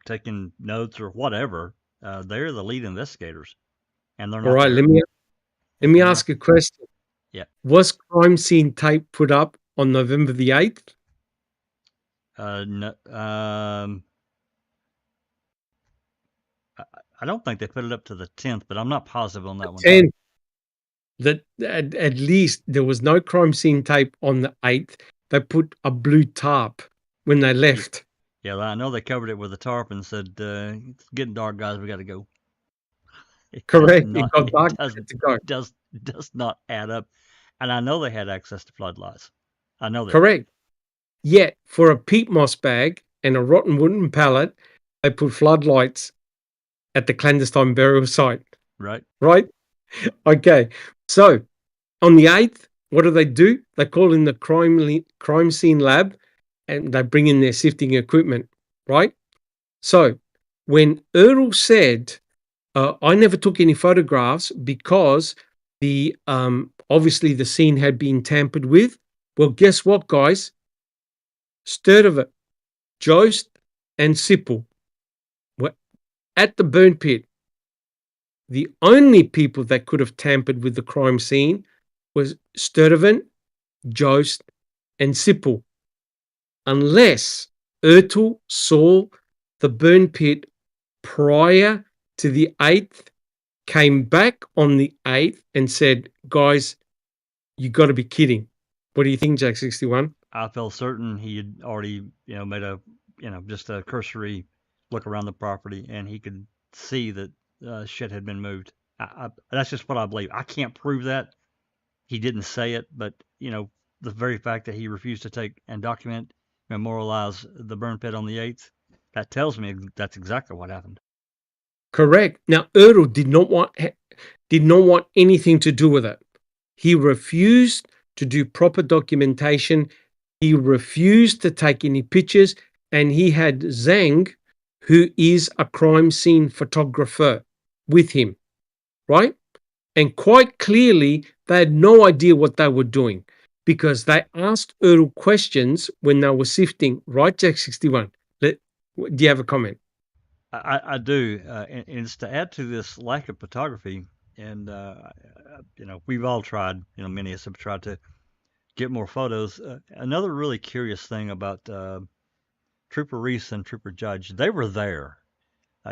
taking notes or whatever. They're the lead investigators, and they're not. All right, there. let me ask a question. Yeah. Was crime scene tape put up on November the 8th? No, I don't think they put it up to the 10th, but I'm not positive on that one. 10th. That at least there was no crime scene tape on the 8th. They put a blue tarp when they left. Yeah, I know they covered it with a tarp and said, "It's getting dark, guys. We got to go." Correct. It got dark. Does not add up. And I know they had access to floodlights. I know that. Correct. Yet for a peat moss bag and a rotten wooden pallet, they put floodlights at the clandestine burial site. Right. Right. Okay. So on the 8th, what do? They call in the crime scene lab and they bring in their sifting equipment, right? So when Earl said, I never took any photographs because the obviously the scene had been tampered with. Well, guess what, guys? Sturtevant, Jost, and Sipple were at the burn pit. The only people that could have tampered with the crime scene was Sturtevant, Jost, and simple. Unless Ertl saw the burn pit prior to the 8th, came back on the 8th and said, guys, you got to be kidding. What do you think, Jack 61? I felt certain he had already, made a, just a cursory look around the property, and he could see that shit had been moved. That's just what I believe. I can't prove that. He didn't say it, but the very fact that he refused to take and document, memorialize the burn pit on the 8th, that tells me that's exactly what happened. Correct. Now, Ertl did not want anything to do with it. He refused to do proper documentation. He refused to take any pictures, and he had Zhang, who is a crime scene photographer, with him, right? And quite clearly, they had no idea what they were doing because they asked Ertl questions when they were sifting, right, Jack 61? Do you have a comment? I do, and it's to add to this lack of photography, and we've all tried, many of us have tried to get more photos. Another really curious thing about Trooper Reese and Trooper Judge, they were there.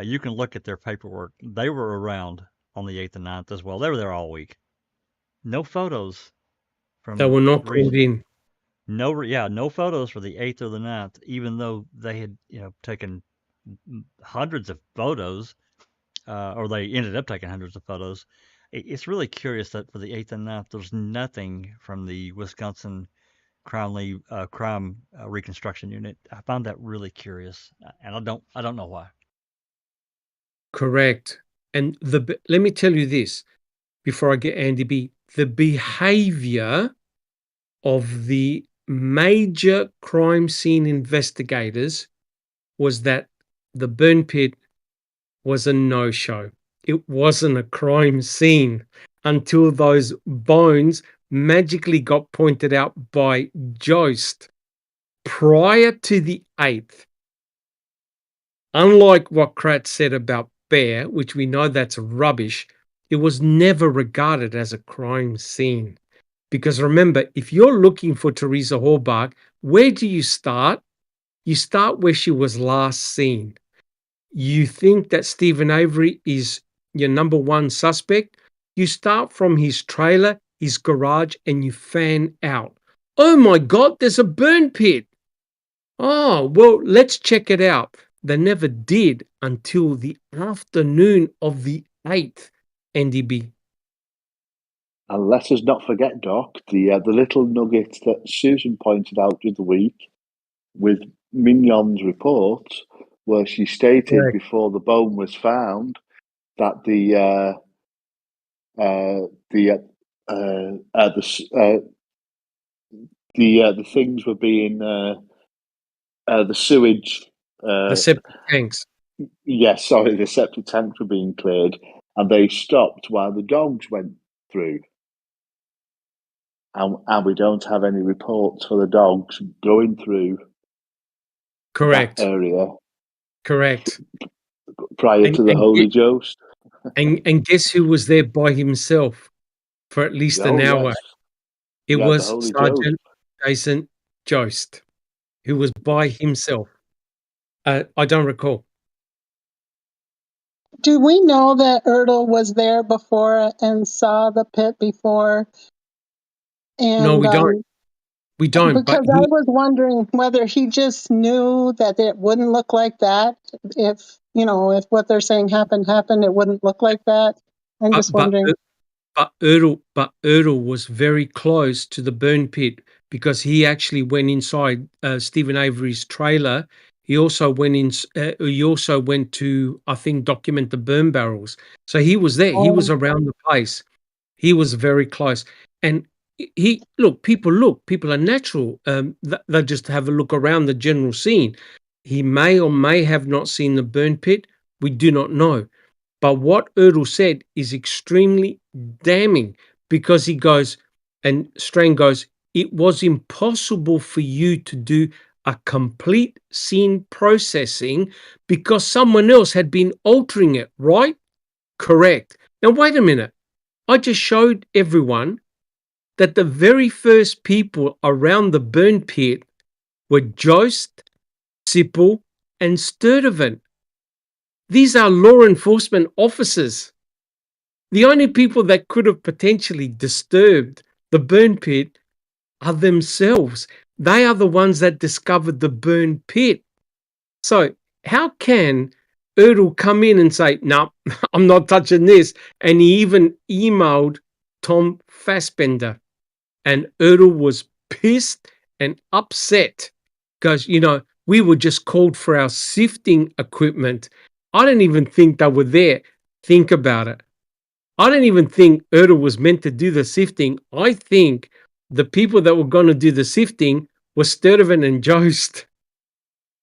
You can look at their paperwork. They were around on the 8th and 9th as well. They were there all week. No photos from They were not Reese. called in. No photos for the 8th or the 9th, even though they had, taken hundreds of photos, or they ended up taking hundreds of photos. It's really curious that for the 8th and 9th, there's nothing from the Wisconsin crime reconstruction unit. I found that really curious, and I don't know why. Correct. And let me tell you this before I get Andy B. The behavior of the major crime scene investigators was that the burn pit was a no-show. It wasn't a crime scene until those bones magically got pointed out by Jost prior to the 8th. Unlike what Kratz said about Bear, which we know that's rubbish, it was never regarded as a crime scene. Because remember, if you're looking for Teresa Horbach, where do you start? You start where she was last seen. You think that Stephen Avery is your number one suspect? You start from his trailer, his garage, and you fan out. Oh my God, there's a burn pit. Oh, well, let's check it out. They never did until the afternoon of the 8th, NDB. And let us not forget, Doc, the little nugget that Susan pointed out the other week with Mignon's report, where she stated Correct. before the bone was found that the things were being the sewage. The septic tanks. Yes, sorry, the septic tanks were being cleared, and they stopped while the dogs went through. And we don't have any reports for the dogs going through Correct. that area. Correct. Prior to the Holy Jost. And guess who was there by himself for at least an hour? Yes. It Yeah, was the Holy Sergeant Jason Jost, who was by himself. I don't recall. Do we know that Ertl was there before and saw the pit before? And, no, we don't. We don't. Because I was wondering whether he just knew that it wouldn't look like that. If what they're saying happened, it wouldn't look like that. I'm just wondering. But Ertl was very close to the burn pit because he actually went inside Stephen Avery's trailer. He also went in. He also went to, I think, document the burn barrels. So he was there. He was around the place. He was very close. And people are natural. They just have a look around the general scene. He may or may have not seen the burn pit. We do not know. But what Ertl said is extremely damning because he goes, and Strang goes, it was impossible for you to do a complete scene processing because someone else had been altering it, right? Correct. Now, wait a minute. I just showed everyone that the very first people around the burn pit were Jost, Sipple, and Sturtevant. These are law enforcement officers. The only people that could have potentially disturbed the burn pit are themselves. They are the ones that discovered the burn pit. So how can Erdl come in and say, no, I'm not touching this? And he even emailed Tom Fassbender. And Erdl was pissed and upset because, we were just called for our sifting equipment. I don't even think they were there. Think about it. I don't even think Erdl was meant to do the sifting. I think the people that were going to do the sifting were Sturtevant and Jost.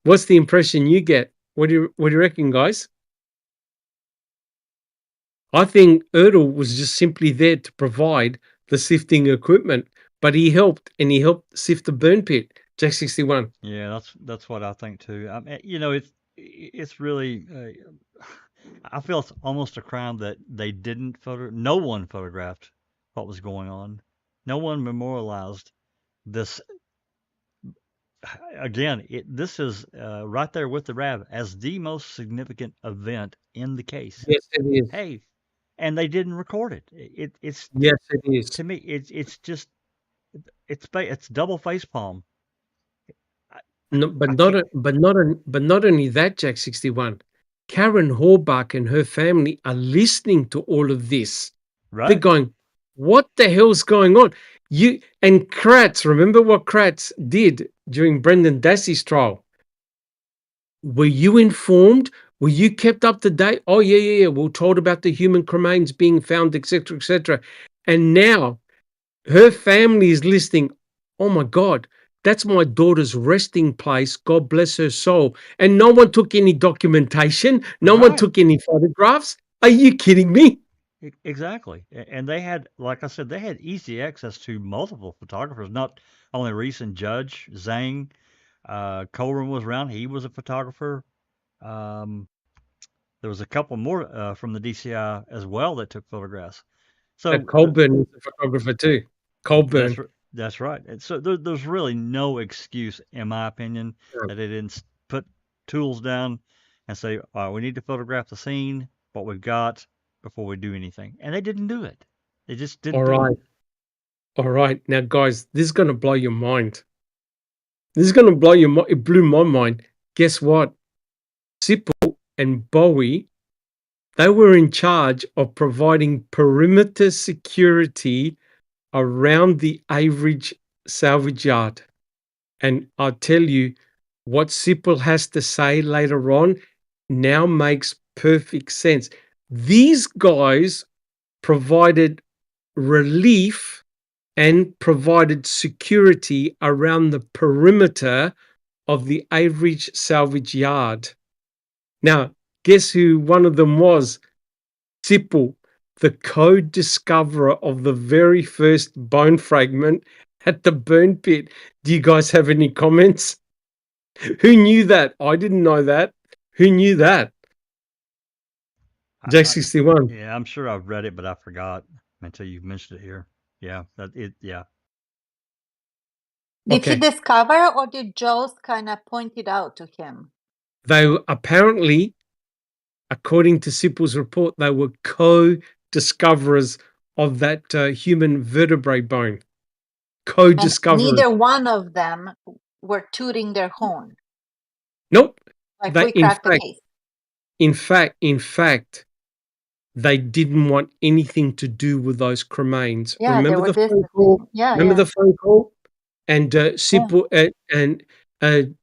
What's the impression you get? What do you reckon, guys? I think Erdl was just simply there to provide the sifting equipment, but he helped sift the burn pit. Jack 61. Yeah, that's what I think too. I mean, it's really. I feel it's almost a crime that they didn't no one photographed what was going on. No one memorialized this. Again, this is right there with the RAB as the most significant event in the case. Yes, it is. Hey, and they didn't record it. It's Yes, it is. to me. It's just it's double facepalm. No, but not only that, Jack 61. Karen Horbach and her family are listening to all of this. Right. They're going, what the hell's going on? And Kratz, remember what Kratz did during Brendan Dassey's trial? Were you informed? Were you kept up to date? Oh, yeah. We're told about the human remains being found, etc., etc. And now her family is listening. Oh my God, that's my daughter's resting place. God bless her soul. And no one took any documentation. No one took any photographs. Are you kidding me? Exactly. And they had, like I said, they had easy access to multiple photographers, not only Reese and Judge, Zhang, Coleman was around. He was a photographer. There was a couple more from the DCI as well that took photographs. So Colburn was a photographer too. Colburn. That's right. And so there's really no excuse, in my opinion, that they didn't put tools down and say, all right, we need to photograph the scene, what we've got, before we do anything. And they didn't do it. They just didn't do it. All right. Now, guys, this is going to blow your mind. This is going to blow your mind. It blew my mind. Guess what? Sipple and Bowie, they were in charge of providing perimeter security around the Avery salvage yard. And I'll tell you, what Sipple has to say later on now makes perfect sense. These guys provided relief and provided security around the perimeter of the Avery salvage yard. Now, guess who one of them was? Sipple, the co-discoverer of the very first bone fragment at the burn pit. Do you guys have any comments? Who knew that? I didn't know that. Who knew that? Jack 61. Yeah, I'm sure I've read it, but I forgot until you mentioned it here. Yeah, yeah. Did he discover, or did Jost kind of point it out to him? They apparently, according to Sipple's report, they were co-discoverers of that human vertebrae bone. Co-discoverers. Neither one of them were tooting their horn. Nope. Like we cracked the case. In fact, they didn't want anything to do with those cremains. Yeah, remember the phone call? Remember the phone call? And Sipple and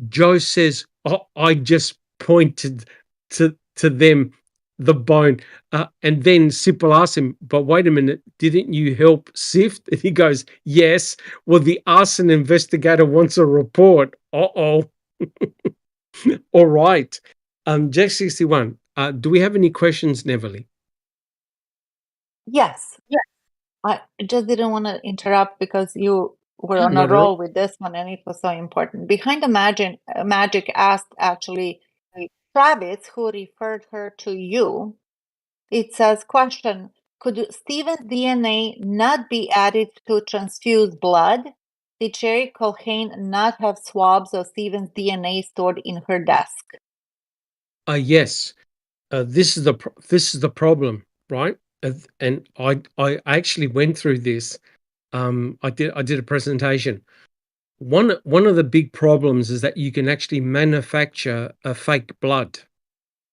Joe says, oh, I just pointed to them the bone. And then Sipple asks him, but wait a minute, didn't you help sift? And he goes, yes. Well, the arson investigator wants a report. Uh-oh. All right. Jack 61, do we have any questions, Neverly? Yes. I just didn't want to interrupt because you were on a roll with this one and it was so important. Behind the Magic asked actually Travis, who referred her to you. It says, question, Could Stephen's DNA not be added to transfused blood? Did Sherry Culhane not have swabs of Stephen's DNA stored in her desk? Yes. This is the problem, right? And I actually went through this. I did a presentation. One of the big problems is that you can actually manufacture a fake blood,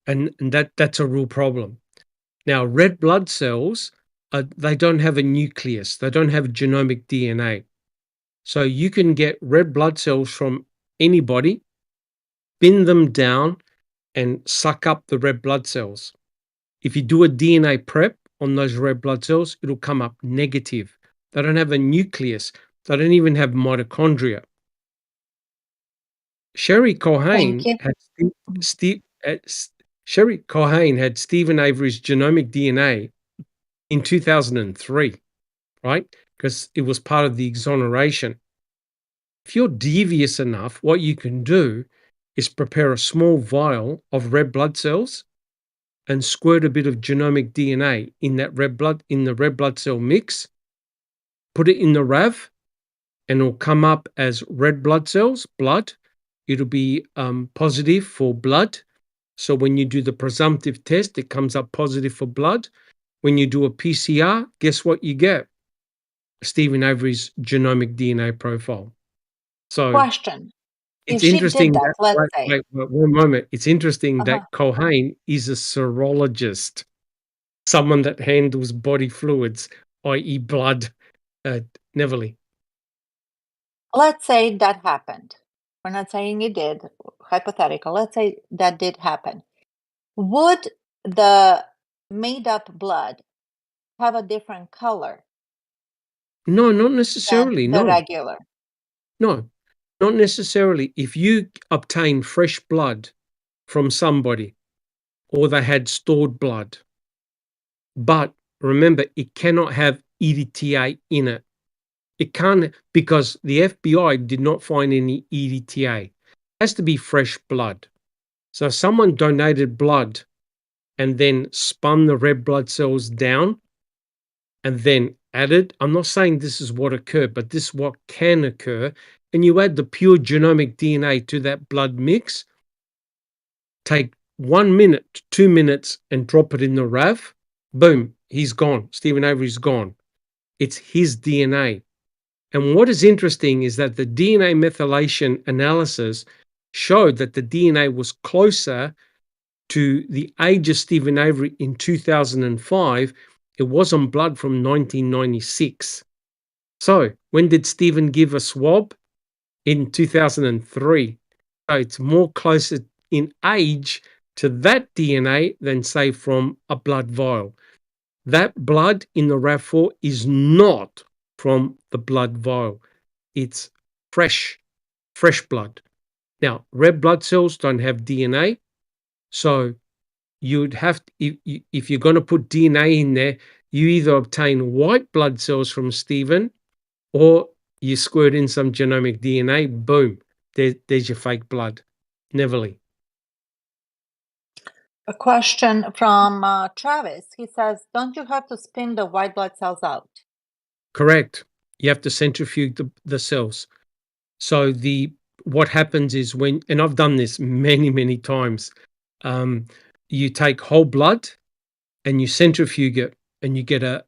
and that's a real problem. Now, red blood cells, they don't have a nucleus. They don't have genomic DNA. So you can get red blood cells from anybody, bin them down, and suck up the red blood cells. If you do a DNA prep on those red blood cells, it'll come up negative. They don't have a nucleus. They don't even have mitochondria. Sherry Thank Culhane you. had Sherry Culhane had Stephen Avery's genomic DNA in 2003, right? Because it was part of the exoneration. If you're devious enough, what you can do is prepare a small vial of red blood cells and squirt a bit of genomic DNA in the red blood cell mix, put it in the RAV, and it'll come up as red blood cells, blood. It'll be positive for blood. So when you do the presumptive test, it comes up positive for blood. When you do a PCR, guess what you get? Stephen Avery's genomic DNA profile. So Question. it's If she interesting did that, let's say. wait, one moment. It's interesting Uh-huh. that Culhane is a serologist, someone that handles body fluids, i.e. blood, Neverly. Let's say that happened. We're not saying it did, hypothetical. Let's say that did happen. Would the made up blood have a different color No, not than necessarily. the No, regular? no, not necessarily. If you obtain fresh blood from somebody or they had stored blood, but remember, it cannot have EDTA in it. It can't, because the FBI did not find any EDTA. It has to be fresh blood. So if someone donated blood and then spun the red blood cells down and then added, I'm not saying this is what occurred, but this is what can occur, and you add the pure genomic DNA to that blood mix, take 1 minute, 2 minutes, and drop it in the RAV, boom, he's gone. Stephen Avery's gone. It's his DNA. And what is interesting is that the DNA methylation analysis showed that the DNA was closer to the age of Stephen Avery in 2005. It wasn't blood from 1996. So when did Stephen give a swab? In 2003. So it's more closer in age to that DNA than, say, from a blood vial. That blood in the RAV4 is not from the blood vial. It's fresh blood. Now, red blood cells don't have DNA, so you'd have to, if you're going to put DNA in there, you either obtain white blood cells from Stephen or you squirt in some genomic DNA, boom, there's your fake blood. Neverly. A question from Travis. He says, don't you have to spin the white blood cells out? Correct. You have to centrifuge the cells. So what happens is when, and I've done this many times, you take whole blood and you centrifuge it and you get a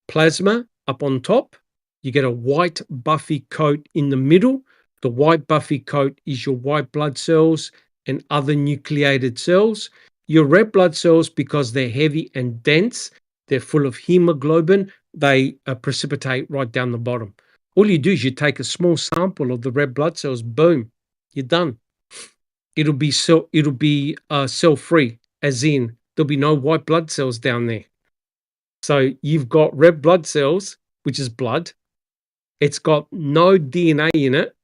plasma up on top. You get a white buffy coat in the middle. The white buffy coat is your white blood cells and other nucleated cells. Your red blood cells, because they're heavy and dense, they're full of hemoglobin, they precipitate right down the bottom. All you do is you take a small sample of the red blood cells, boom, you're done. It'll be cell-free, as in there'll be no white blood cells down there. So you've got red blood cells, which is blood. It's got no DNA in it.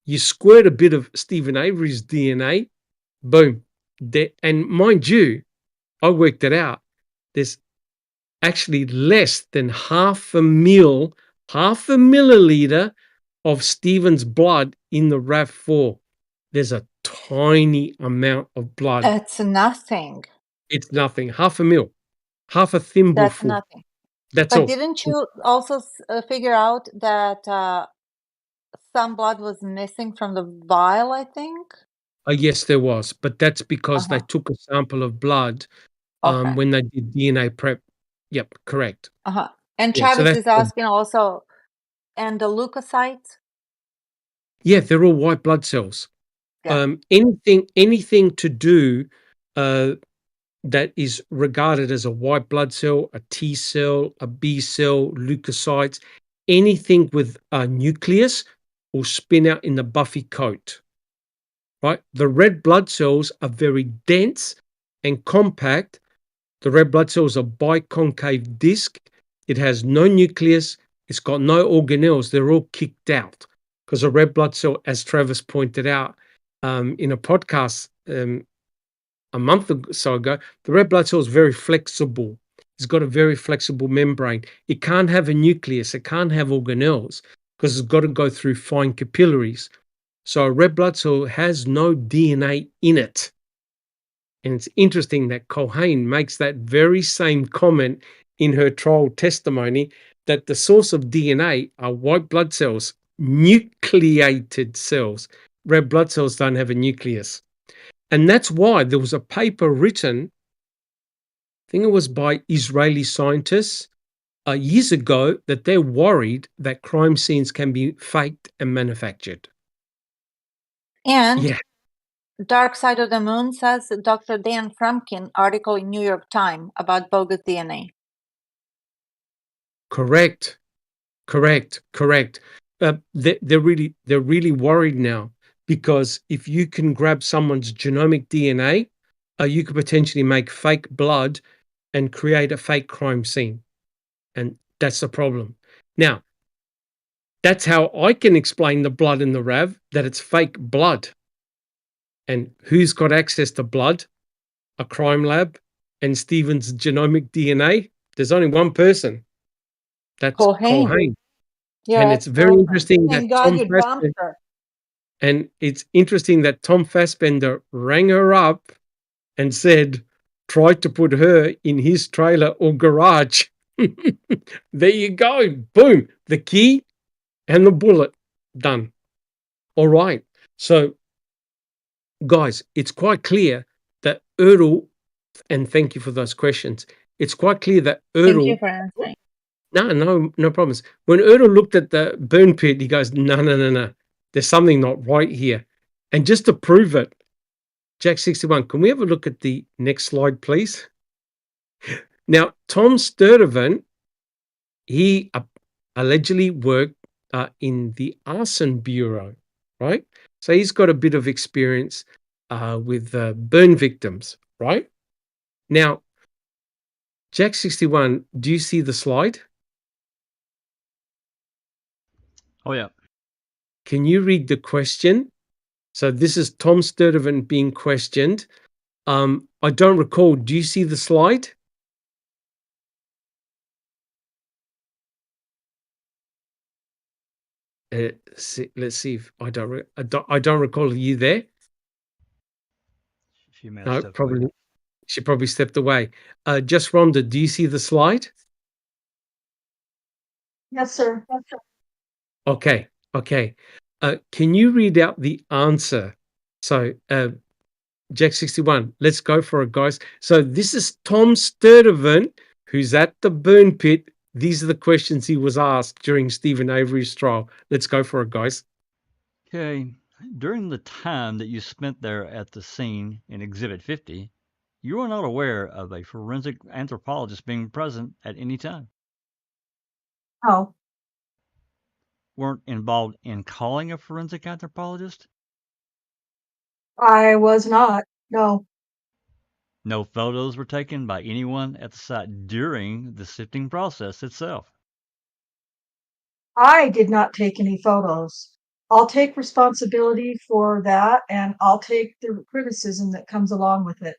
You squirt a bit of Stephen Avery's DNA, boom. And mind you, I worked it out. There's actually less than half a milliliter of Stephen's blood in the RAV4. There's a tiny amount of blood. It's nothing. It's nothing, half a mil. half a thimble That's full. nothing. That's But all. didn't you also figure out that some blood was missing from the vial, I think? Yes, there was, but that's because they Uh-huh. took a sample of blood Okay. when they did DNA prep. Yep, correct. Uh-huh. And Yeah, so Travis that's is asking also, and the leukocytes? yeah, they're all white blood cells. Yeah. Anything to do that is regarded as a white blood cell, a T cell, a B cell, leukocytes, anything with a nucleus will spin out in the buffy coat. Right? The red blood cells are very dense and compact. The red blood cell is a biconcave disc. It has no nucleus. It's got no organelles. They're all kicked out because a red blood cell, as Travis pointed out in a podcast a month or so ago, the red blood cell is very flexible. It's got a very flexible membrane. It can't have a nucleus. It can't have organelles because it's got to go through fine capillaries. So a red blood cell has no DNA in it. And it's interesting that Culhane makes that very same comment in her trial testimony that the source of DNA are white blood cells, nucleated cells. Red blood cells don't have a nucleus. And that's why there was a paper written, I think it was by Israeli scientists, years ago, that they're worried that crime scenes can be faked and manufactured. And Yeah. Dark Side of the Moon says Dr. Dan Frumkin article in New York Times about bogus DNA. Correct. They're really worried now because if you can grab someone's genomic DNA, you could potentially make fake blood and create a fake crime scene. And that's the problem. Now, that's how I can explain the blood in the RAV, that it's fake blood. And who's got access to blood? A crime lab and Stephen's genomic DNA? There's only one person. That's Culhane. Yeah, And it's very interesting that thank God Tom you bumped her. And it's interesting that Tom Fassbender rang her up and said, try to put her in his trailer or garage. There you go. Boom. The key and the bullet. Done. All right. So, guys, it's quite clear that Erdl, and thank you for those questions. It's quite clear that Erdl. Thank you for answering. No problems. When Erdl looked at the burn pit, he goes, no. There's something not right here. And just to prove it, Jack 61, can we have a look at the next slide, please? Now, Tom Sturdivant, he allegedly worked in the Arson Bureau, right? So he's got a bit of experience with burn victims, right? Now, Jack 61, do you see the slide? Oh, yeah. Can you read the question? So this is Tom Sturdivant being questioned. I don't recall. Do you see the slide? Let's see if I don't recall. Are you there? She may have No, stepped probably. away. She probably stepped away. Just Rhonda, do you see the slide? Yes, sir. Okay. Can you read out the answer? So, Jack 61, let's go for it, guys. So this is Tom Sturdivant, who's at the burn pit. These are the questions he was asked during Stephen Avery's trial. Let's go for it, guys. Okay. During the time that you spent there at the scene in Exhibit 50, you were not aware of a forensic anthropologist being present at any time. Oh, Weren't involved in calling a forensic anthropologist? I was not. No. No photos were taken by anyone at the site during the sifting process itself. I did not take any photos. I'll take responsibility for that, and I'll take the criticism that comes along with it.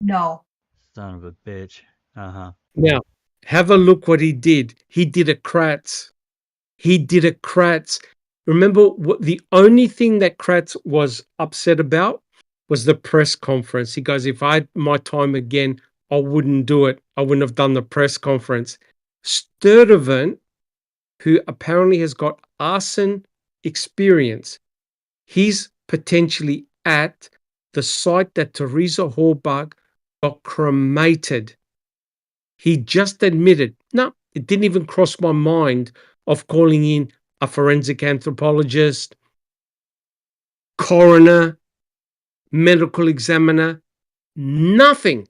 No. Son of a bitch. Uh-huh. Now, have a look what he did. He did a Kratz. Remember, what the only thing that Kratz was upset about was the press conference. He goes, if I had my time again, I wouldn't do it. I wouldn't have done the press conference. Sturtevant, who apparently has got arson experience, he's potentially at the site that Teresa Halbach got cremated. He just admitted, no, it didn't even cross my mind of calling in a forensic anthropologist, coroner, medical examiner, nothing.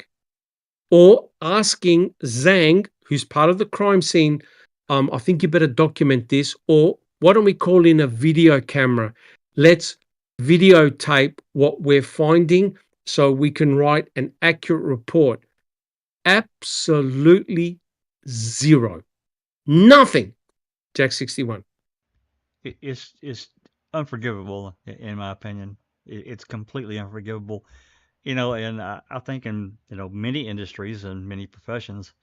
Or asking Zhang, who's part of the crime scene, I think you better document this, or why don't we call in a video camera? Let's videotape what we're finding so we can write an accurate report. Absolutely zero. Nothing. Jack 61. It's unforgivable in my opinion. It's completely unforgivable. And I think in many industries and many professions,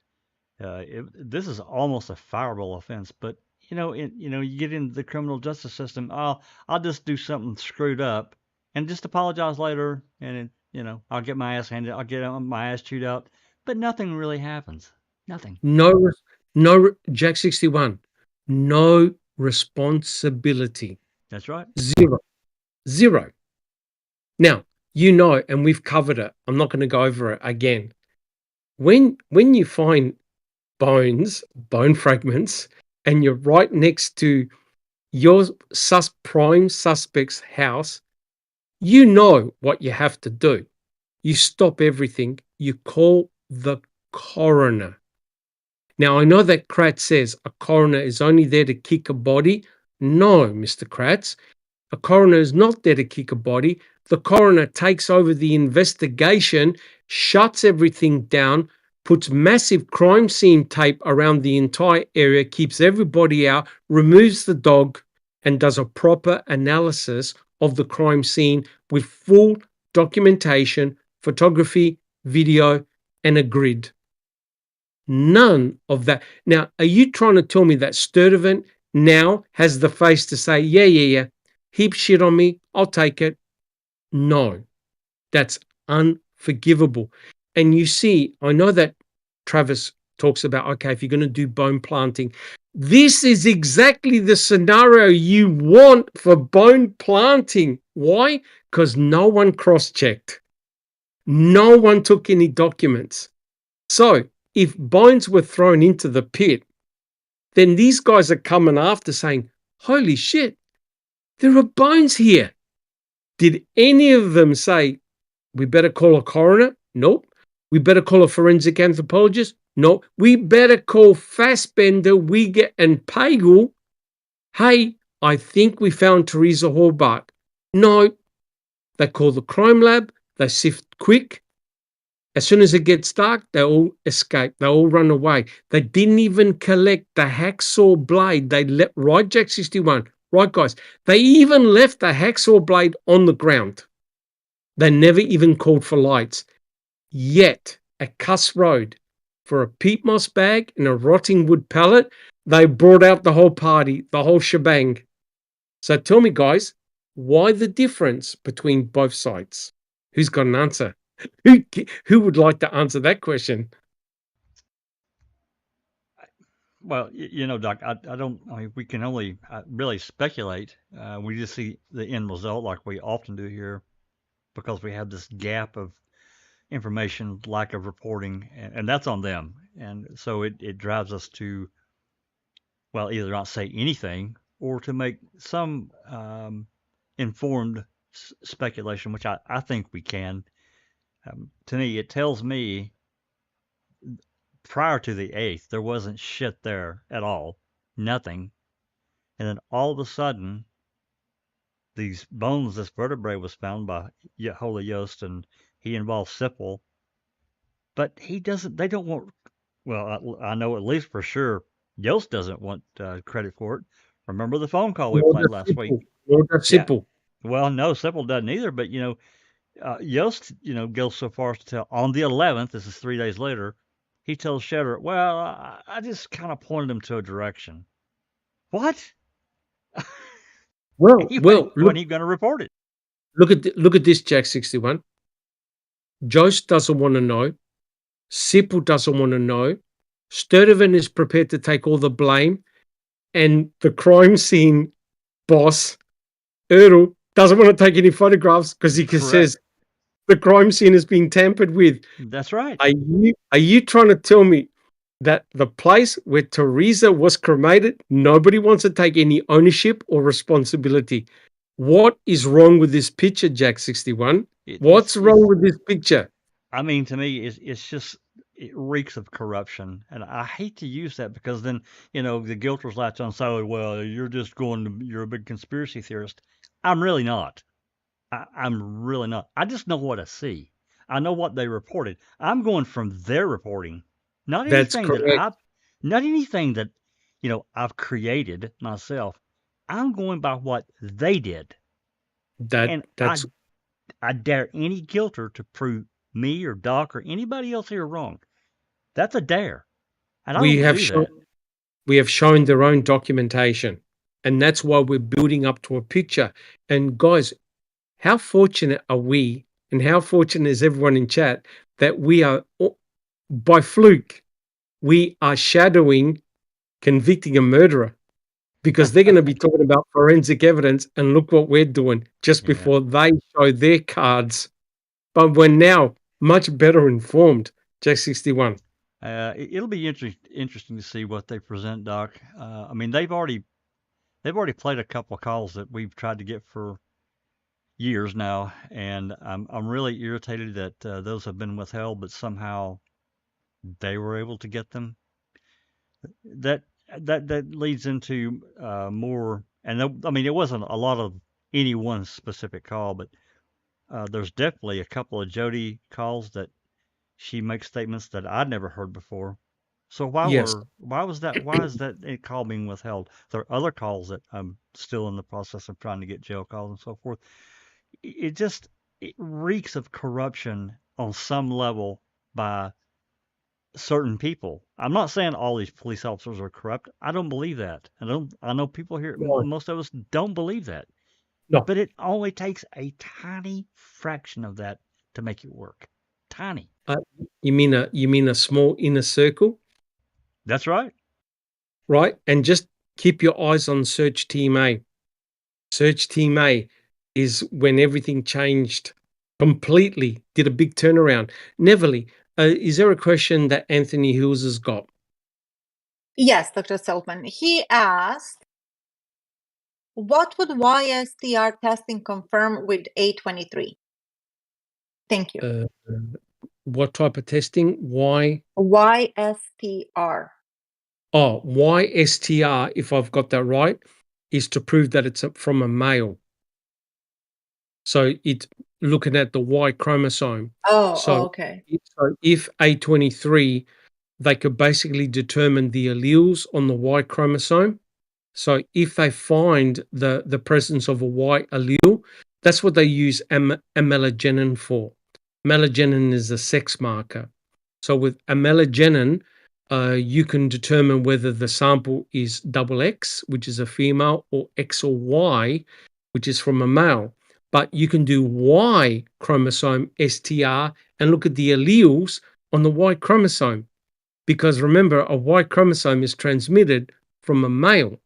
this is almost a fireable offense. But you get into the criminal justice system. I'll just do something screwed up and just apologize later, and I'll get my ass handed. I'll get my ass chewed out, but nothing really happens. Nothing. No, Jack 61. No responsibility. That's right. Zero. Now, and we've covered it. I'm not going to go over it again. When you find bone fragments, and you're right next to your prime suspect's house, you know what you have to do. You stop everything. You call the coroner. Now, I know that Kratz says a coroner is only there to kick a body. No, Mr. Kratz. A coroner is not there to kick a body. The coroner takes over the investigation, shuts everything down, puts massive crime scene tape around the entire area, keeps everybody out, removes the dog, and does a proper analysis of the crime scene with full documentation, photography, video, and a grid. None of that. Now, are you trying to tell me that Sturtevant now has the face to say, yeah, heap shit on me, I'll take it? No, that's unforgivable. And you see, I know that Travis talks about, okay, if you're going to do bone planting, this is exactly the scenario you want for bone planting. Why? Because no one cross-checked. No one took any documents. So if bones were thrown into the pit, then these guys are coming after saying, holy shit, there are bones here. Did any of them say, we better call a coroner? Nope. We better call a forensic anthropologist? No. We better call Fassbender, Uyghur, and Pagel. Hey, I think we found Teresa Halbach. No. They call the crime lab. They sift quick. As soon as it gets dark, they all escape. They all run away. They didn't even collect the hacksaw blade. They let, right, Jack 61? Right, guys. They even left the hacksaw blade on the ground. They never even called for lights. Yet, at Cuss Road, for a peat moss bag and a rotting wood pallet, they brought out the whole party, the whole shebang. So tell me, guys, why the difference between both sides? Who's got an answer? Who would like to answer that question? Well, Doc, I don't. I mean, we can only really speculate. We just see the end result, like we often do here, because we have this gap of information, lack of reporting, and that's on them. And so it drives us to, well, either not say anything or to make some informed speculation, which I think we can. To me, it tells me prior to the 8th, there wasn't shit there at all. Nothing. And then all of a sudden, these bones, this vertebrae was found by Holy Yost, and he involves Sipple. But they don't want, well, I know at least for sure, Yost doesn't want credit for it. Remember the phone call we played last week? Sipple. Yeah. Well, no, Sipple doesn't either, but, Yost, goes so far as to tell on the 11th, this is 3 days later, he tells Shedder, well, I just kind of pointed him to a direction. What? Well, when are you going to report it? Look at this, Jack 61. Jost doesn't want to know. Sipple doesn't want to know. Sturtevant is prepared to take all the blame. And the crime scene boss, Errol, doesn't want to take any photographs because he says the crime scene is being tampered with. That's right. Are you trying to tell me that the place where Teresa was cremated, nobody wants to take any ownership or responsibility? What is wrong with this picture, Jack 61? What's wrong with this picture? I mean, to me, it reeks of corruption, and I hate to use that because then the guilters latch on. So, well, you're a big conspiracy theorist. I'm really not. I'm really not. I just know what I see. I know what they reported. I'm going from their reporting, not That's anything correct. not anything that I've created myself. I'm going by what they did, and I dare any guilter to prove me or Doc or anybody else here wrong. That's a dare, and I don't do that. We have shown their own documentation, and that's why we're building up to a picture. And guys, how fortunate are we, and how fortunate is everyone in chat that we are, by fluke, we are shadowing, convicting a murderer, because they're going to be talking about forensic evidence, and look what we're doing just before they show their cards. But we're now much better informed. Jack 61. It'll be interesting to see what they present, Doc. I mean, they've already played a couple of calls that we've tried to get for years now, and I'm really irritated that those have been withheld, but somehow they were able to get them. That leads into more, and I mean, it wasn't a lot of any one specific call, but there's definitely a couple of Jody calls that she makes statements that I'd never heard before. So why is that call being withheld? There are other calls that I'm still in the process of trying to get jail calls and so forth. It reeks of corruption on some level by certain people. I'm not saying all these police officers are corrupt. I don't believe that. I know people here, most of us don't believe that. No. But it only takes a tiny fraction of that to make it work. Tiny. You mean a small inner circle? That's right. Right? And just keep your eyes on Search Team A. Search Team A is when everything changed completely, did a big turnaround. Neverly, is there a question that Anthony Hills has got? Yes, Dr. Silkman. He asked, what would YSTR testing confirm with A23? Thank you. What type of testing? YSTR. Oh, YSTR, if I've got that right, is to prove that it's from a male. So it's looking at the Y chromosome. Okay. So if A23, they could basically determine the alleles on the Y chromosome. So if they find the presence of a Y allele, that's what they use amelogenin for. Amelogenin is a sex marker. So with amelogenin, you can determine whether the sample is XX, which is a female, or X or Y, which is from a male. But you can do Y chromosome STR and look at the alleles on the Y chromosome. Because remember, a Y chromosome is transmitted from a male,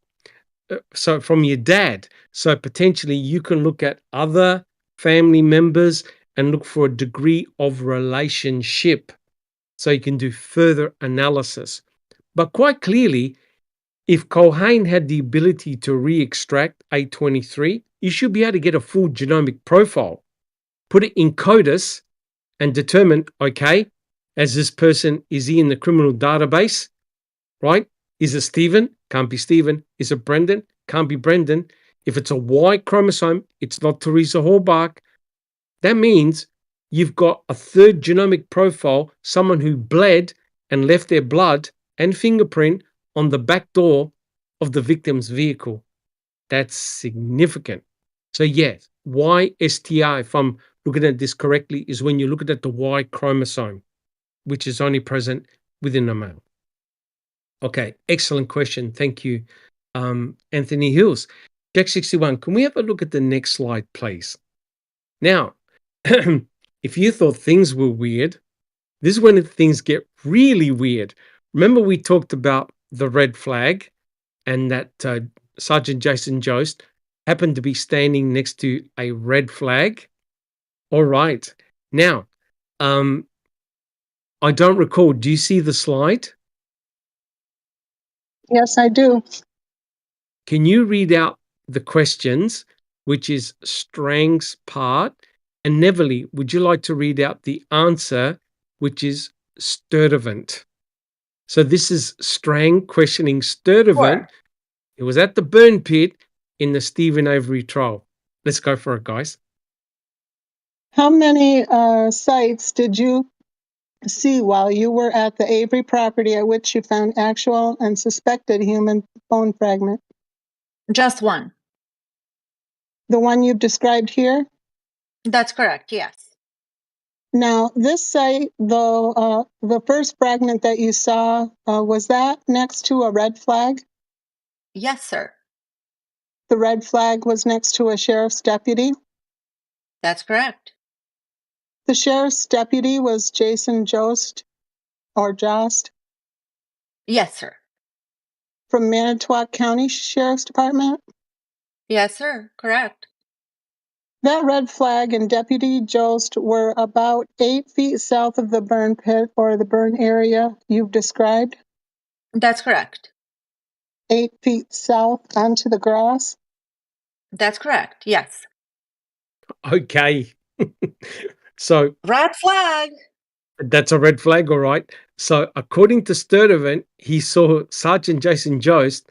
so from your dad. So potentially you can look at other family members and look for a degree of relationship. So you can do further analysis. But quite clearly, if Culhane had the ability to re-extract A23, you should be able to get a full genomic profile, put it in CODIS, and determine, okay, as this person, is he in the criminal database, right? Is it Stephen? Can't be Stephen. Is it Brendan? Can't be Brendan. If it's a Y chromosome, it's not Teresa Horbach. That means you've got a third genomic profile, someone who bled and left their blood and fingerprint on the back door of the victim's vehicle. That's significant. So yes, YSTI, if I'm looking at this correctly, is when you're looking at the Y chromosome, which is only present within a male. Okay, excellent question. Thank you, Anthony Hills. Jack 61, can we have a look at the next slide, please? Now, if you thought things were weird, This is when things get really weird. Remember we talked about the red flag and that Sergeant Jason Jost happened to be standing next to a red flag? All right. Now, I don't recall. Do you see the slide? Yes, I do. Can you read out the questions, which is Strang's part? And Neverly, would you like to read out the answer, which is Sturdivant? So this is Strang questioning Sturdivant. Sure. It was at the burn pit in the Stephen Avery trial. Let's go for it, guys. How many sites did you see while you were at the Avery property at which you found actual and suspected human bone fragment? Just one. The one you've described here? That's correct, yes. Now, this site, though, the first fragment that you saw, was that next to a red flag? Yes, sir. The red flag was next to a sheriff's deputy? That's correct. The sheriff's deputy was Jason Jost or Jost Yes, sir. from Manitowoc County Sheriff's Department? Yes, sir. Correct. That red flag and Deputy Jost were about 8 feet south of the burn pit or the burn area you've described. That's correct. 8 feet south onto the grass. That's correct. Yes. Okay. So Red flag. that's a red flag, all right. So according to Sturdivant, he saw Sergeant Jason Jost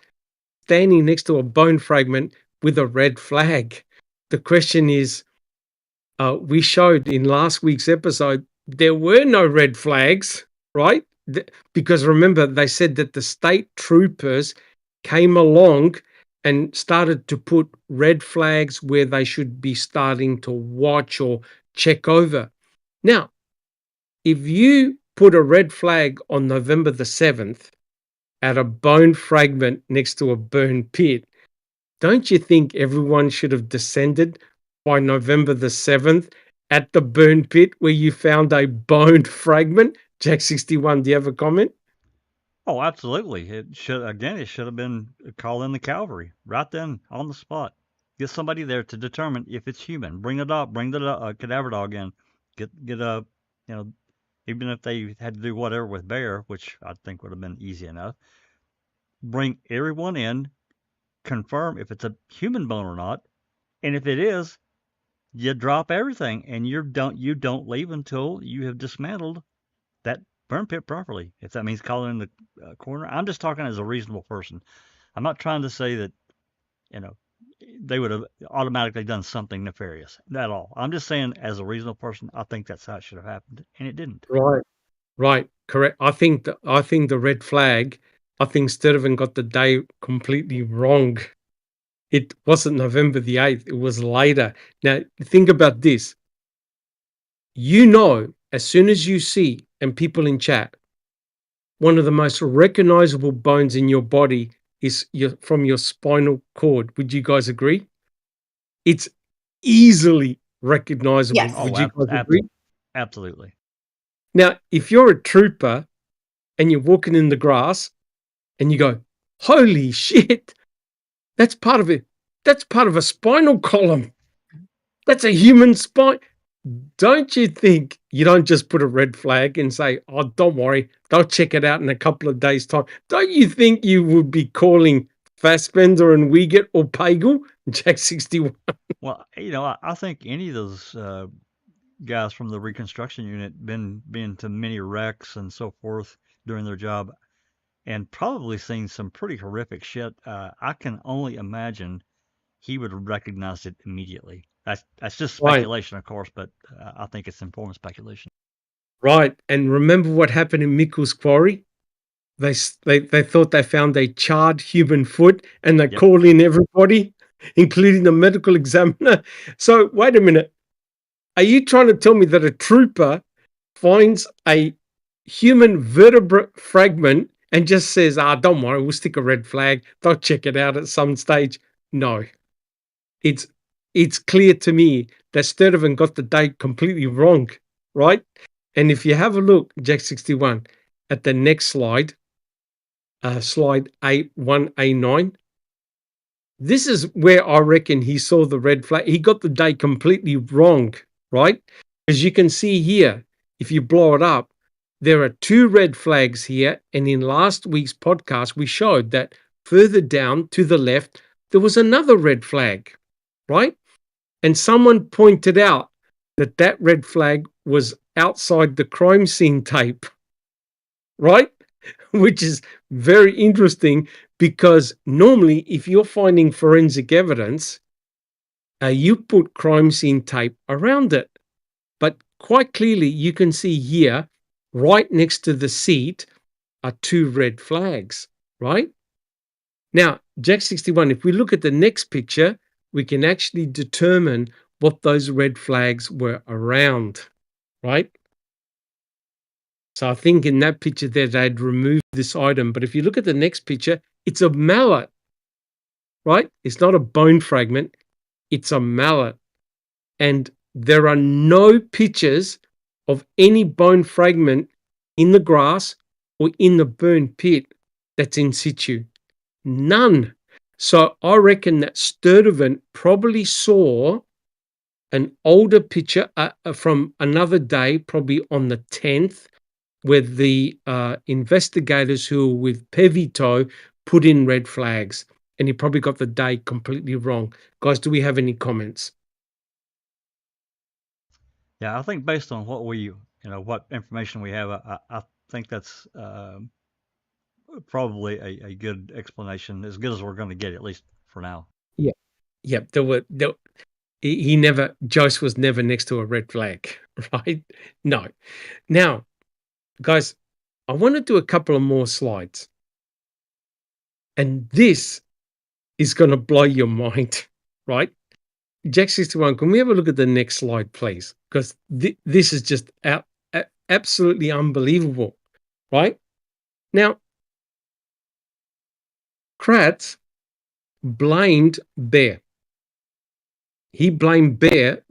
standing next to a bone fragment with a red flag. The question is, we showed in last week's episode, there were no red flags, right? Because remember, they said that the state troopers came along and started to put red flags where they should be starting to watch or check over. Now, if you put a red flag on November the 7th at a bone fragment next to a burn pit, don't you think everyone should have descended by November the 7th at the burn pit where you found a bone fragment? Jack 61, do you have a comment? Oh, absolutely. It should have been call in the cavalry right then on the spot. Get somebody there to determine if it's human. Bring the cadaver dog in. Get a, even if they had to do whatever with bear, which I think would have been easy enough. Bring everyone in, confirm if it's a human bone or not, and if it is, you drop everything and you don't leave until you have dismantled that burn pit properly. If that means calling in the coroner, I'm just talking as a reasonable person. I'm not trying to say that they would have automatically done something nefarious at all. I'm just saying, as a reasonable person, I think that's how it should have happened, and it didn't. Right, correct. I think the red flag. I think Sturdivant got the day completely wrong. It wasn't November the 8th. It was later. Now think about this. As soon as you see, and people in chat, one of the most recognizable bones in your body is from your spinal cord. Would you guys agree? It's easily recognizable. Yes. Would you guys agree? Absolutely. Now, if you're a trooper and you're walking in the grass and you go, holy shit, that's part of it. That's part of a spinal column. That's a human spine. Don't you think you don't just put a red flag and say, oh, don't worry, they'll check it out in a couple of days' time? Don't you think you would be calling Fassbender and Wiegert or Pagel, Jack 61? Well, I think any of those guys from the reconstruction unit been to many wrecks and so forth during their job and probably seen some pretty horrific shit. I can only imagine he would have recognized it immediately. That's just speculation, of course, but I think it's informed speculation. Right. And remember what happened in Mickle's Quarry? They thought they found a charred human foot and they called in everybody, including the medical examiner. So wait a minute. Are you trying to tell me that a trooper finds a human vertebrate fragment and just says, don't worry, we'll stick a red flag. They'll check it out at some stage? No. It's clear to me that Sturdivant got the date completely wrong, right? And if you have a look, Jack 61, at the next slide, slide A1A9, this is where I reckon he saw the red flag. He got the day completely wrong, right? As you can see here, if you blow it up, there are 2 red flags here. And in last week's podcast, we showed that further down to the left, there was another red flag, right? And someone pointed out that that red flag was outside the crime scene tape, right? Which is very interesting because normally if you're finding forensic evidence, you put crime scene tape around it. But quite clearly you can see here, right next to the seat, are 2 red flags, right? Now, Jack 61, if we look at the next picture, we can actually determine what those red flags were around, right? So I think in that picture there, they'd removed this item. But if you look at the next picture, it's a mallet, right? It's not a bone fragment. It's a mallet. And there are no pictures of any bone fragment in the grass or in the burn pit that's in situ. None. So I reckon that Sturdivant probably saw an older picture from another day, probably on the 10th, where the investigators who were with Pevito put in red flags, and he probably got the day completely wrong. Guys, do we have any comments? Yeah, I think based on what what information we have, I think that's probably a good explanation, as good as we're going to get, at least for now. Yeah. Joyce was never next to a red flag, right? No. Now, guys, I want to do a couple of more slides. And this is going to blow your mind, right? Jack 61, can we have a look at the next slide, please? Because this is just absolutely unbelievable, right? Now, Kratz blamed Bear. He blamed Bear.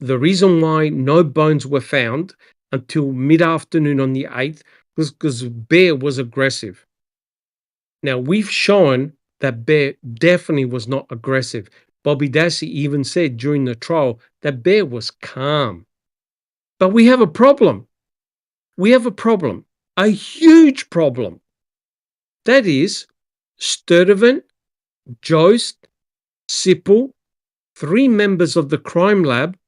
The reason why no bones were found until mid-afternoon on the 8th was because Bear was aggressive. Now, we've shown that Bear definitely was not aggressive. Bobby Dassey even said during the trial that Bear was calm. But we have a problem. We have a problem, a huge problem. That is, Sturdivant, Jost, Sipple, 3 members of the crime lab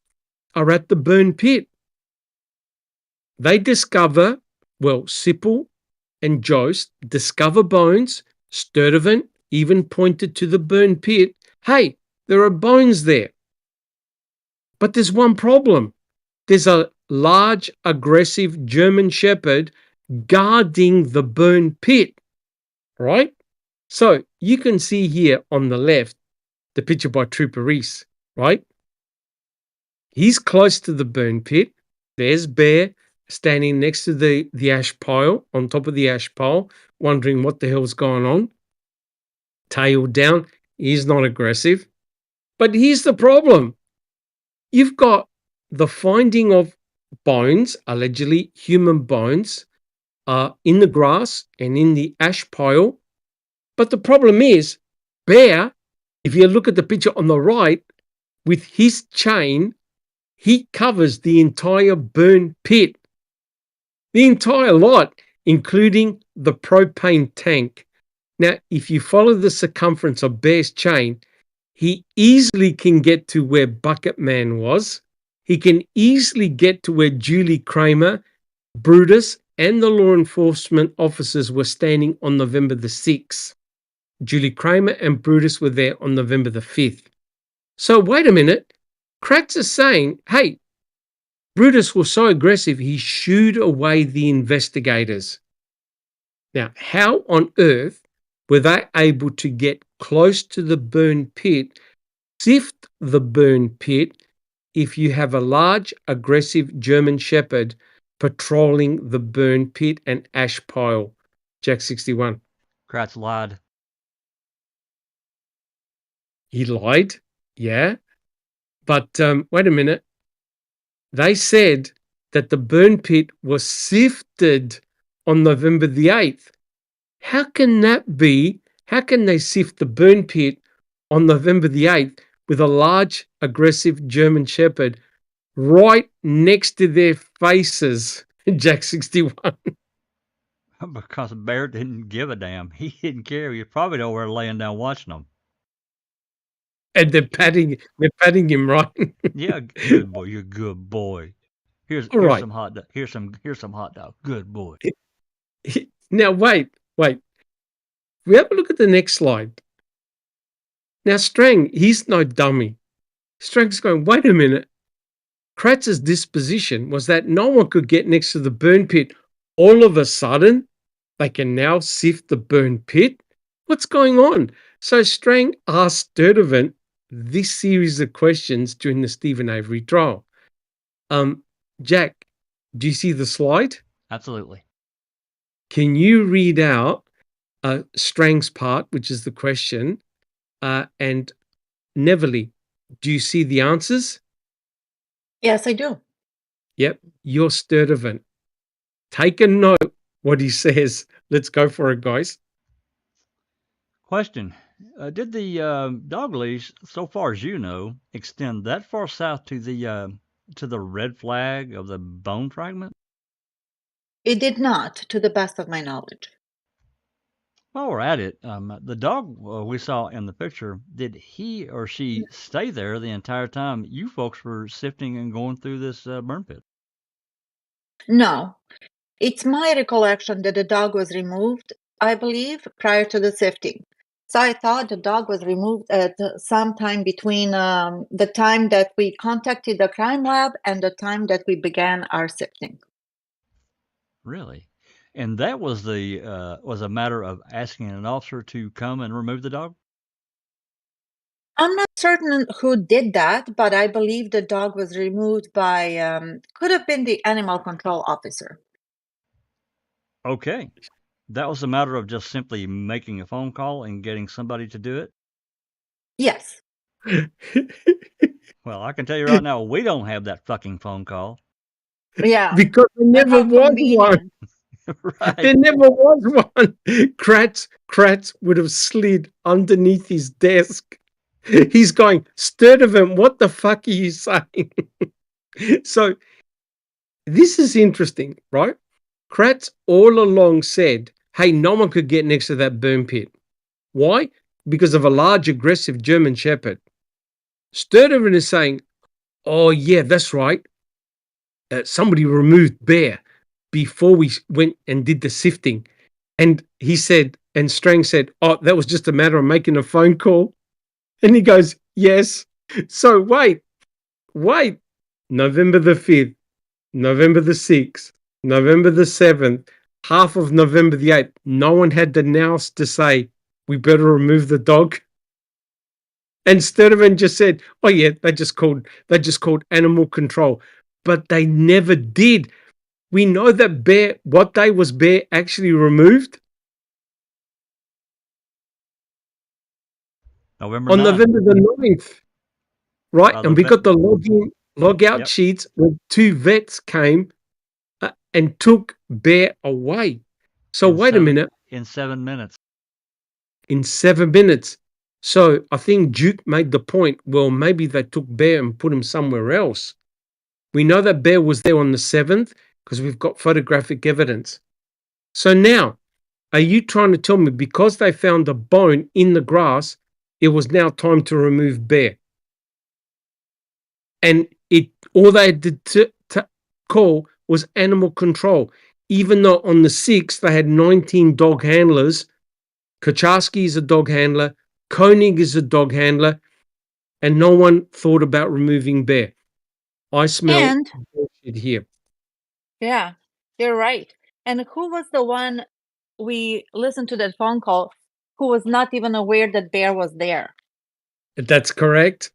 are at the burn pit. They discover, Sipple and Jost discover bones. Sturdivant even pointed to the burn pit. Hey, there are bones there. But there's one problem. There's a large, aggressive German Shepherd guarding the burn pit, right? So you can see here on the left, the picture by Trooper Reese, right? He's close to the burn pit. There's Bear standing next to the ash pile, on top of the ash pile, wondering what the hell's going on. Tail down. He's not aggressive. But here's the problem. You've got the finding of bones, allegedly human bones, in the grass and in the ash pile. But the problem is, Bear, if you look at the picture on the right, with his chain, he covers the entire burn pit. The entire lot, including the propane tank. Now, if you follow the circumference of Bear's chain, he easily can get to where Bucket Man was. He can easily get to where Julie Kramer, Brutus, and the law enforcement officers were standing on November the 6th. Julie Kramer and Brutus were there on November the 5th. So wait a minute. Kratz is saying, hey, Brutus was so aggressive, he shooed away the investigators. Now, how on earth were they able to get close to the burn pit, sift the burn pit, if you have a large, aggressive German Shepherd patrolling the burn pit and ash pile? Jack 61. Kratz lied. He lied, yeah. But wait a minute. They said that the burn pit was sifted on November the 8th. How can that be? How can they sift the burn pit on November the 8th with a large, aggressive German Shepherd right next to their faces, Jack 61? Because the bear didn't give a damn. He didn't care. He was probably nowhere laying down watching them. And they're patting him, right? Yeah, good boy. You're a good boy. Here's right. some hot dog. Here's some hot dog. Good boy. Now wait. We have a look at the next slide. Now Strang, he's no dummy. Strang's going, wait a minute. Kratz's disposition was that no one could get next to the burn pit. All of a sudden, they can now sift the burn pit? What's going on? So Strang asked Sturdivant this series of questions during the Stephen Avery trial. Jack, do you see the slide? Absolutely. Can you read out Strang's part, which is the question, and Neverly, do you see the answers? Yes, I do. Yep, you're Sturdivant. Take a note what he says. Let's go for it, guys. Question. Did the dog leash, so far as you know, extend that far south to the red flag of the bone fragment? It did not, to the best of my knowledge. While we're at it, the dog we saw in the picture, did he or she stay there the entire time you folks were sifting and going through this burn pit? No. It's my recollection that the dog was removed, I believe, prior to the sifting. So I thought the dog was removed at some time between the time that we contacted the crime lab and the time that we began our sifting. Really? And that was a matter of asking an officer to come and remove the dog? I'm not certain who did that, but I believe the dog was removed by, could have been the animal control officer. Okay. That was a matter of just simply making a phone call and getting somebody to do it? Yes. Well, I can tell you right now, we don't have that fucking phone call. Yeah. Because there never was one. Right. There never was one. Kratz would have slid underneath his desk. He's going, Sturdivant, what the fuck are you saying? So this is interesting, right? Kratz all along said, hey, no one could get next to that burn pit. Why? Because of a large, aggressive German Shepherd. Sturdivant is saying, oh, yeah, that's right. Somebody removed Bear before we went and did the sifting. And he said, and Strang said, oh, that was just a matter of making a phone call. And he goes, yes. So wait. November the 5th, November the 6th, November the 7th, half of November the 8th. No one had the nous to say, we better remove the dog. And Sturdivant just said, oh yeah, they just called animal control. But they never did. We know that Bear, what day was Bear actually removed? November On 9th. November the 9th. Right? And we got the log out sheets where 2 vets came and took Bear away. So wait a minute. In 7 minutes. In 7 minutes. So I think Duke made the point, well, maybe they took Bear and put him somewhere else. We know that Bear was there on the 7th because we've got photographic evidence. So now, are you trying to tell me because they found a bone in the grass, it was now time to remove Bear? And all they had to call was animal control, even though on the 6th they had 19 dog handlers. Kacharski is a dog handler, Koenig is a dog handler, and no one thought about removing Bear. I smell bullshit here. Yeah, you're right. And who was the one we listened to that phone call who was not even aware that Bear was there? That's correct.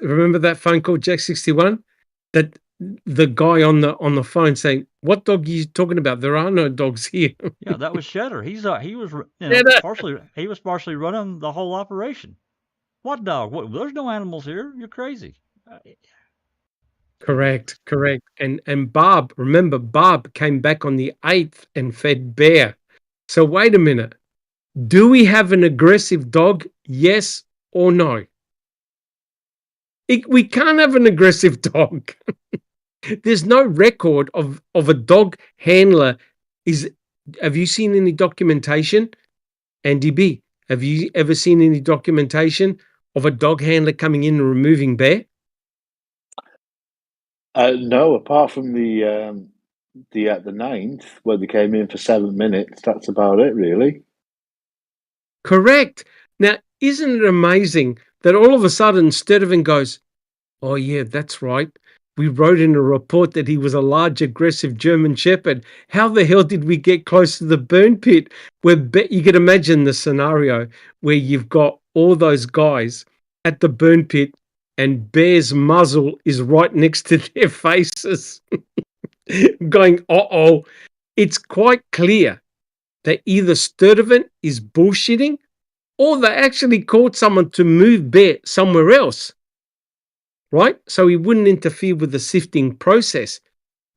Remember that phone call, Jack 61? That the guy on the phone saying, "What dog are you talking about? There are no dogs here." Yeah, that was Shedder. He was partially running the whole operation. What dog? There's no animals here. You're crazy. Correct. And Barb, remember, Barb came back on the 8th and fed Bear. So wait a minute. Do we have an aggressive dog? Yes or no? We can't have an aggressive dog. There's no record of a dog handler. Have you seen any documentation? Andy B, have you ever seen any documentation of a dog handler coming in and removing Bear? No, apart from the 9th, where they came in for 7 minutes. That's about it, really. Correct. Now, isn't it amazing that all of a sudden Sturdivant goes, oh yeah, that's right. We wrote in a report that he was a large, aggressive German Shepherd. How the hell did we get close to the burn pit? Where you can imagine the scenario where you've got all those guys at the burn pit and Bear's muzzle is right next to their faces going, uh-oh. It's quite clear that either Sturdivant is bullshitting or they actually called someone to move Bear somewhere else, right? So he wouldn't interfere with the sifting process.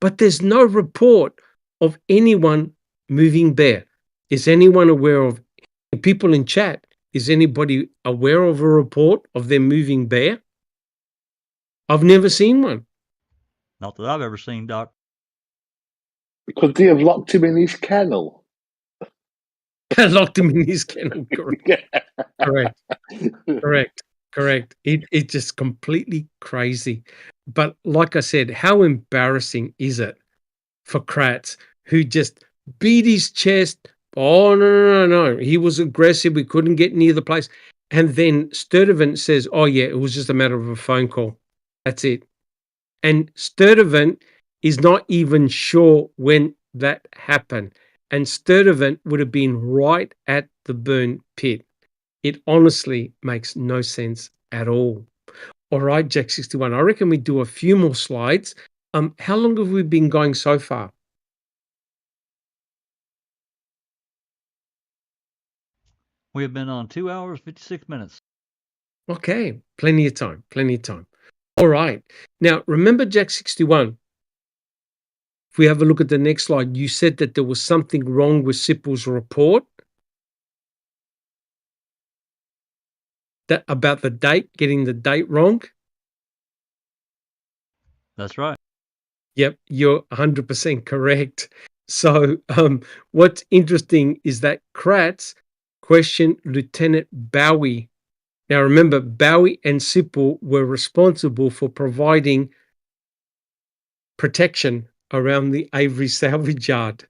But there's no report of anyone moving Bear. Is anyone aware of, people in chat, is anybody aware of a report of them moving Bear? I've never seen one. Not that I've ever seen, Doc. Could they have locked him in his kennel? Locked him in his kennel. Correct. It's just completely crazy. But like I said, how embarrassing is it for Kratz, who just beat his chest? Oh, no. He was aggressive. We couldn't get near the place. And then Sturdivant says, oh, yeah, it was just a matter of a phone call. That's it. And Sturdivant is not even sure when that happened. And Sturdivant would have been right at the burn pit. It honestly makes no sense at all. All right, Jack 61. I reckon we do a few more slides. How long have we been going so far? We have been on 2 hours, 56 minutes. Okay, plenty of time. All right. Now, remember, Jack 61, if we have a look at the next slide, you said that there was something wrong with Sippel's report about the date, getting the date wrong. That's right. Yep, you're 100% correct. So what's interesting is that Kratz questioned Lieutenant Bowie. Now remember, Bowie and Sippel were responsible for providing protection around the Avery salvage yard.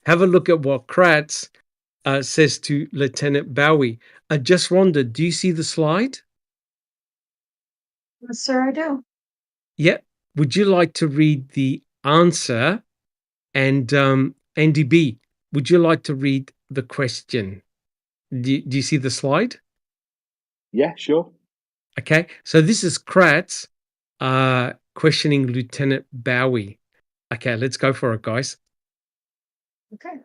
Have a look at what Kratz says to Lieutenant Bowie. Just Rhonda, do you see the slide? Yes, sir, I do. Yep. Would you like to read the answer? And Andy B, would you like to read the question? Do you see the slide? Yeah, sure. Okay, so this is Kratz questioning Lieutenant Bowie. Okay, let's go for it, guys. Okay.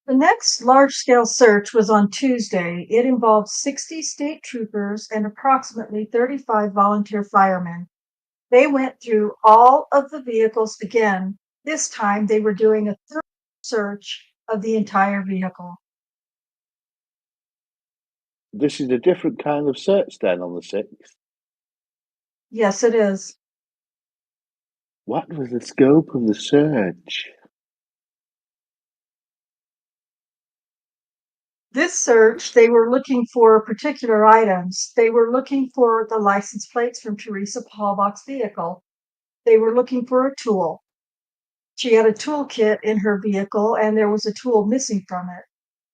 The next large-scale search was on Tuesday. It involved 60 state troopers and approximately 35 volunteer firemen. They went through all of the vehicles again. This time they were doing a thorough search of the entire vehicle. This is a different kind of search then on the 6th. Yes, it is. What was the scope of the search? This search, they were looking for particular items. They were looking for the license plates from Teresa Paulbach's vehicle. They were looking for a tool. She had a toolkit in her vehicle and there was a tool missing from it.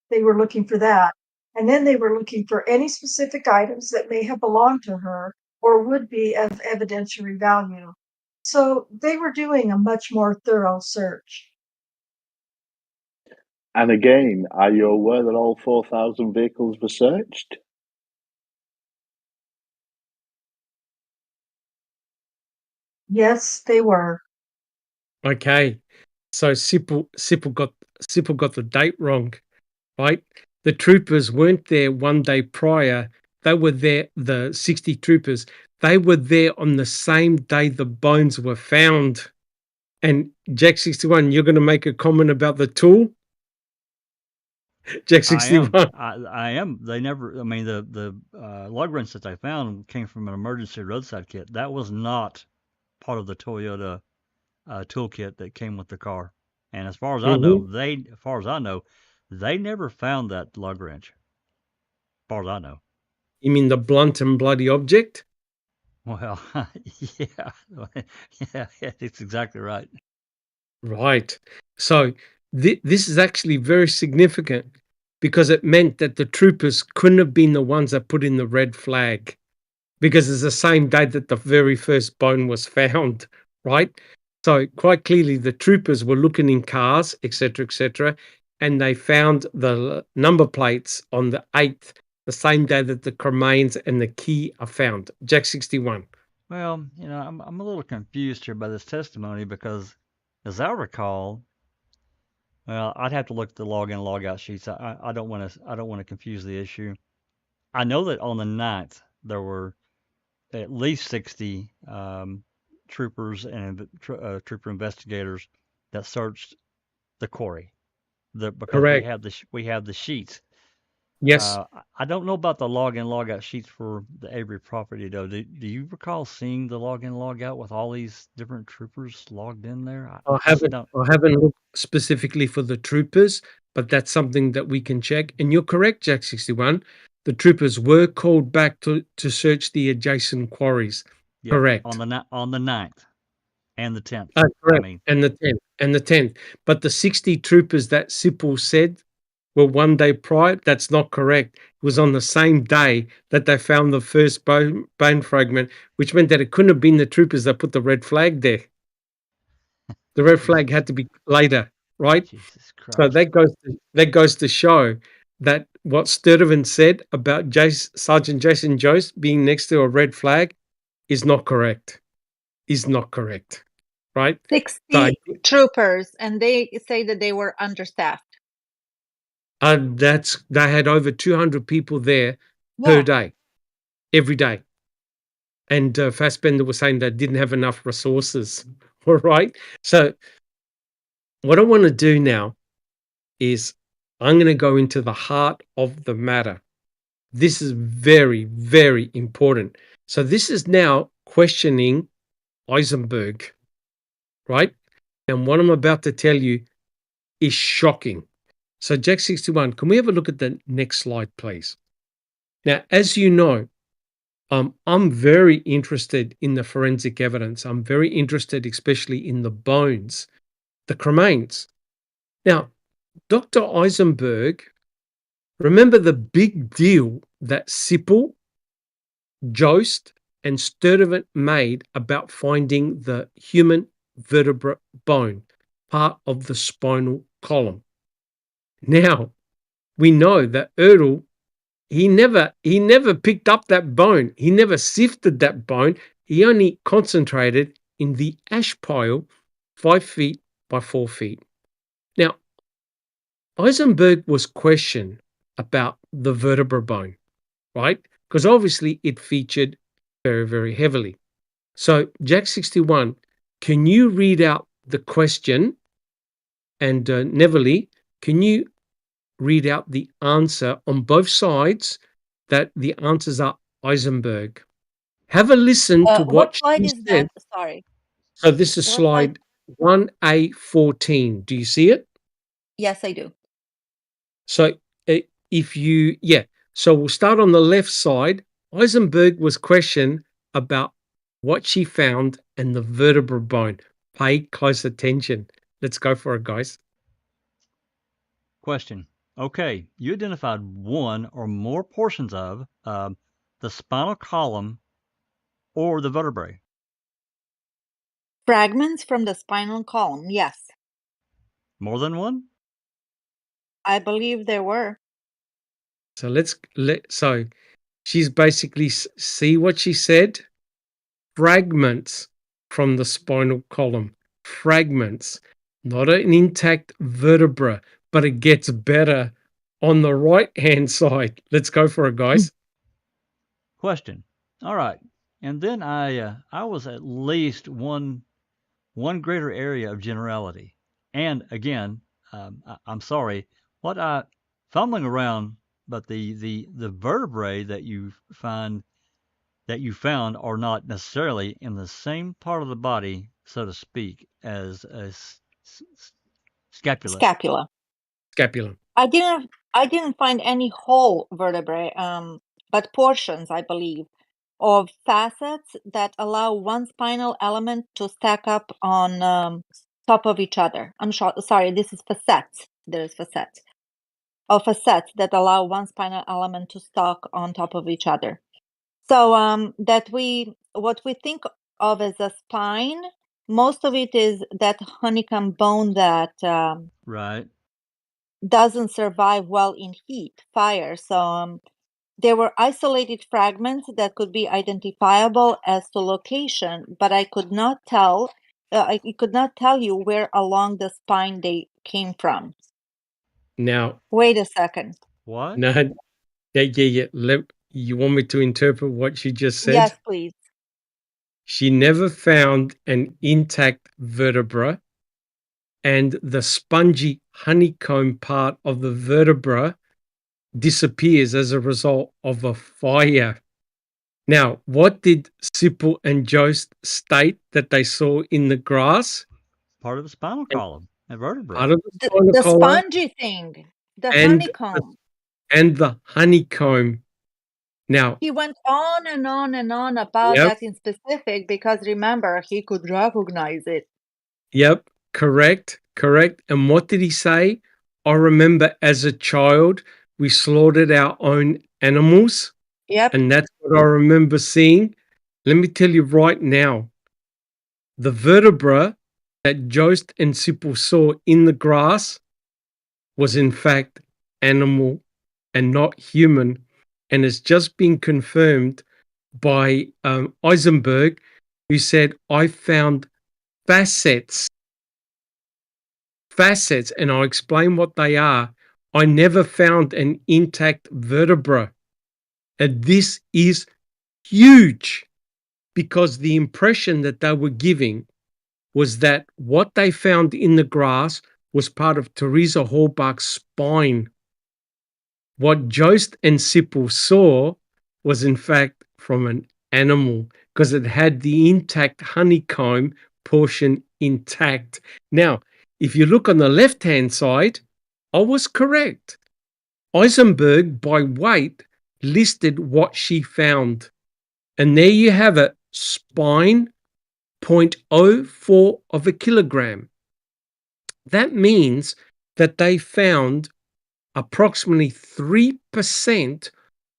They were looking for that. And then they were looking for any specific items that may have belonged to her or would be of evidentiary value. So they were doing a much more thorough search. And again, are you aware that all 4,000 vehicles were searched? Yes, they were. Okay, so Sippel got the date wrong, right? The troopers weren't there one day prior they were there, the 60 troopers, they were there on the same day the bones were found. And Jack 61, you're going to make a comment about the tool? Jack 61. I am. They never. I mean, the lug wrench that they found came from an emergency roadside kit. That was not part of the Toyota toolkit that came with the car. And as far as I know, they never found that lug wrench. As far as I know. You mean the blunt and bloody object? Well, yeah, yeah, it's exactly right. Right. So this is actually very significant because it meant that the troopers couldn't have been the ones that put in the red flag, because it's the same day that the very first bone was found, right? So quite clearly the troopers were looking in cars, etc., and they found the number plates on the 8th, the same day that the remains and the key are found. Jack 61. Well, I'm a little confused here by this testimony because, as I recall, well, I'd have to look at the log in log out sheets. I don't want to confuse the issue. I know that on the 9th there were at least 60 troopers and trooper investigators that searched the quarry. Because Correct. we have the sheets. Yes. I don't know about the log in log out sheets for the Avery property though. Do you recall seeing the log in log out with all these different troopers logged in there? I haven't looked specifically for the troopers, but that's something that we can check. And you're correct, Jack 61. The troopers were called back to search the adjacent quarries. Yep, correct. On the 9th and the 10th. Correct. And the 10th. But the 60 troopers that Sipple said were one day prior, that's not correct. It was on the same day that they found the first bone fragment, which meant that it couldn't have been the troopers that put the red flag there. The red flag had to be later, right? Jesus Christ. So that goes to show that what Sturtevant said about Sergeant Jason Jost being next to a red flag is not correct. Right? 60 troopers, and they say that they were understaffed. They had over 200 people there per day, every day. And Fassbender was saying they didn't have enough resources. All right. So what I want to do now is I'm going to go into the heart of the matter. This is very, very important. So this is now questioning Eisenberg, right? And what I'm about to tell you is shocking. So Jack 61, can we have a look at the next slide, please? Now, as you know, I'm very interested in the forensic evidence. I'm very interested, especially in the bones, the cremains. Now, Dr. Eisenberg, remember the big deal that Sipple, Jost, and Sturtevant made about finding the human vertebra bone, part of the spinal column. Now, we know that Erdl, he never picked up that bone. He never sifted that bone. He only concentrated in the ash pile 5 feet by 4 feet. Now, Eisenberg was questioned about the vertebra bone, right? Because obviously it featured very, very heavily. So, Jack 61, can you read out the question? And Neverly, can you read out the answer on both sides, that the answers are Eisenberg? Have a listen to what slide she is said. that? Sorry. So this is slide 1A14. Do you see it? Yes, I do. So so we'll start on the left side. Eisenberg was questioned about what she found and the vertebra bone. Pay close attention. Let's go for it, guys. Question. Okay, you identified one or more portions of the spinal column or the vertebrae. Fragments from the spinal column, yes. More than one? I believe there were. So so she's basically, see what she said? Fragments from the spinal column. Fragments, not an intact vertebra, but it gets better on the right-hand side. Let's go for it, guys. Question. All right. And then I was at least one greater area of generality. And again, I'm sorry, what I fumbling around, but the vertebrae that you found are not necessarily in the same part of the body, so to speak, as a scapula. Scapula. Scapula. I didn't find any whole vertebrae, but portions, I believe, of facets that allow one spinal element to stack up on top of each other. Sorry, this is facets. There is facets. Of facets that allow one spinal element to stack on top of each other. So what we think of as a spine, most of it is that honeycomb bone that Right. doesn't survive well in heat, fire. So there were isolated fragments that could be identifiable as to location, but I could not tell. I could not tell you where along the spine they came from. Now, Wait a second. What? no, yeah. You want me to interpret what she just said? Yes, please. She never found an intact vertebra, and the spongy honeycomb part of the vertebra disappears as a result of a fire. Now, what did Sipple and Jost state that they saw in the grass? Part of the spinal And column, a vertebrae. part of the The, spinal the column spongy thing, the and honeycomb. the honeycomb. Now, He went on and on and on about yep, that in specific because remember, he could recognize it. yep, correct. And what did he say? I remember as a child, we slaughtered our own animals, Yep. and that's what I remember seeing. Let me tell you right now, the vertebra that Jost and Sipple saw in the grass was in fact animal and not human, and it's just been confirmed by Eisenberg, who said, I found facets, and I'll explain what they are. I never found an intact vertebra. And this is huge because the impression that they were giving was that what they found in the grass was part of Teresa Halbach's spine. What Jost and Sipple saw was in fact from an animal because it had the intact honeycomb portion intact. Now, if you look on the left-hand side, I was correct. Eisenberg, by weight, listed what she found. And there you have it, spine, 0.04 of a kilogram. That means that they found approximately 3%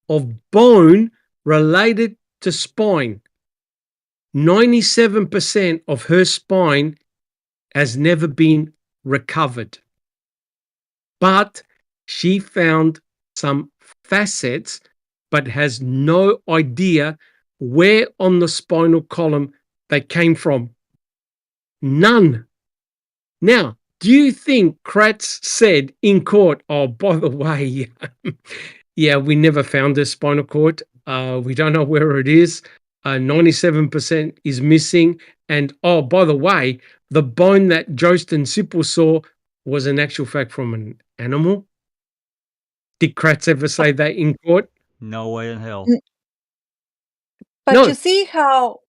of bone related to spine. 97% of her spine has never been recovered. But she found some facets, but has no idea where on the spinal column they came from. None. Now, do you think Kratz said in court, oh, by the way, yeah, we never found the spinal cord. We don't know where it is. 97% is missing. And oh, by the way, the bone that Jost and Sipple saw was an actual fact from an animal. Did Kratz ever say that in court? No way in hell. But No. you see how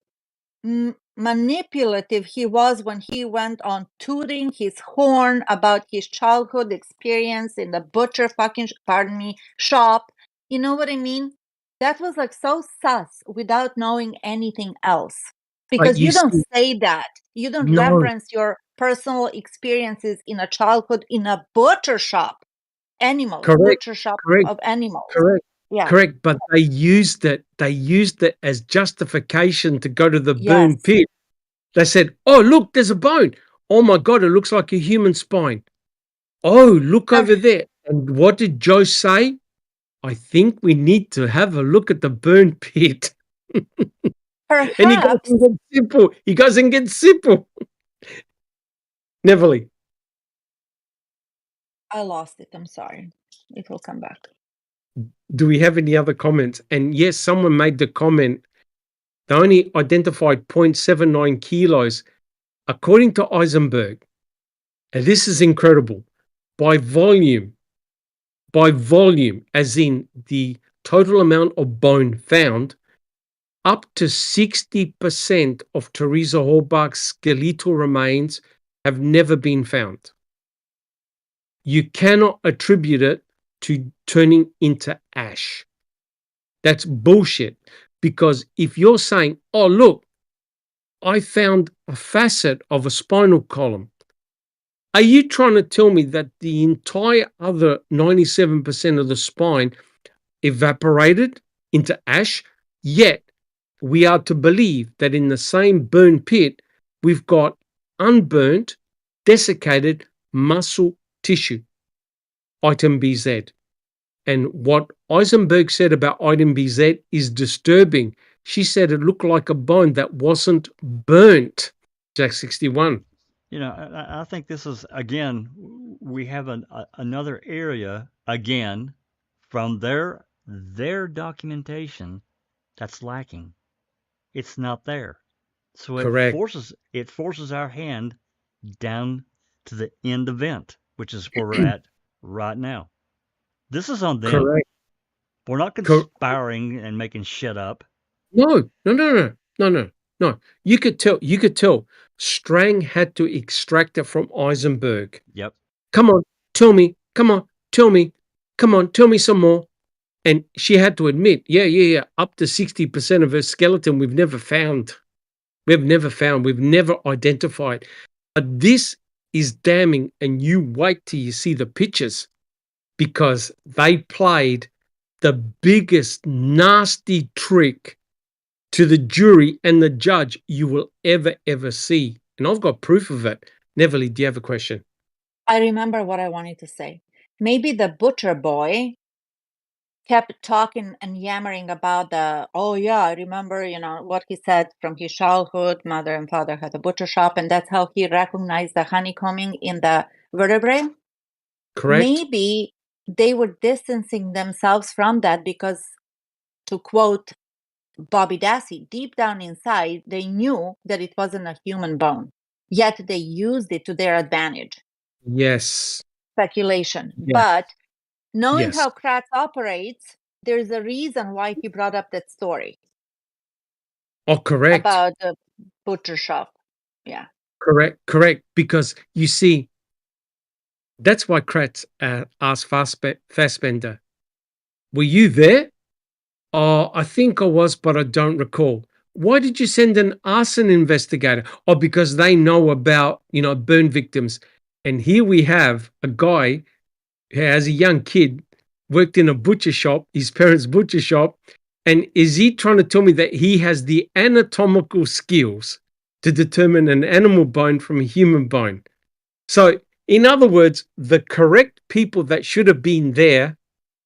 manipulative he was when he went on tooting his horn about his childhood experience in the butcher shop. You know what I mean? That was like so sus without knowing anything else. Because you don't say that. You don't reference your personal experiences in a childhood in a butcher shop. Butcher shop of animals. Correct. Yeah. Correct. But they used it as justification to go to the burn pit. They said, oh, look, there's a bone. Oh my God, it looks like a human spine. Oh, look over there. And what did Joe say? I think we need to have a look at the burn pit. Perhaps. And he goes and gets simple. Neverly. I lost it. I'm sorry. It will come back. Do we have any other comments? And yes, someone made the comment, they only identified 0.79 kilos. According to Eisenberg, and this is incredible, by volume, as in the total amount of bone found, up to 60% of Teresa Halbach's skeletal remains have never been found. You cannot attribute it to turning into ash. That's bullshit. Because if you're saying, oh, look, I found a facet of a spinal column, are you trying to tell me that the entire other 97% of the spine evaporated into ash? Yet we are to believe that in the same burn pit, we've got unburnt, desiccated muscle tissue, item BZ. And what Eisenberg said about item BZ is disturbing. She said it looked like a bone that wasn't burnt. Jack 61. I think this is, again, we have another area, again, from their documentation that's lacking. It's not there. So Correct. it forces our hand down to the end event, which is where we're at right now. This is on them. Correct. We're not conspiring and making shit up. No. You could tell. Strang had to extract it from Eisenberg. Yep. Come on, tell me. Come on, tell me. Come on, tell me some more. And she had to admit, yeah. Up to 60% of her skeleton we've never found. We've never identified. But this is damning, and you wait till you see the pictures, because they played the biggest nasty trick to the jury and the judge you will ever see. And I've got proof of it. Neville, do you have a question? I remember what I wanted to say. Maybe the butcher boy kept talking and yammering about I remember, what he said from his childhood. Mother and father had a butcher shop, and that's how he recognized the honeycombing in the vertebrae. Correct. Maybe they were distancing themselves from that because, to quote Bobby Dassey, deep down inside, they knew that it wasn't a human bone, yet they used it to their advantage. Yes. Speculation. Yes. But knowing Yes. how Kratz operates, there's a reason why he brought up that story. Oh, correct. About the butcher shop. Yeah. Correct. Because you see, that's why Kratz asked Fassbender, were you there? Oh, I think I was, but I don't recall. Why did you send an arson investigator? Oh, because they know about, burn victims. And here we have a guy who, as a young kid, worked in a butcher shop, his parents' butcher shop. And is he trying to tell me that he has the anatomical skills to determine an animal bone from a human bone? So, in other words, the correct people that should have been there,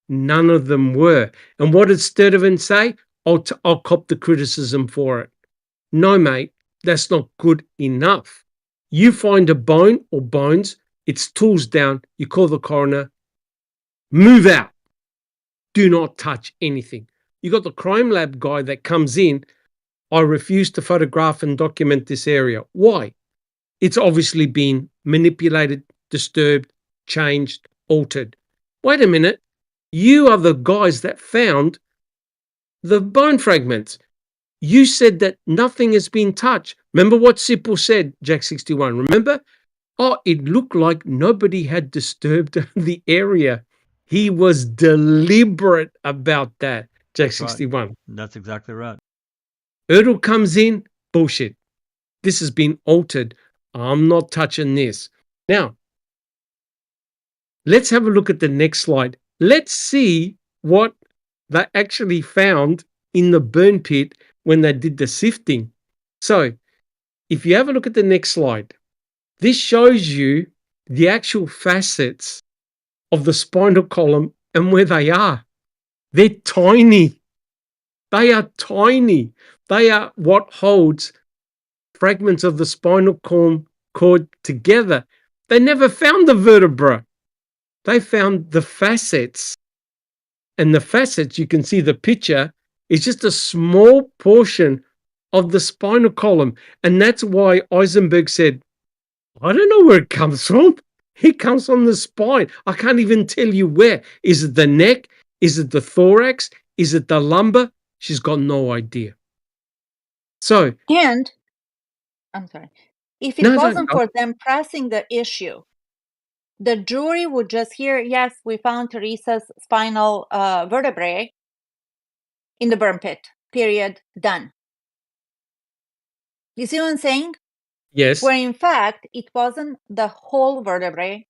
none of them were. And what did Sturdivant say? I'll cop the criticism for it. No, mate, that's not good enough. You find a bone or bones, it's tools down, you call the coroner, move out. Do not touch anything. You got the crime lab guy that comes in, I refuse to photograph and document this area. Why? It's obviously been manipulated, disturbed, changed, altered. Wait a minute. You are the guys that found the bone fragments. You said that nothing has been touched. Remember what Sipple said, Jack 61? Remember? Oh, it looked like nobody had disturbed the area. He was deliberate about that, Jack 61. Right. That's exactly right. Erdl comes in, bullshit. This has been altered. I'm not touching this. Now, let's have a look at the next slide. Let's see what they actually found in the burn pit when they did the sifting. So, if you have a look at the next slide, this shows you the actual facets of the spinal column and where they are. They're tiny. They are tiny. They are what holds fragments of the spinal cord together. They never found the vertebra. They found the facets. And the facets, you can see the picture, is just a small portion of the spinal column. And that's why Eisenberg said, I don't know where it comes from. It comes from the spine. I can't even tell you where. Is it the neck? Is it the thorax? Is it the lumbar? She's got no idea. So, And I'm sorry, if it wasn't for them pressing the issue, the jury would just hear, yes, we found Teresa's spinal vertebrae in the burn pit, period, done. You see what I'm saying? yes. Where in fact, it wasn't the whole vertebrae,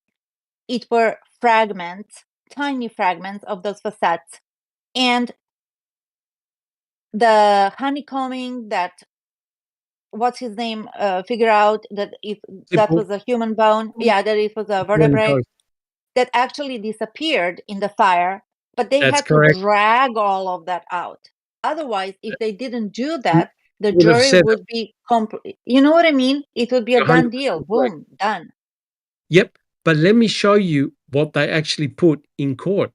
it were fragments, tiny fragments of those facets. And the honeycombing that, what's his name, figure out that if that was a human bone, that it was a vertebrae, that actually disappeared in the fire, but they had to drag all of that out. Otherwise, if they didn't do that, the jury would be you know what I mean? It would be a done deal. Boom, done. Yep. But let me show you what they actually put in court.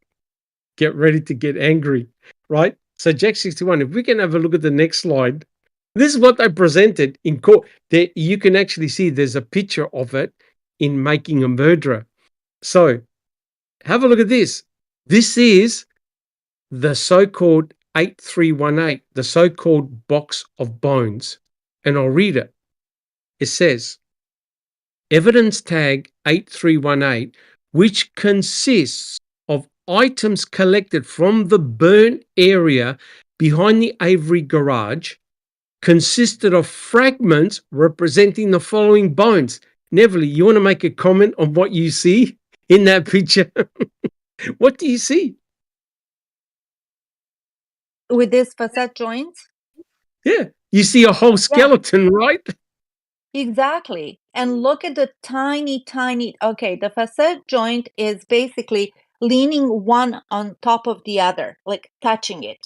Get ready to get angry, right? So Jack 61, if we can have a look at the next slide, this is what they presented in court. There, you can actually see there's a picture of it in Making a Murderer. So have a look at this. This is the so-called 8318, the so-called box of bones. And I'll read it. It says, evidence tag 8318, which consists of items collected from the burn area behind the Avery garage, consisted of fragments representing the following bones. Neville, you want to make a comment on what you see in that picture? What do you see? With this facet joints? Yeah, you see a whole skeleton, right? Exactly. And look at the tiny, okay, the facet joint is basically leaning one on top of the other, like touching it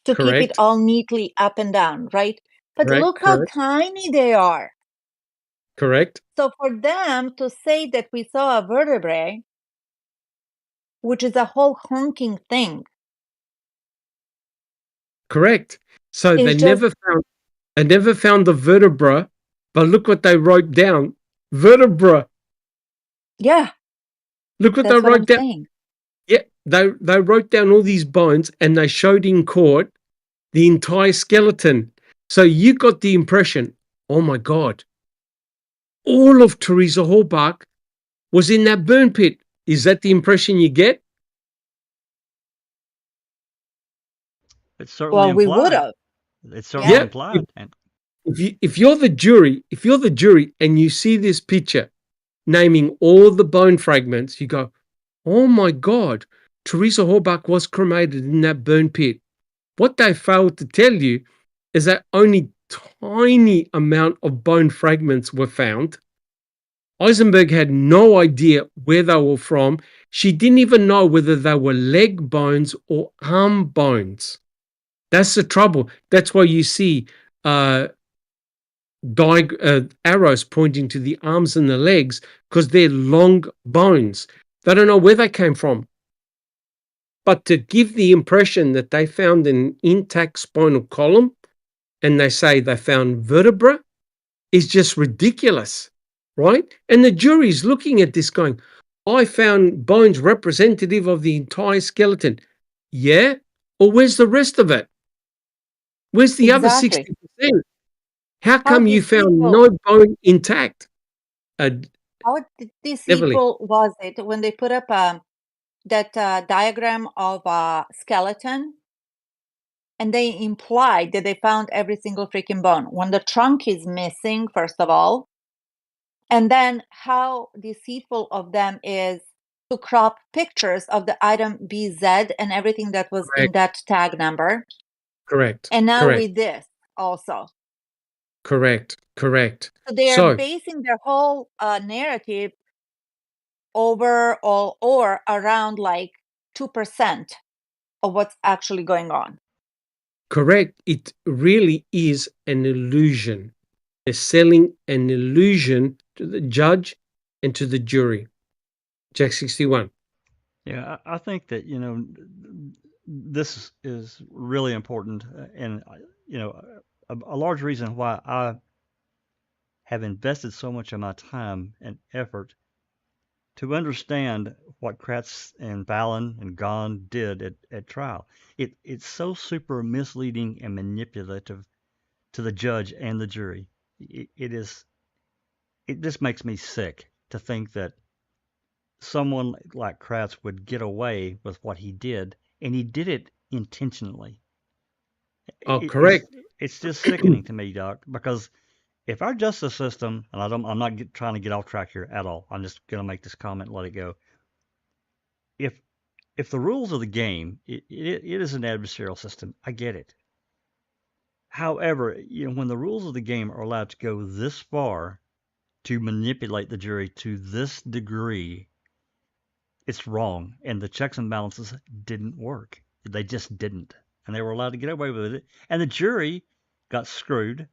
to keep it all neatly up and down, right? But look how tiny they are. Correct. So for them to say that we saw a vertebrae, which is a whole honking thing. Correct. So they never found the vertebra, but look what they wrote down. Vertebra. Yeah. Look what they wrote down. Saying. Yeah, they wrote down all these bones and they showed in court the entire skeleton. So you got the impression, oh my God, all of Teresa Halbach was in that burn pit. Is that the impression you get? It's certainly implied. We would have. It's certainly implied. If you're the jury and you see this picture naming all the bone fragments, you go, oh my God, Teresa Halbach was cremated in that burn pit. What they failed to tell you is that only tiny amount of bone fragments were found. Eisenberg had no idea where they were from. She didn't even know whether they were leg bones or arm bones. That's the trouble. That's why you see arrows pointing to the arms and the legs, because they're long bones. They don't know where they came from. But to give the impression that they found an intact spinal column and they say they found vertebra is just ridiculous, right? And the jury's looking at this going, I found bones representative of the entire skeleton. Yeah? Or where's the rest of it? Where's the other 60%? How come you found no bone intact? How deceitful was it when they put up that diagram of a skeleton and they implied that they found every single freaking bone when the trunk is missing, first of all, and then how deceitful of them is to crop pictures of the item BZ and everything that was in that tag number. Correct. And now with this also. Correct. So they are basing their whole narrative over or around like 2% of what's actually going on. Correct. It really is an illusion. They're selling an illusion to the judge and to the jury. Jack 61. Yeah, I think that, this is really important, and you know, a large reason why I have invested so much of my time and effort to understand what Kratz and Fallon and Gahn did at trial. It's so super misleading and manipulative to the judge and the jury. It is. It just makes me sick to think that someone like Kratz would get away with what he did, and he did it intentionally. Oh, It, correct. it's just sickening to me, Doc, because if our justice system, and I'm not trying to get off track here at all. I'm just going to make this comment and let it go. If if the rules of the game, it is an adversarial system. I get it. However, when the rules of the game are allowed to go this far to manipulate the jury to this degree, it's wrong. And the checks and balances didn't work. They just didn't. And they were allowed to get away with it. And the jury got screwed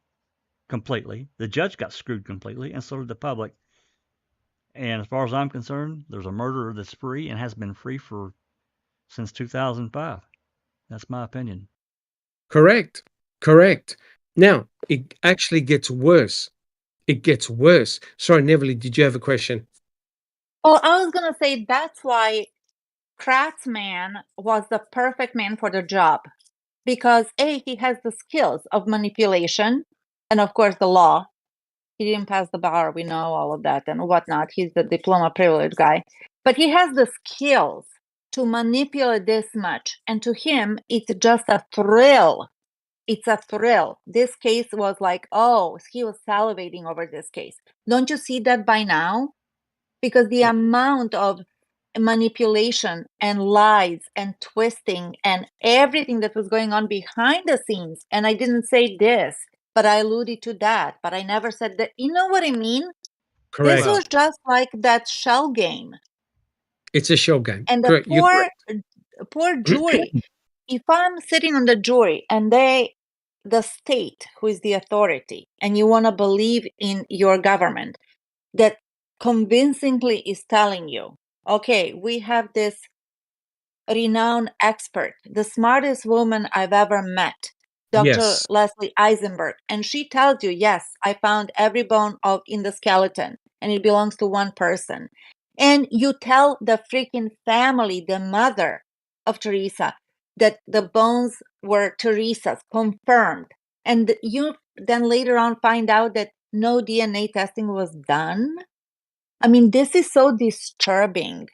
completely. The judge got screwed completely, and so did the public. And as far as I'm concerned, there's a murderer that's free and has been free since 2005. That's my opinion. Correct. Correct. Now, it actually gets worse. It gets worse. Sorry, Neville, did you have a question? Well, I was going to say that's why Kratzman was the perfect man for the job. Because A, he has the skills of manipulation and, of course, the law. He didn't pass the bar. We know all of that and whatnot. He's the diploma privilege guy. But he has the skills to manipulate this much. And to him, it's just a thrill. It's a thrill. This case was like, oh, he was salivating over this case. Don't you see that by now? Because the amount of manipulation and lies and twisting and everything that was going on behind the scenes. And I didn't say this, but I alluded to that, but I never said that. You know what I mean? Correct. This was just like that shell game. It's a shell game. And Correct. the poor jury, if I'm sitting on the jury and the state, who is the authority, and you want to believe in your government, that convincingly is telling you, okay, we have this renowned expert, the smartest woman I've ever met, Dr. Yes. Leslie Eisenberg, and she tells you, yes, I found every bone in the skeleton, and it belongs to one person. And you tell the freaking family, the mother of Teresa, that the bones were Teresa's, confirmed. And you then later on find out that no DNA testing was done. I mean, this is so disturbing.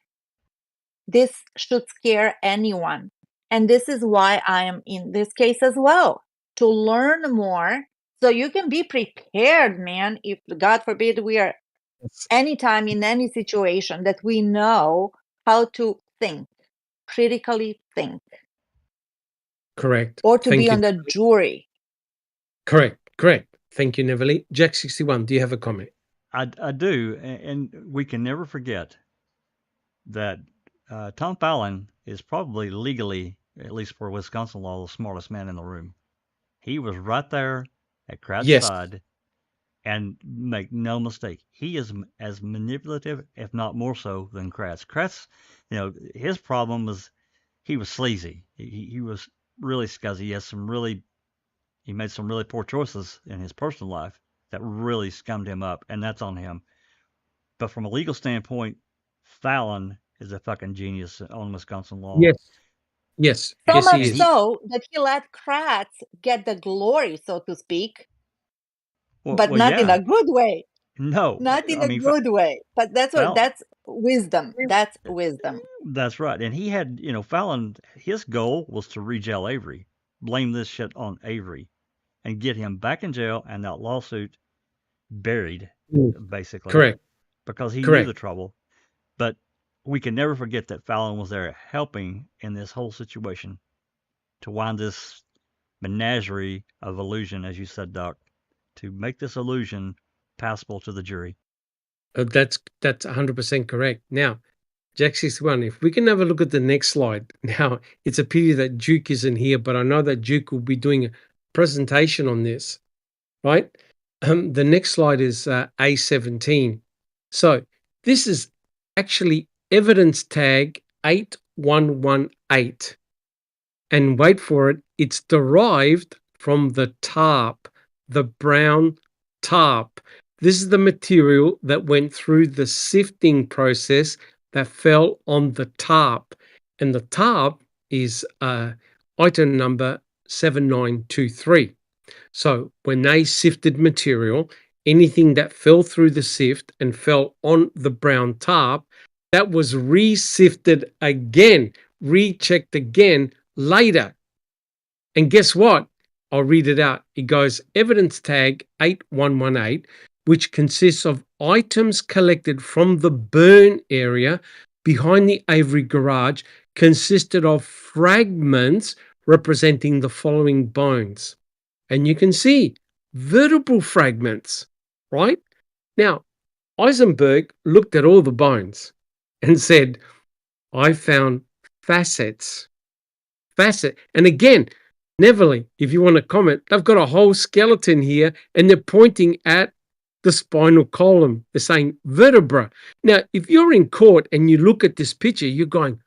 This should scare anyone. And this is why I am in this case as well, to learn more so you can be prepared, man. If God forbid we are anytime in any situation, that we know how to think, critically think. Correct. Or to Thank be you. on the jury. Correct. Correct. Thank you, Neville. Jack 61, do you have a comment? I do, and we can never forget that Tom Fallon is probably legally, at least for Wisconsin law, the smartest man in the room. He was right there at Kratz's Yes. side, and make no mistake, he is as manipulative, if not more so, than Kratz. Kratz, his problem was he was sleazy. He was really scuzzy. He made some really poor choices in his personal life that really scummed him up, and that's on him. But from a legal standpoint, Fallon is a fucking genius on Wisconsin law. Yes. Yes. So Yes, much he is. so that he let Kratz get the glory, so to speak, but not in yeah. a good way. No, Not in a good way. But that's wisdom. That's wisdom. That's right. And he had, Fallon, his goal was to re-jail Avery, blame this shit on Avery, and get him back in jail and that lawsuit buried, basically. Correct. Because he Correct. knew the trouble. But we can never forget that Fallon was there helping in this whole situation to wind this menagerie of illusion, as you said, Doc, to make this illusion passable to the jury. That's 100% correct. Now, Jack 61, if we can have a look at the next slide. Now, it's a pity that Duke isn't here, but I know that Duke will be doing a presentation on this, right? The next slide is A17. So this is actually evidence tag 8118. And wait for it, it's derived from the tarp, the brown tarp. This is the material that went through the sifting process that fell on the tarp. And the tarp is item number 7923. So when they sifted material, anything that fell through the sift and fell on the brown tarp, that was re-sifted again, rechecked again later. And guess what? I'll read it out. It goes evidence tag 8118, which consists of items collected from the burn area behind the Avery garage, consisted of fragments representing the following bones. And you can see vertebral fragments, right? Now, Eisenberg looked at all the bones and said, I found facets. And again, Neverly, if you want to comment, they've got a whole skeleton here and they're pointing at the spinal column. They're saying vertebra. Now, if you're in court and you look at this picture, you're going,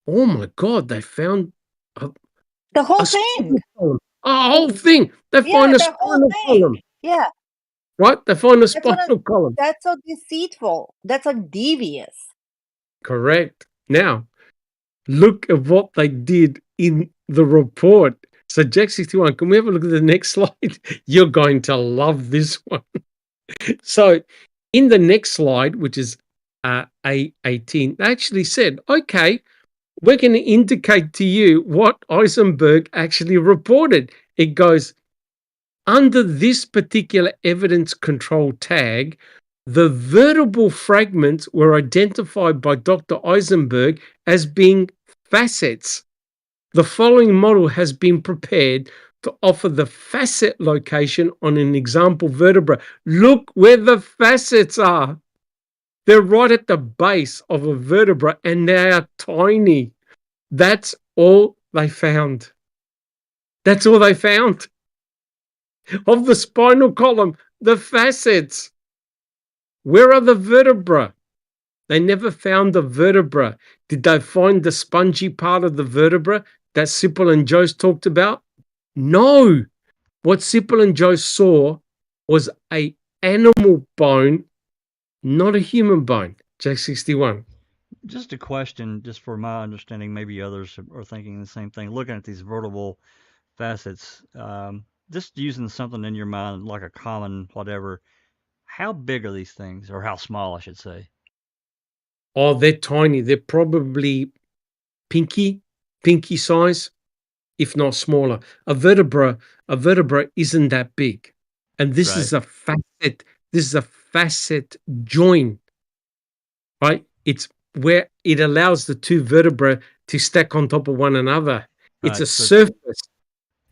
oh my God, they found the whole thing. A whole thing. They find a spinal column. Yeah. Right? They find a spinal column. That's so deceitful. That's so devious. Correct. Now, look at what they did in the report. So, Jack 61, can we have a look at the next slide? You're going to love this one. So, in the next slide, which is A18, they actually said, okay, we're going to indicate to you what Eisenberg actually reported. It goes, under this particular evidence control tag, the vertebral fragments were identified by Dr. Eisenberg as being facets. The following model has been prepared to offer the facet location on an example vertebra. Look where the facets are. They're right at the base of a vertebra and they are tiny. That's all they found. That's all they found. Of the spinal column, the facets. Where are the vertebra? They never found the vertebra. Did they find the spongy part of the vertebra that Sipple and Jost talked about? No. What Sipple and Jost saw was an animal bone, not a human bone. Jack 61. Just a question, just for my understanding, maybe others are thinking the same thing. Looking at these vertebral facets, just using something in your mind like a common whatever, how big are these things, or how small, I should say? Oh, they're tiny. They're probably pinky size, if not smaller. A vertebra isn't that big. And this is a facet. This is a facet joint, right? It's where it allows the two vertebrae to stack on top of one another. It's a surface.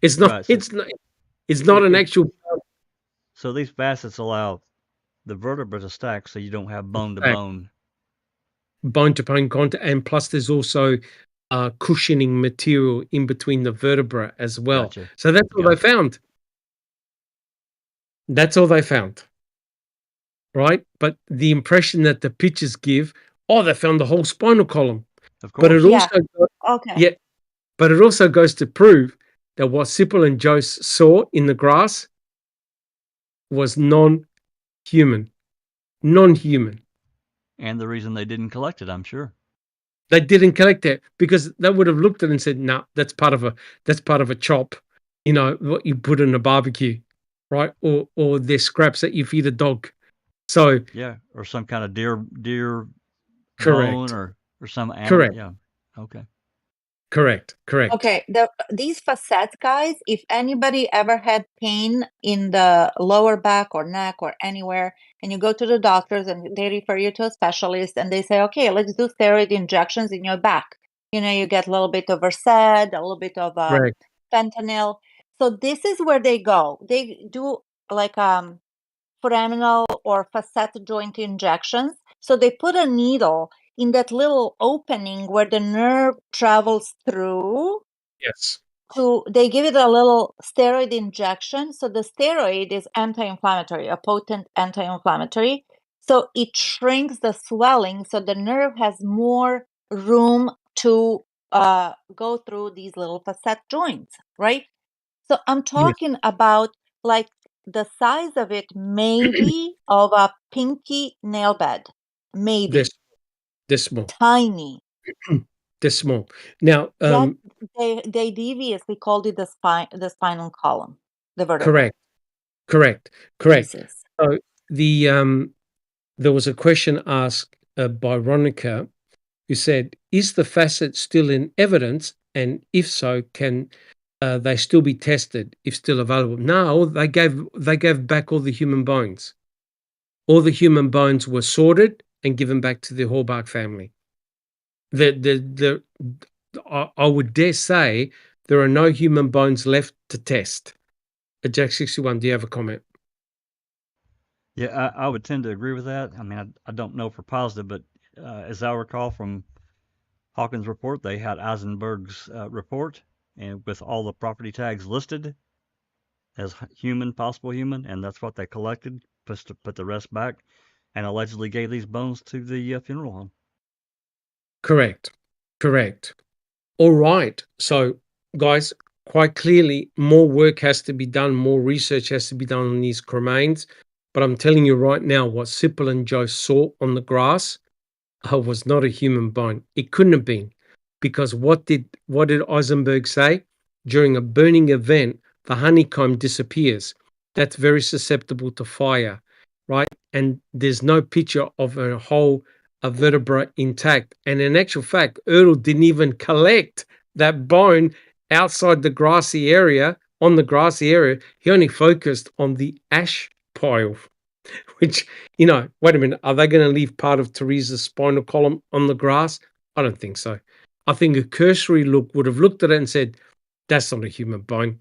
It's not. It's not an actual. So these facets allow the vertebra to stack, so you don't have bone to bone. Bone to bone contact, and plus there's also cushioning material in between the vertebra as well. Gotcha. So that's all they found. That's all they found. Right? But the impression that the pictures give, they found the whole spinal column. Of course. But it also but it also goes to prove that what Sipple and Jost saw in the grass was non-human. And the reason they didn't collect it, I'm sure. They didn't collect it because they would have looked at it and said, "No, that's part of a chop, what you put in a barbecue, right? Or they're scraps that you feed a dog." So yeah, or some kind of deer correct. Bone or some animal. Correct. Yeah. Okay. Correct. Okay, these facets, guys, if anybody ever had pain in the lower back or neck or anywhere, and you go to the doctors and they refer you to a specialist and they say, okay, let's do steroid injections in your back. You get a little bit of Versed, a little bit of fentanyl. So this is where they go. They do like foraminal or facet joint injections. So they put a needle in that little opening where the nerve travels through. Yes. They give it a little steroid injection. So the steroid is anti-inflammatory, a potent anti-inflammatory. So it shrinks the swelling. So the nerve has more room to go through these little facet joints, right? So I'm talking about like the size of it maybe of a pinky nail bed, maybe This small. tiny. This small. Now, Yet they deviously called it the spinal column, the vertebra. correct. Jesus. So there was a question asked by Ronica who said, "Is the facet still in evidence? And if so, can they still be tested if still available?" No, they gave back all the human bones. All the human bones were sorted and given back to the Hallbark family. I would dare say there are no human bones left to test. Jack 61, do you have a comment? Yeah, I would tend to agree with that. I mean, I don't know for positive, but as I recall from Hawkins' report, they had Eisenberg's report, and with all the property tags listed as human, possible human, and that's what they collected, put the rest back, and allegedly gave these bones to the funeral home. Correct. All right. So, guys, quite clearly, more work has to be done, more research has to be done on these cremains. But I'm telling you right now, what Sipple and Joe saw on the grass was not a human bone. It couldn't have been, because what did Eisenberg say? During a burning event, the honeycomb disappears. That's very susceptible to fire, right? And there's no picture of a vertebra intact. And in actual fact, Ertl didn't even collect that bone outside the grassy area, on the grassy area. He only focused on the ash pile, which, wait a minute, are they going to leave part of Teresa's spinal column on the grass? I don't think so. I think a cursory look would have looked at it and said, that's not a human bone,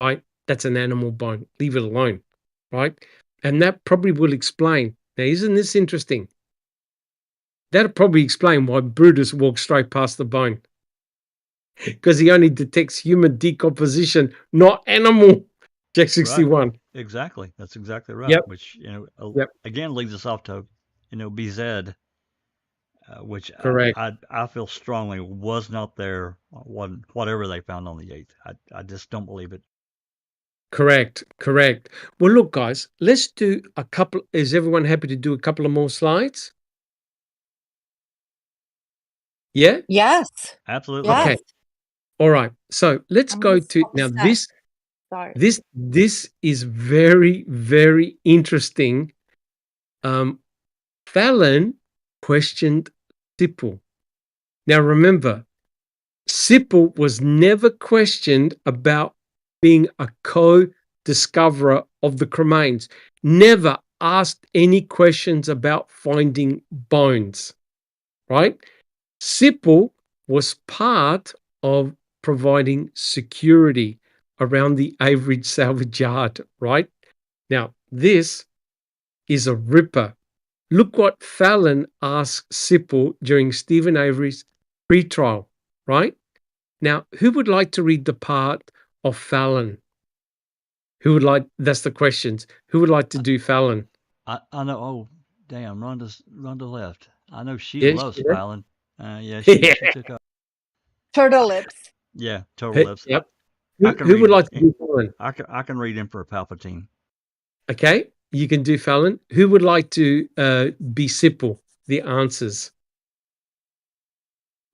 right? That's an animal bone. Leave it alone, right? And that probably will explain. Now, isn't this interesting? That'll probably explain why Brutus walked straight past the bone, because he only detects human decomposition, not animal. Jack 61. Right. Exactly. That's exactly right. Yep. Which, Yep. again leads us off to, BZ, which Correct. I feel strongly was not there, whatever they found on the 8th. I just don't believe it. Correct. Well, look, guys, let's do a couple. Is everyone happy to do a couple of more slides? Yeah? Yes. Absolutely. Yes. Okay. All right. So let's I'm go gonna to stop now. the set. Sorry. This is very, very interesting. Fallon questioned Sipple. Now remember, Sipple was never questioned about being a co-discoverer of the cremains. Never asked any questions about finding bones, right? Sipple was part of providing security around the Avery salvage yard, right? Now, this is a ripper. Look what Fallon asked Sipple during Stephen Avery's pre-trial, right? Now, who would like to read the part of Fallon? That's the questions. Who would like to do Fallon? I know. Oh, damn. Rhonda left. I know she Yes, loves she did. Fallon. Yeah, she took up. Turtle lips. Yeah, total lips. Yep. I can Who read. would like to do Fallon? I can read Emperor Palpatine. Okay, you can do Fallon. Who would like to be Sipple? The answers.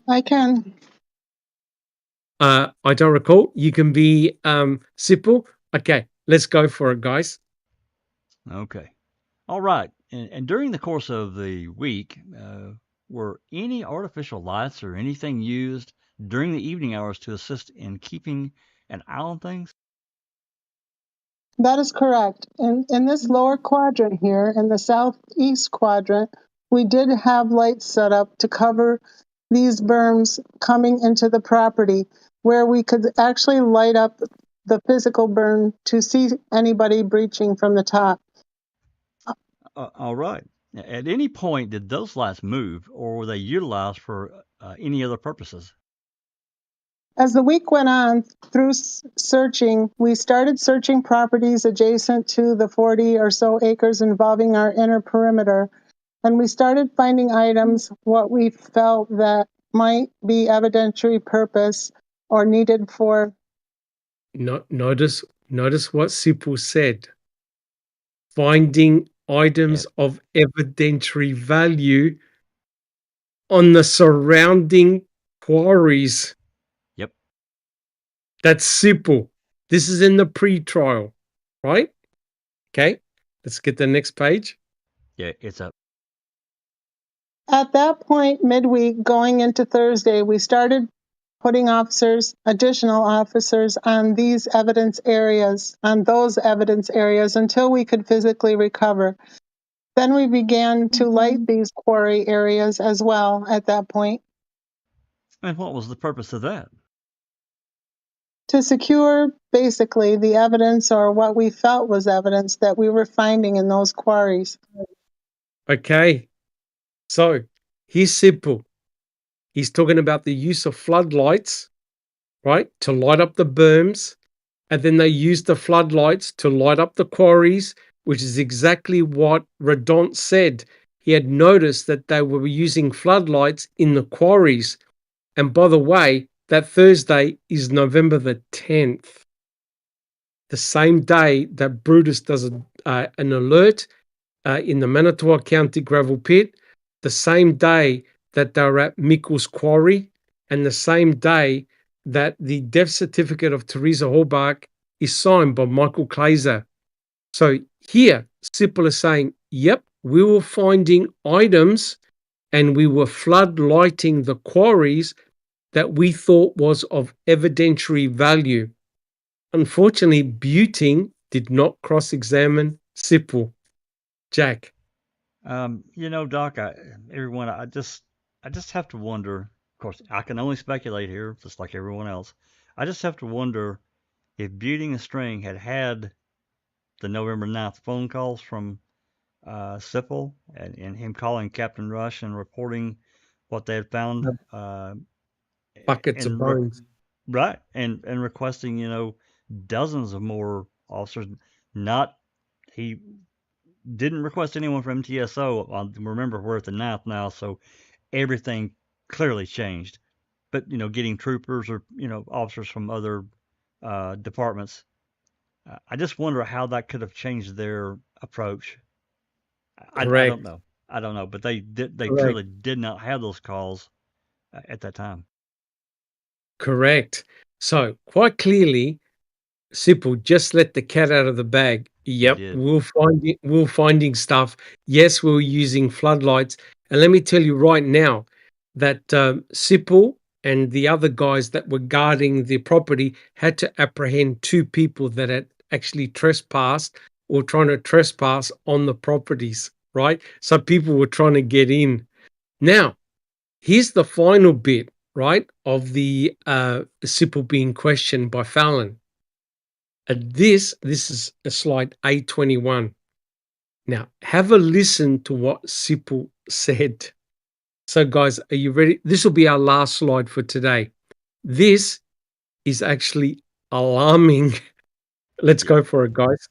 I can. I don't recall. You can be Sipple. Okay, let's go for it, guys. Okay. All right. And during the course of the week, were any artificial lights or anything used during the evening hours to assist in keeping an eye on things? That is correct. In this lower quadrant here, in the southeast quadrant, we did have lights set up to cover these berms coming into the property, where we could actually light up the physical berm to see anybody breaching from the top. All right. At any point, did those lights move, or were they utilized for any other purposes? As the week went on, through searching, we started searching properties adjacent to the 40 or so acres involving our inner perimeter, and we started finding items what we felt that might be evidentiary purpose or needed for. Notice what Sipul said. Finding items of evidentiary value on the surrounding quarries. Yep. That's simple. This is in the pre-trial, right? Okay, let's get the next page. Yeah, it's up. At that point, midweek, going into Thursday, we started putting additional officers on those evidence areas until we could physically recover. Then we began to light these quarry areas as well at that point. And what was the purpose of that? To secure basically the evidence or what we felt was evidence that we were finding in those quarries. Okay, so here's Sipul. He's talking about the use of floodlights, right, to light up the berms, and then they used the floodlights to light up the quarries, which is exactly what Redont said. He had noticed that they were using floodlights in the quarries. And by the way, that Thursday is November the 10th, the same day that Brutus does an alert in the Manitowoc County gravel pit, the same day that they're at Mickle's quarry, and the same day that the death certificate of Teresa Horbach is signed by Michael Kleiser. So here, Sipul is saying, yep, we were finding items and we were floodlighting the quarries that we thought was of evidentiary value. Unfortunately, Buting did not cross-examine Sipul. Jack. Doc, everyone, I just have to wonder. Of course, I can only speculate here, just like everyone else. I just have to wonder if Buting and String had the November 9th phone calls from Sipul and him calling Captain Rush and reporting what they had found. Buckets of bones. Right, and requesting, dozens of more officers. He didn't request anyone from MTSO. Remember, we're at the 9th now, so everything clearly changed. But getting troopers or officers from other departments, I just wonder how that could have changed their approach. I don't know. I don't know, but they clearly did not have those calls at that time. Correct. So quite clearly, Sipul just let the cat out of the bag. Yep, we're finding stuff. Yes, we were using floodlights. And let me tell you right now that Sipul and the other guys that were guarding the property had to apprehend 2 people that had actually trespassed or trying to trespass on the properties, right? So people were trying to get in. Now, here's the final bit, right, of the Sipul being questioned by Fallon. This is a slide A21. Now, have a listen to what Sipul said. So, guys, are you ready? This will be our last slide for today. This is actually alarming. Let's go for it, guys.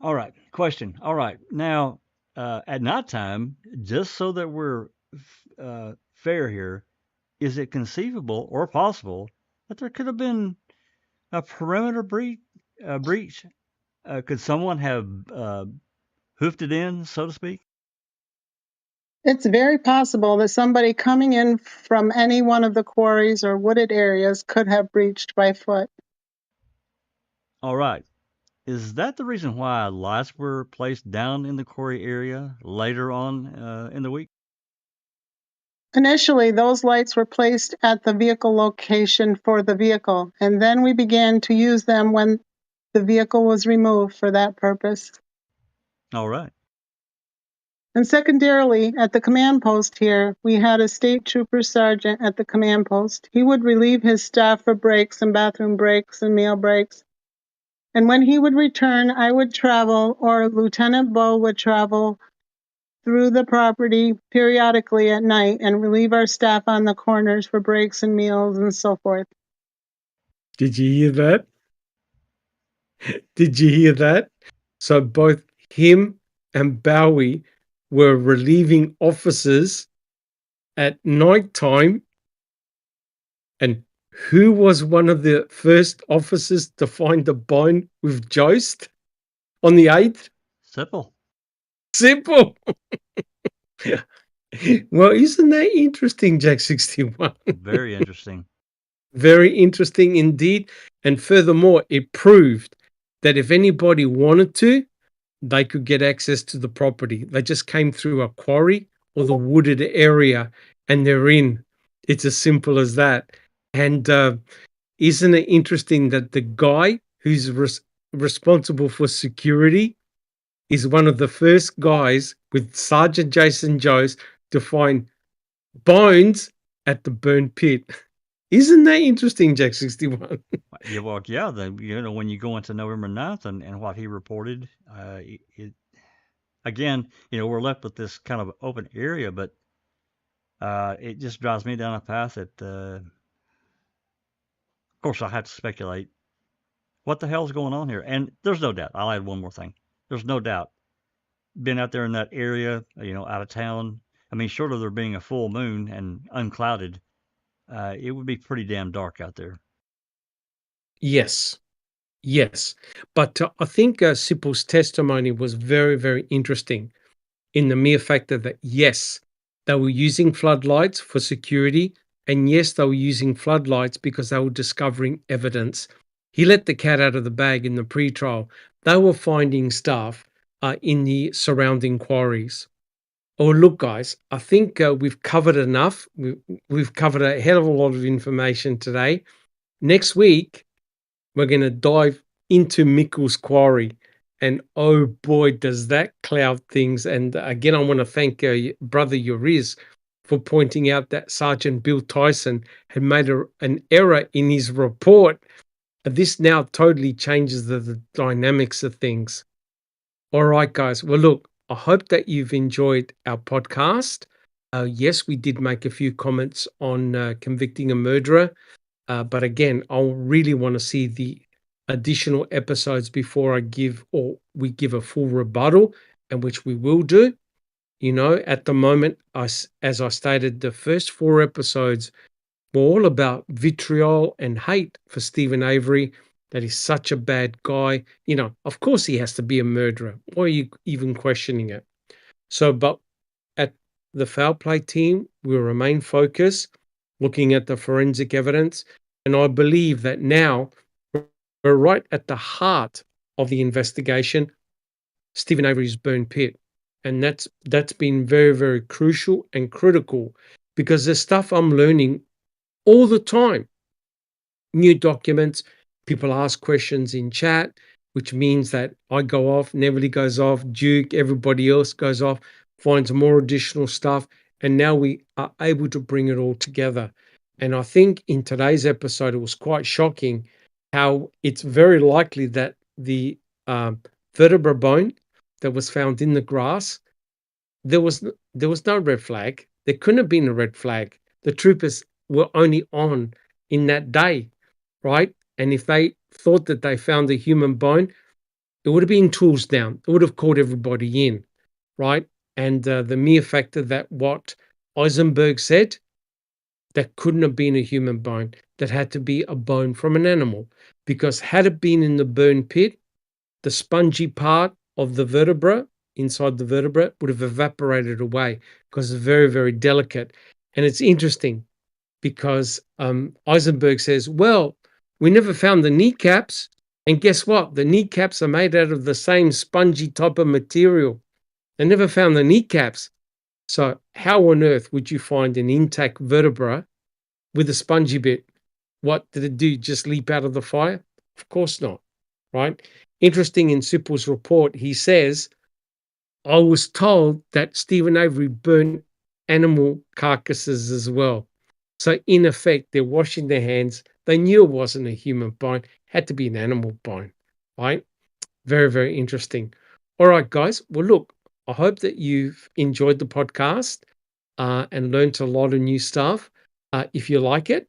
All right. Question. All right. Now, at nighttime, just so that we're fair here, is it conceivable or possible that there could have been a perimeter breach? Could someone have hoofed it in, so to speak? It's very possible that somebody coming in from any one of the quarries or wooded areas could have breached by foot. All right. Is that the reason why lights were placed down in the quarry area later on in the week? Initially, those lights were placed at the vehicle location for the vehicle, and then we began to use them when the vehicle was removed for that purpose. All right. And secondarily, at the command post here, we had a state trooper sergeant at the command post. He would relieve his staff for breaks and bathroom breaks and meal breaks. And when he would return, I would travel, or Lieutenant Bo would travel through the property periodically at night and relieve our staff on the corners for breaks and meals and so forth. Did you hear that? Did you hear that? So both him and Bowie were relieving officers at night time. And who was one of the first officers to find the bone with Jost on the 8th? Simple. Simple. Well, isn't that interesting, Jack 61? Very interesting. Very interesting indeed. And furthermore, it proved that if anybody wanted to, they could get access to the property. They just came through a quarry or the wooded area and they're in. It's as simple as that. And isn't it interesting that the guy who's responsible for security is one of the first guys with Sergeant Jason Jones to find bones at the burn pit? Isn't that interesting, Jack 61? Yeah, well, yeah. When you go into November 9th and what he reported, again, we're left with this kind of open area, but it just drives me down a path that, of course, I have to speculate what the hell's going on here. And there's no doubt. I'll add one more thing. There's no doubt. Been out there in that area, out of town. I mean, short of there being a full moon and unclouded, it would be pretty damn dark out there. Yes. But I think Sippel's testimony was very, very interesting in the mere fact that, yes, they were using floodlights for security. And yes, they were using floodlights because they were discovering evidence. He let the cat out of the bag in the pre-trial. They were finding stuff in the surrounding quarries. Oh, look, guys, I think we've covered enough. We've covered a hell of a lot of information today. Next week, we're going to dive into Mikkel's quarry. And oh boy, does that cloud things. And again, I want to thank Brother Yuriz for pointing out that Sergeant Bill Tyson had made an error in his report. This now totally changes the dynamics of things. All right, guys. Well, look, I hope that you've enjoyed our podcast. Yes, we did make a few comments on convicting a murderer. But again, I really want to see the additional episodes before we give a full rebuttal, and which we will do. At the moment, as I stated, the first 4 episodes were all about vitriol and hate for Stephen Avery, that he's such a bad guy. Of course he has to be a murderer. Why are you even questioning it? But at the Foul Play team, we'll remain focused, looking at the forensic evidence. And I believe that now we're right at the heart of the investigation, Stephen Avery's burn pit. And that's been very, very crucial and critical, because there's stuff I'm learning all the time. New documents, people ask questions in chat, which means that I go off, Neverly goes off, Duke, everybody else goes off, finds more additional stuff. And now we are able to bring it all together. And I think in today's episode, it was quite shocking how it's very likely that the vertebra bone that was found in the grass, there was no red flag. There couldn't have been a red flag. The troopers were only on in that day, right? And if they thought that they found a human bone, it would have been tools down. It would have called everybody in, right? And the mere factor that what Eisenberg said, that couldn't have been a human bone. That had to be a bone from an animal. Because had it been in the burn pit, the spongy part of the vertebra, inside the vertebra, would have evaporated away, because it's very, very delicate. And it's interesting because Eisenberg says, well, we never found the kneecaps. And guess what? The kneecaps are made out of the same spongy type of material. They never found the kneecaps. So how on earth would you find an intact vertebra with a spongy bit? What did it do? Just leap out of the fire? Of course not, right? Interesting, in Sippel's report, he says, I was told that Stephen Avery burned animal carcasses as well. So in effect, they're washing their hands. They knew it wasn't a human bone, had to be an animal bone, right? Very, very interesting. All right, guys. Well, look, I hope that you've enjoyed the podcast and learned a lot of new stuff. If you like it,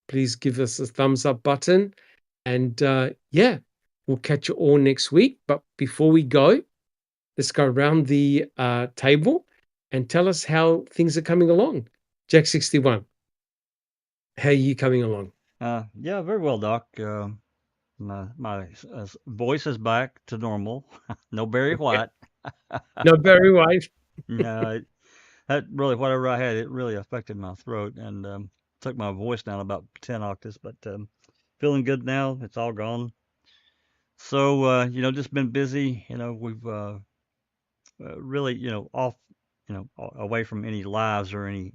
please give us a thumbs up button. And we'll catch you all next week. But before we go, let's go around the table and tell us how things are coming along. Jack 61, how are you coming along? Yeah, very well, Doc. My voice is back to normal. No Barry White. No, Barry White. No, that really, whatever I had, it really affected my throat and took my voice down about 10 octaves. But feeling good now. It's all gone. So, just been busy. We've really, off, away from any lives or any,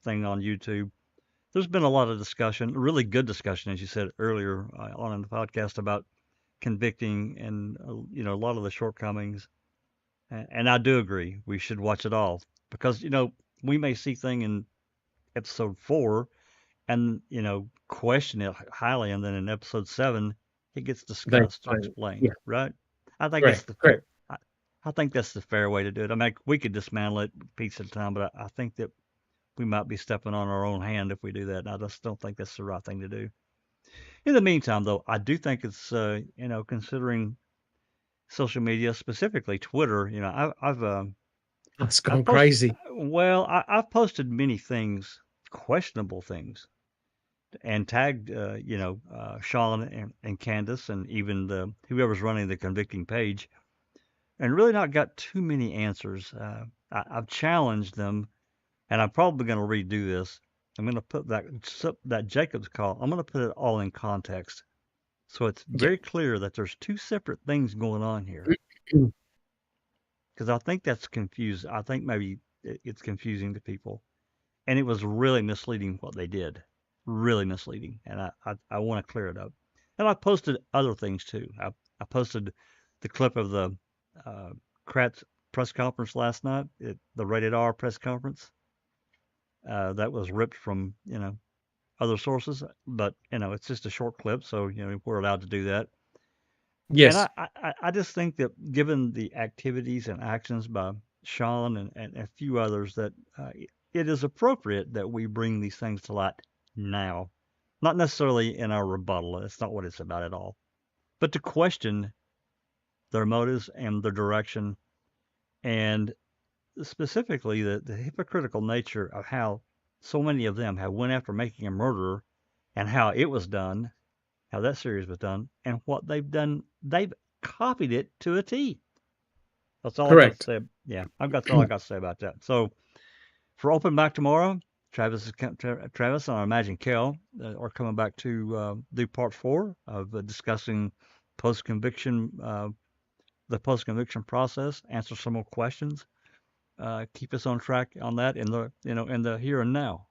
thing on YouTube. There's been a lot of discussion, really good discussion, as you said earlier on in the podcast about convicting and, a lot of the shortcomings. And I do agree. We should watch it all because, we may see thing in episode 4 and, question it highly. And then in episode 7, it gets discussed or explained, Yeah, right? I think that's correct, the correct. I think that's the fair way to do it. I mean, we could dismantle it piece at a time, but I think that we might be stepping on our own hand if we do that. And I just don't think that's the right thing to do. In the meantime, though, I do think it's, considering social media, specifically Twitter, It's I've gone posted, crazy. well, I've posted many things, questionable things, and tagged, Sean and Candace and even whoever's running the convicting page, and really not got too many answers. I've challenged them, and I'm probably going to redo this. I'm going to put that Jacobs call. I'm going to put it all in context, so it's Yeah. very clear that there's two separate things going on here. Because I think that's confused. I think maybe it's confusing to people, and it was really misleading what they did, really misleading, and I want to clear it up. And I posted other things too. I posted the clip of the Kratz press conference last night, the Rated R press conference. That was ripped from other sources, but it's just a short clip, so we're allowed to do that. And Yes, I just think that given the activities and actions by Sean and a few others, that it is appropriate that we bring these things to light now, not necessarily in our rebuttal. That's not what it's about at all, but to question their motives and their direction, and specifically the hypocritical nature of how so many of them have went after making a murderer and how it was done, how that series was done, and what they've done. They've copied it to a T. That's all I got to correct. say. Yeah, that's all I got to say about that. So for open back tomorrow, Travis and I imagine Kel are coming back to do part 4 of discussing post conviction, the post conviction process, answer some more questions, keep us on track on that in the here and now.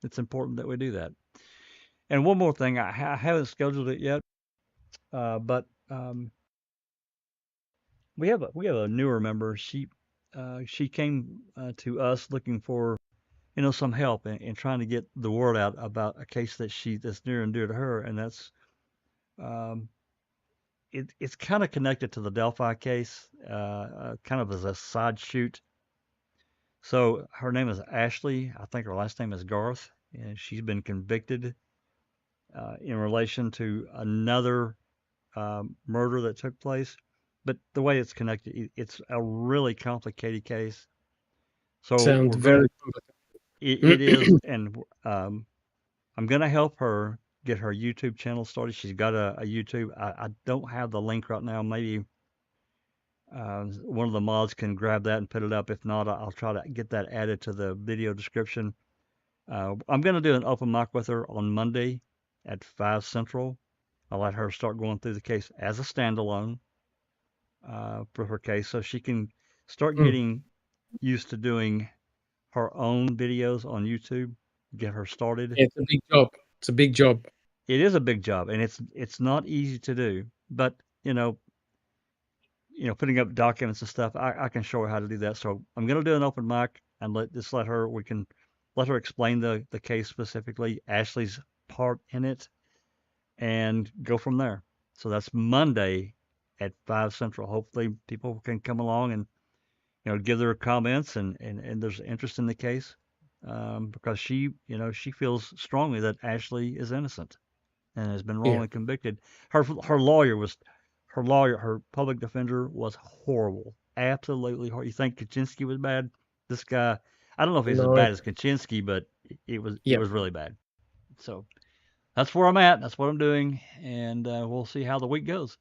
It's important that we do that. And one more thing, I haven't scheduled it yet, but we have a newer member. She came to us looking for some help in trying to get the word out about a case that's near and dear to her, and that's um, it's kind of connected to the Delphi case, kind of as a side shoot. So her name is Ashley. I think her last name is Garth, and she's been convicted in relation to another murder that took place. But the way it's connected, it's a really complicated case. So Sounds we're gonna, very it is, and I'm gonna help her get her YouTube channel started. She's got a YouTube. I don't have the link right now. Maybe one of the mods can grab that and put it up. If not, I'll try to get that added to the video description. I'm gonna do an open mic with her on Monday at 5 Central. I'll let her start going through the case as a standalone for her case, so she can start getting used to doing her own videos on YouTube. Get her started. Yeah, it's a big job. It's a big job. It is a big job, and it's not easy to do. But putting up documents and stuff, I can show her how to do that. So I'm gonna do an open mic and we can let her explain the case specifically, Ashley's part in it, and go from there. So that's Monday at 5 Central. Hopefully people can come along and give their comments and there's interest in the case because she feels strongly that Ashley is innocent and has been Yeah. wrongly convicted. Her public defender was horrible, absolutely horrible. You think Kaczynski was bad? This guy, I don't know if he's as No, bad as Kaczynski, but it was Yep. really bad. So that's where I'm at. That's what I'm doing, and we'll see how the week goes.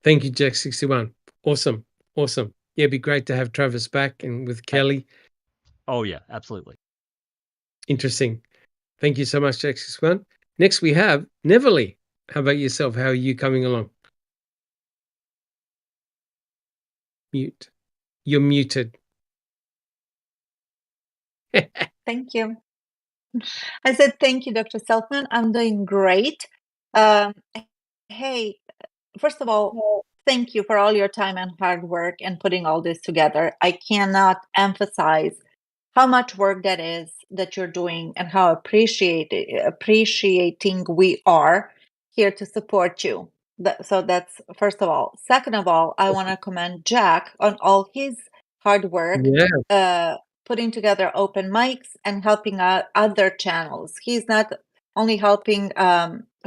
Thank you, Jack61. Awesome. Awesome. Yeah, it'd be great to have Travis back and with Kelly. Oh yeah, absolutely. Interesting. Thank you so much, Jack61. Next we have Neverly. How about yourself? How are you coming along? Mute. You're muted. Thank you. I said, thank you, Dr. Silkman. I'm doing great. Hey, first of all, thank you for all your time and hard work and putting all this together. I cannot emphasize how much work that is that you're doing and how appreciating we are here to support you. So that's first of all. Second of all, I want to commend Jack on all his hard work, putting together open mics and helping out other channels. He's not only helping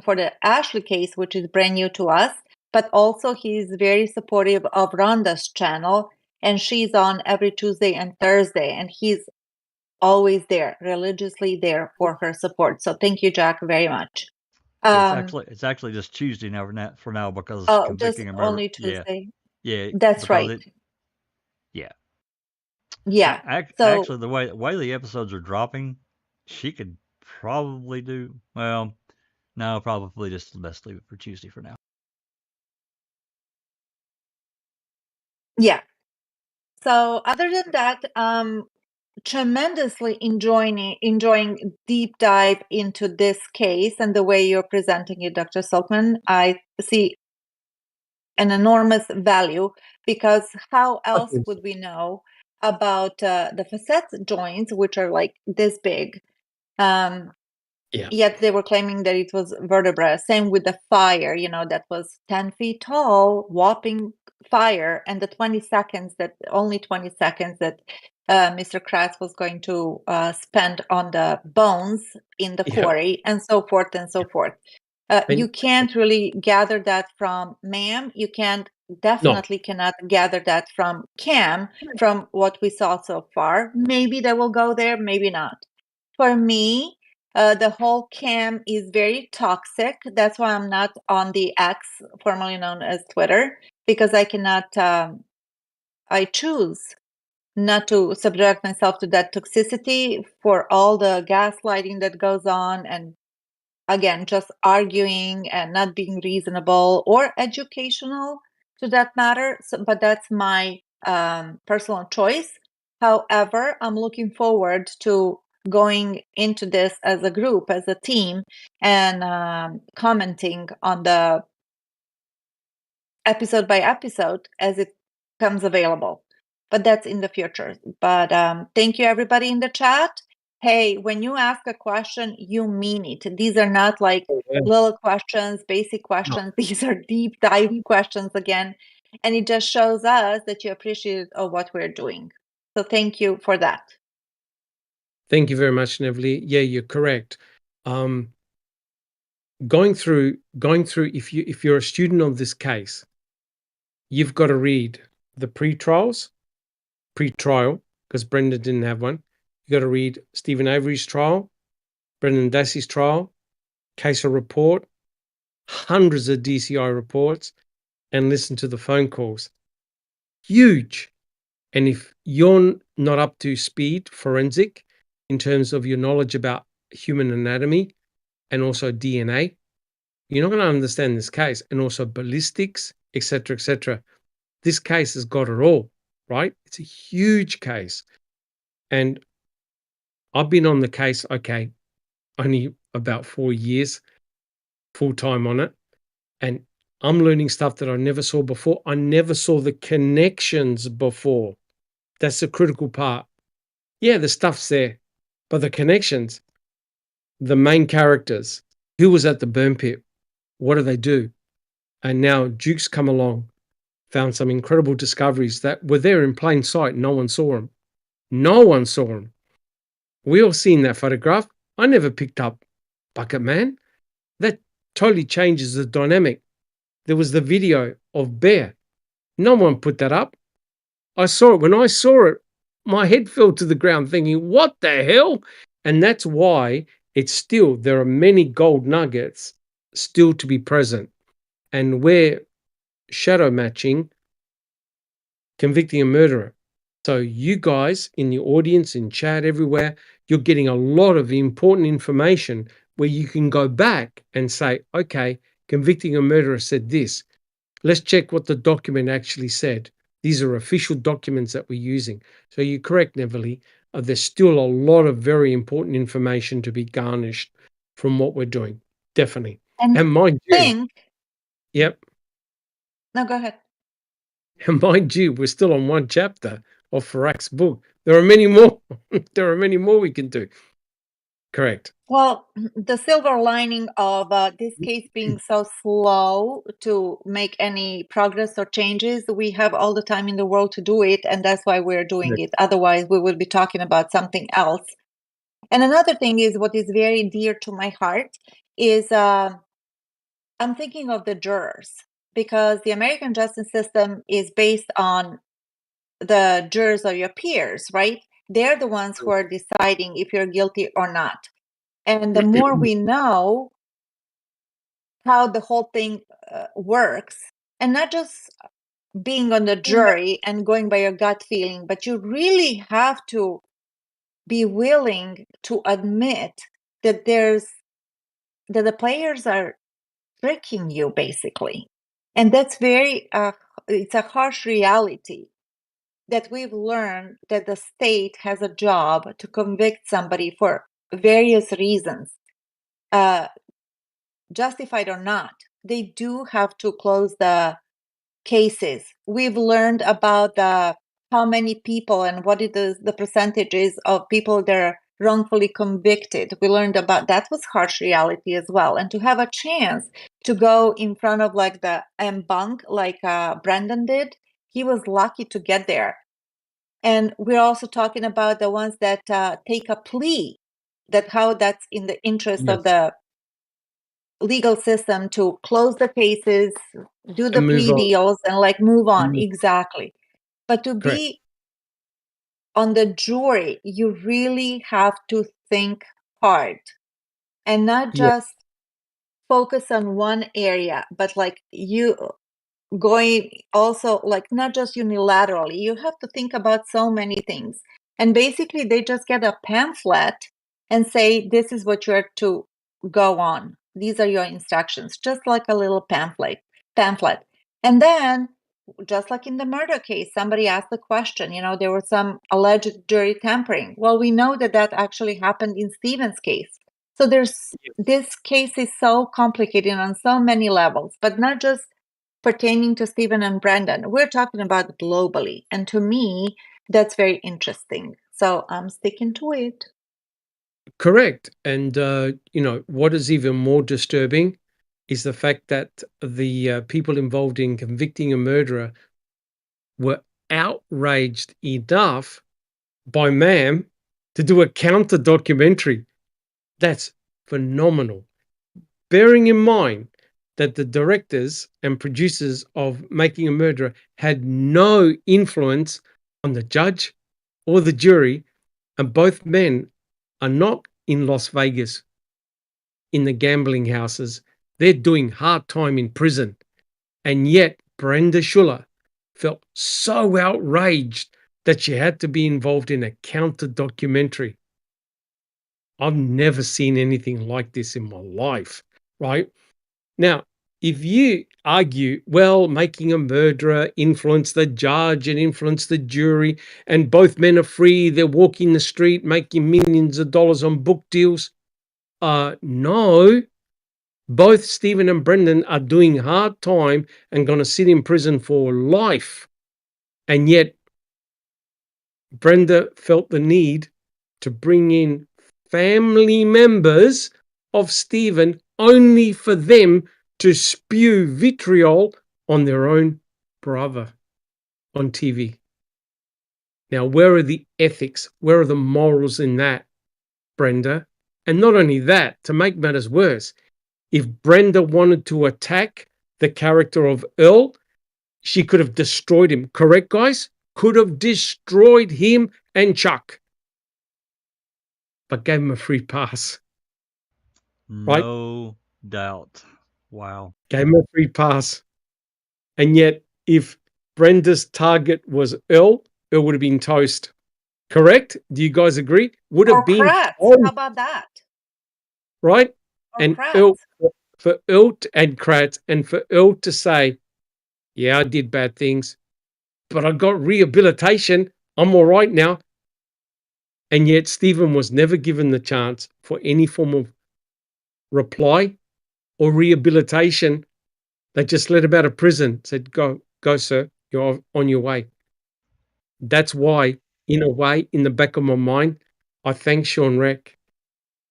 for the Ashley case, which is brand new to us, but also he's very supportive of Rhonda's channel, and she's on every Tuesday and Thursday, and he's always there, religiously there for her support. So thank you, Jack, very much. It's actually just Tuesday now for now because convicting just a murder. only Tuesday. Yeah, That's right. Yeah. Actually, the way the episodes are dropping, she could probably do well. No, probably just the best leave it for Tuesday for now. Yeah. So other than that, tremendously enjoying deep dive into this case and the way you're presenting it, Dr. Silkman. I see an enormous value, because how else would we know about the facet joints, which are like this big? Yet they were claiming that it was vertebra. Same with the fire, that was 10 feet tall, whopping fire, and the only 20 seconds that Mr. Kratz was going to spend on the bones in the quarry, and so forth and so forth. You can't really gather that from Ma'am. You definitely cannot gather that from Cam, from what we saw so far. Maybe they will go there, maybe not. For me, the whole Cam is very toxic. That's why I'm not on the X, formerly known as Twitter, because I cannot, I choose not to subject myself to that toxicity for all the gaslighting that goes on, and again, just arguing and not being reasonable or educational to that matter. But that's my personal choice. However, I'm looking forward to going into this as a group, as a team, and commenting on the episode by episode as it comes available. But that's in the future. But thank you, everybody in the chat. Hey, when you ask a question, you mean it. These are not like little questions, basic questions. These are deep dive questions again. And it just shows us that you appreciate what we're doing. So thank you for that. Thank you very much, Neville. Yeah, you're correct. Going through, if you're a student of this case, you've got to read the pre-trial, because Brendan didn't have one. You got to read Stephen Avery's trial, Brendan Dassey's trial, case report, hundreds of DCI reports, and listen to the phone calls. Huge. And if you're not up to speed forensic in terms of your knowledge about human anatomy and also DNA, you're not going to understand this case, and also ballistics, etc., etc. This case has got it all, right? It's a huge case. And I've been on the case, only about 4 years full time on it. And I'm learning stuff that I never saw before. I never saw the connections before. That's the critical part. Yeah, the stuff's there, but the connections, the main characters, who was at the burn pit, what do they do? And now Duke's come along, found some incredible discoveries that were there in plain sight. No one saw them. No one saw them. We all seen that photograph. I never picked up Bucket Man. That totally changes the dynamic. There was the video of Bear. No one put that up. I saw it. When I saw it, my head fell to the ground thinking, what the hell? And that's why there are many gold nuggets still to be present. And we're shadow matching, convicting a murderer. So you guys in the audience, in chat, everywhere, you're getting a lot of important information where you can go back and say, okay, convicting a murderer said this. Let's check what the document actually said. These are official documents that we're using. So you're correct, Neville. There's still a lot of very important information to be garnished from what we're doing. Definitely. And mind you, yep. No, go ahead. And mind you, we're still on one chapter of Ferak's book. There are many more. There are many more we can do. Correct. Well, the silver lining of this case being so slow to make any progress or changes, we have all the time in the world to do it, and that's why we're doing it. Otherwise, we would be talking about something else. And another thing is what is very dear to my heart is I'm thinking of the jurors, because the American justice system is based on the jurors of your peers, right? They're the ones who are deciding if you're guilty or not. And the more we know how the whole thing works, and not just being on the jury and going by your gut feeling, but you really have to be willing to admit that the players are tricking you, basically. And that's it's a harsh reality that we've learned, that the state has a job to convict somebody for various reasons, justified or not. They do have to close the cases. We've learned about how many people and what it is, the percentages of people that are wrongfully convicted. We learned about that was harsh reality as well. And to have a chance to go in front of like the bank, like Brandon did, he was lucky to get there. And we're also talking about the ones that take a plea, that how that's in the interest of the legal system to close the cases, do the plea deals, and like move on. Exactly. But to be on the jury, you really have to think hard and not just focus on one area, but like you going also like not just unilaterally. You have to think about so many things. And basically they just get a pamphlet and say, this is what you're to go on. These are your instructions, just like a little pamphlet. And then, just like in the murder case, somebody asked the question, there was some alleged jury tampering. Well, we know that actually happened in Stephen's case. So this case is so complicated on so many levels, but not just pertaining to Stephen and Brandon. We're talking about globally. And to me, that's very interesting. So I'm sticking to it. Correct. And, what is even more disturbing is the fact that the people involved in convicting a murderer were outraged enough by MAM to do a counter documentary. That's phenomenal. Bearing in mind that the directors and producers of Making a Murderer had no influence on the judge or the jury, and both men are not in Las Vegas in the gambling houses. They're doing hard time in prison. And yet Brenda Schuller felt so outraged that she had to be involved in a counter documentary. I've never seen anything like this in my life, right? Now, if you argue, well, Making a Murderer influenced the judge and influenced the jury, and both men are free, they're walking the street making millions of dollars on book deals. No, both Stephen and Brendan are doing hard time and going to sit in prison for life. And yet, Brenda felt the need to bring in family members of Stephen only for them to spew vitriol on their own brother on TV. Now, where are the ethics? Where are the morals in that, Brenda? And not only that, to make matters worse, if Brenda wanted to attack the character of Earl, she could have destroyed him. Correct, guys? Could have destroyed him and Chuck. but gave him a free pass. Right? No doubt. Wow. Gave him a free pass. And yet, if Brenda's target was Earl would have been toast. Correct? Do you guys agree? Would Or have been Kratz. toast, How about that? right? Or And Kratz. for Earl and Kratz, and for Earl to say, yeah, I did bad things, but I got rehabilitation. I'm all right now. And yet Stephen was never given the chance for any form of reply or rehabilitation. They just let him out of prison, said, go, sir, you're on your way. That's why, in a way, in the back of my mind, I thank Sean Reck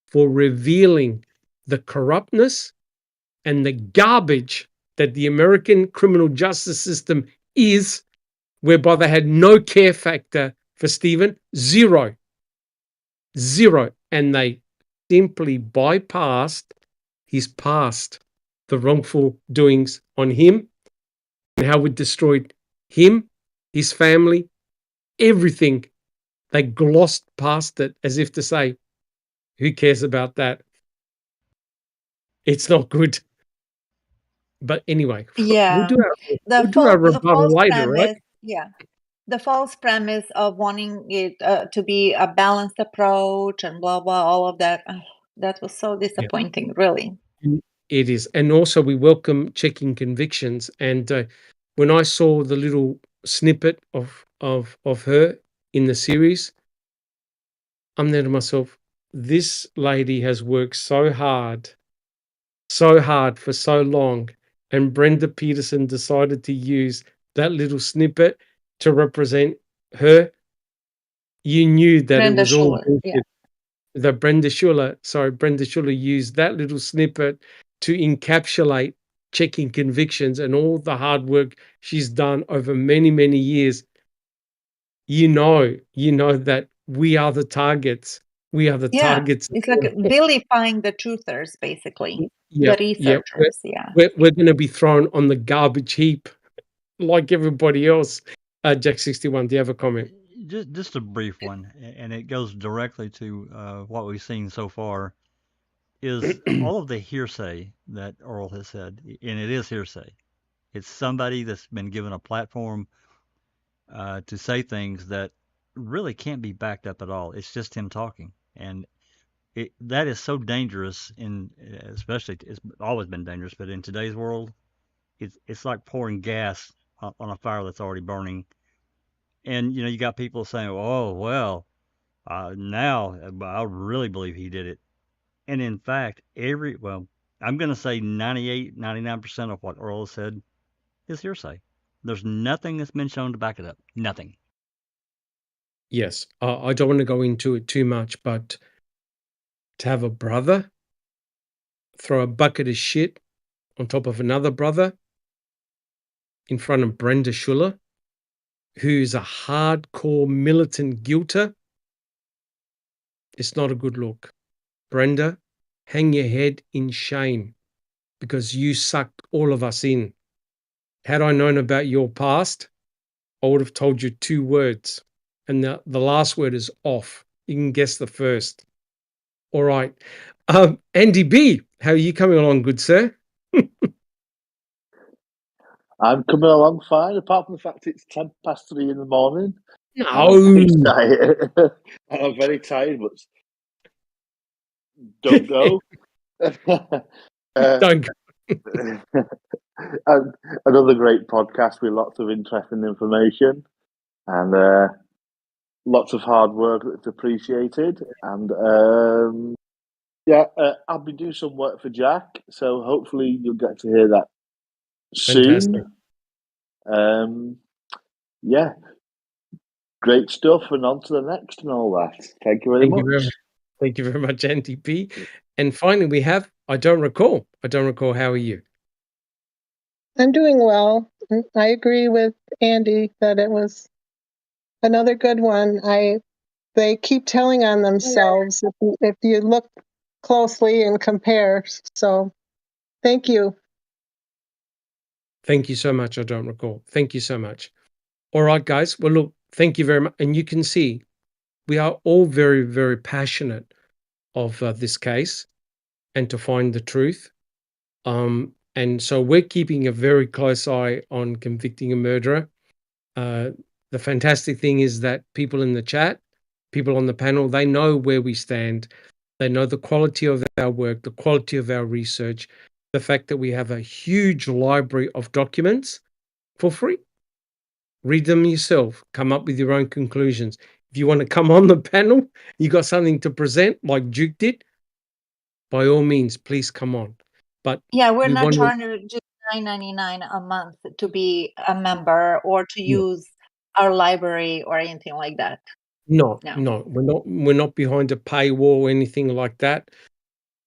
for revealing the corruptness and the garbage that the American criminal justice system is, whereby they had no care factor for Stephen, zero. And they simply bypassed his past, the wrongful doings on him, and how it destroyed him, his family, everything. They glossed past it as if to say, who cares about that? It's not good. But anyway, Yeah. we'll do The our rebuttal false later, right? premise, yeah. The false premise of wanting it to be a balanced approach and blah, blah, all of that. That was so disappointing, really. It is. And also we welcome checking convictions. And when I saw the little snippet of her in the series, I'm there to myself, this lady has worked so hard for so long. And Brenda Peterson decided to use that little snippet to represent her. You knew that Brenda it was all Schuller, bullshit. yeah. That Brenda Schuller used that little snippet to encapsulate checking convictions and all the hard work she's done over many, many years. You know that we are the targets. We are the targets. It's like vilifying the truthers, basically. Yep, The researchers, yeah. We're going to be thrown on the garbage heap like everybody else. Jack 61, do you have a comment? Just a brief one, and it goes directly to what we've seen so far, is all of the hearsay that Earl has said, and it is hearsay. It's somebody that's been given a platform to say things that really can't be backed up at all. It's just him talking, and that is so dangerous. Especially it's always been dangerous, but in today's world, it's like pouring gas on a fire that's already burning. And you got people saying, "Oh well, now I really believe he did it." And in fact, I'm going to say 98, 99% of what Earl said is hearsay. There's nothing that's been shown to back it up. Nothing. Yes, I don't want to go into it too much, but to have a brother throw a bucket of shit on top of another brother in front of Brenda Schuller, who's a hardcore militant guilter, it's not a good look. Brenda, hang your head in shame because you sucked all of us in. Had I known about your past, I would have told you 2 words. And the last word is off. You can guess the first. All right. Andy B, how are you coming along, good sir? I'm coming along fine, apart from the fact it's 3:10 in the morning. No. I'm very tired, but don't go. Don't. And another great podcast with lots of interesting information and lots of hard work that's appreciated. And I'll be doing some work for Jack, so hopefully you'll get to hear that Fantastic. soon. Great stuff, and on to the next and all that. Thank you very much. Thank you very much, Andy P. And finally, we have I don't recall. How are you? I'm doing well. I agree with Andy that it was another good one. They keep telling on themselves if you look closely and compare. So thank you. Thank you so much. I don't recall. Thank you so much. All right, guys. Well, look, thank you very much. And you can see we are all very, very passionate of this case and to find the truth. And so we're keeping a very close eye on convicting a murderer. The fantastic thing is that people in the chat, people on the panel, they know where we stand. They know the quality of our work, the quality of our research, the fact that we have a huge library of documents for free. Read them yourself, come up with your own conclusions. If you want to come on the panel, you got something to present like Duke did, by all means, please come on. But yeah, we're we not want to, charging just $9.99 a month to be a member or to no, use our library or anything like that. no, No. we're not behind a paywall or anything like that.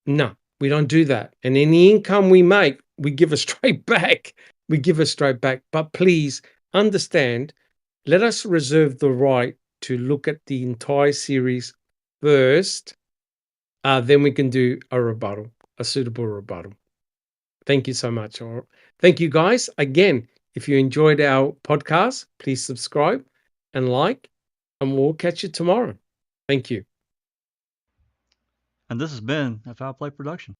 No, we don't do that. And any income we make, we give it straight back. We give it straight back. But please understand, let us reserve the right to look at the entire series first. Then we can do a rebuttal, a suitable rebuttal. Thank you so much. Thank you, guys. Again, if you enjoyed our podcast, please subscribe and like, and we'll catch you tomorrow. Thank you. And this has been a Foul Play production.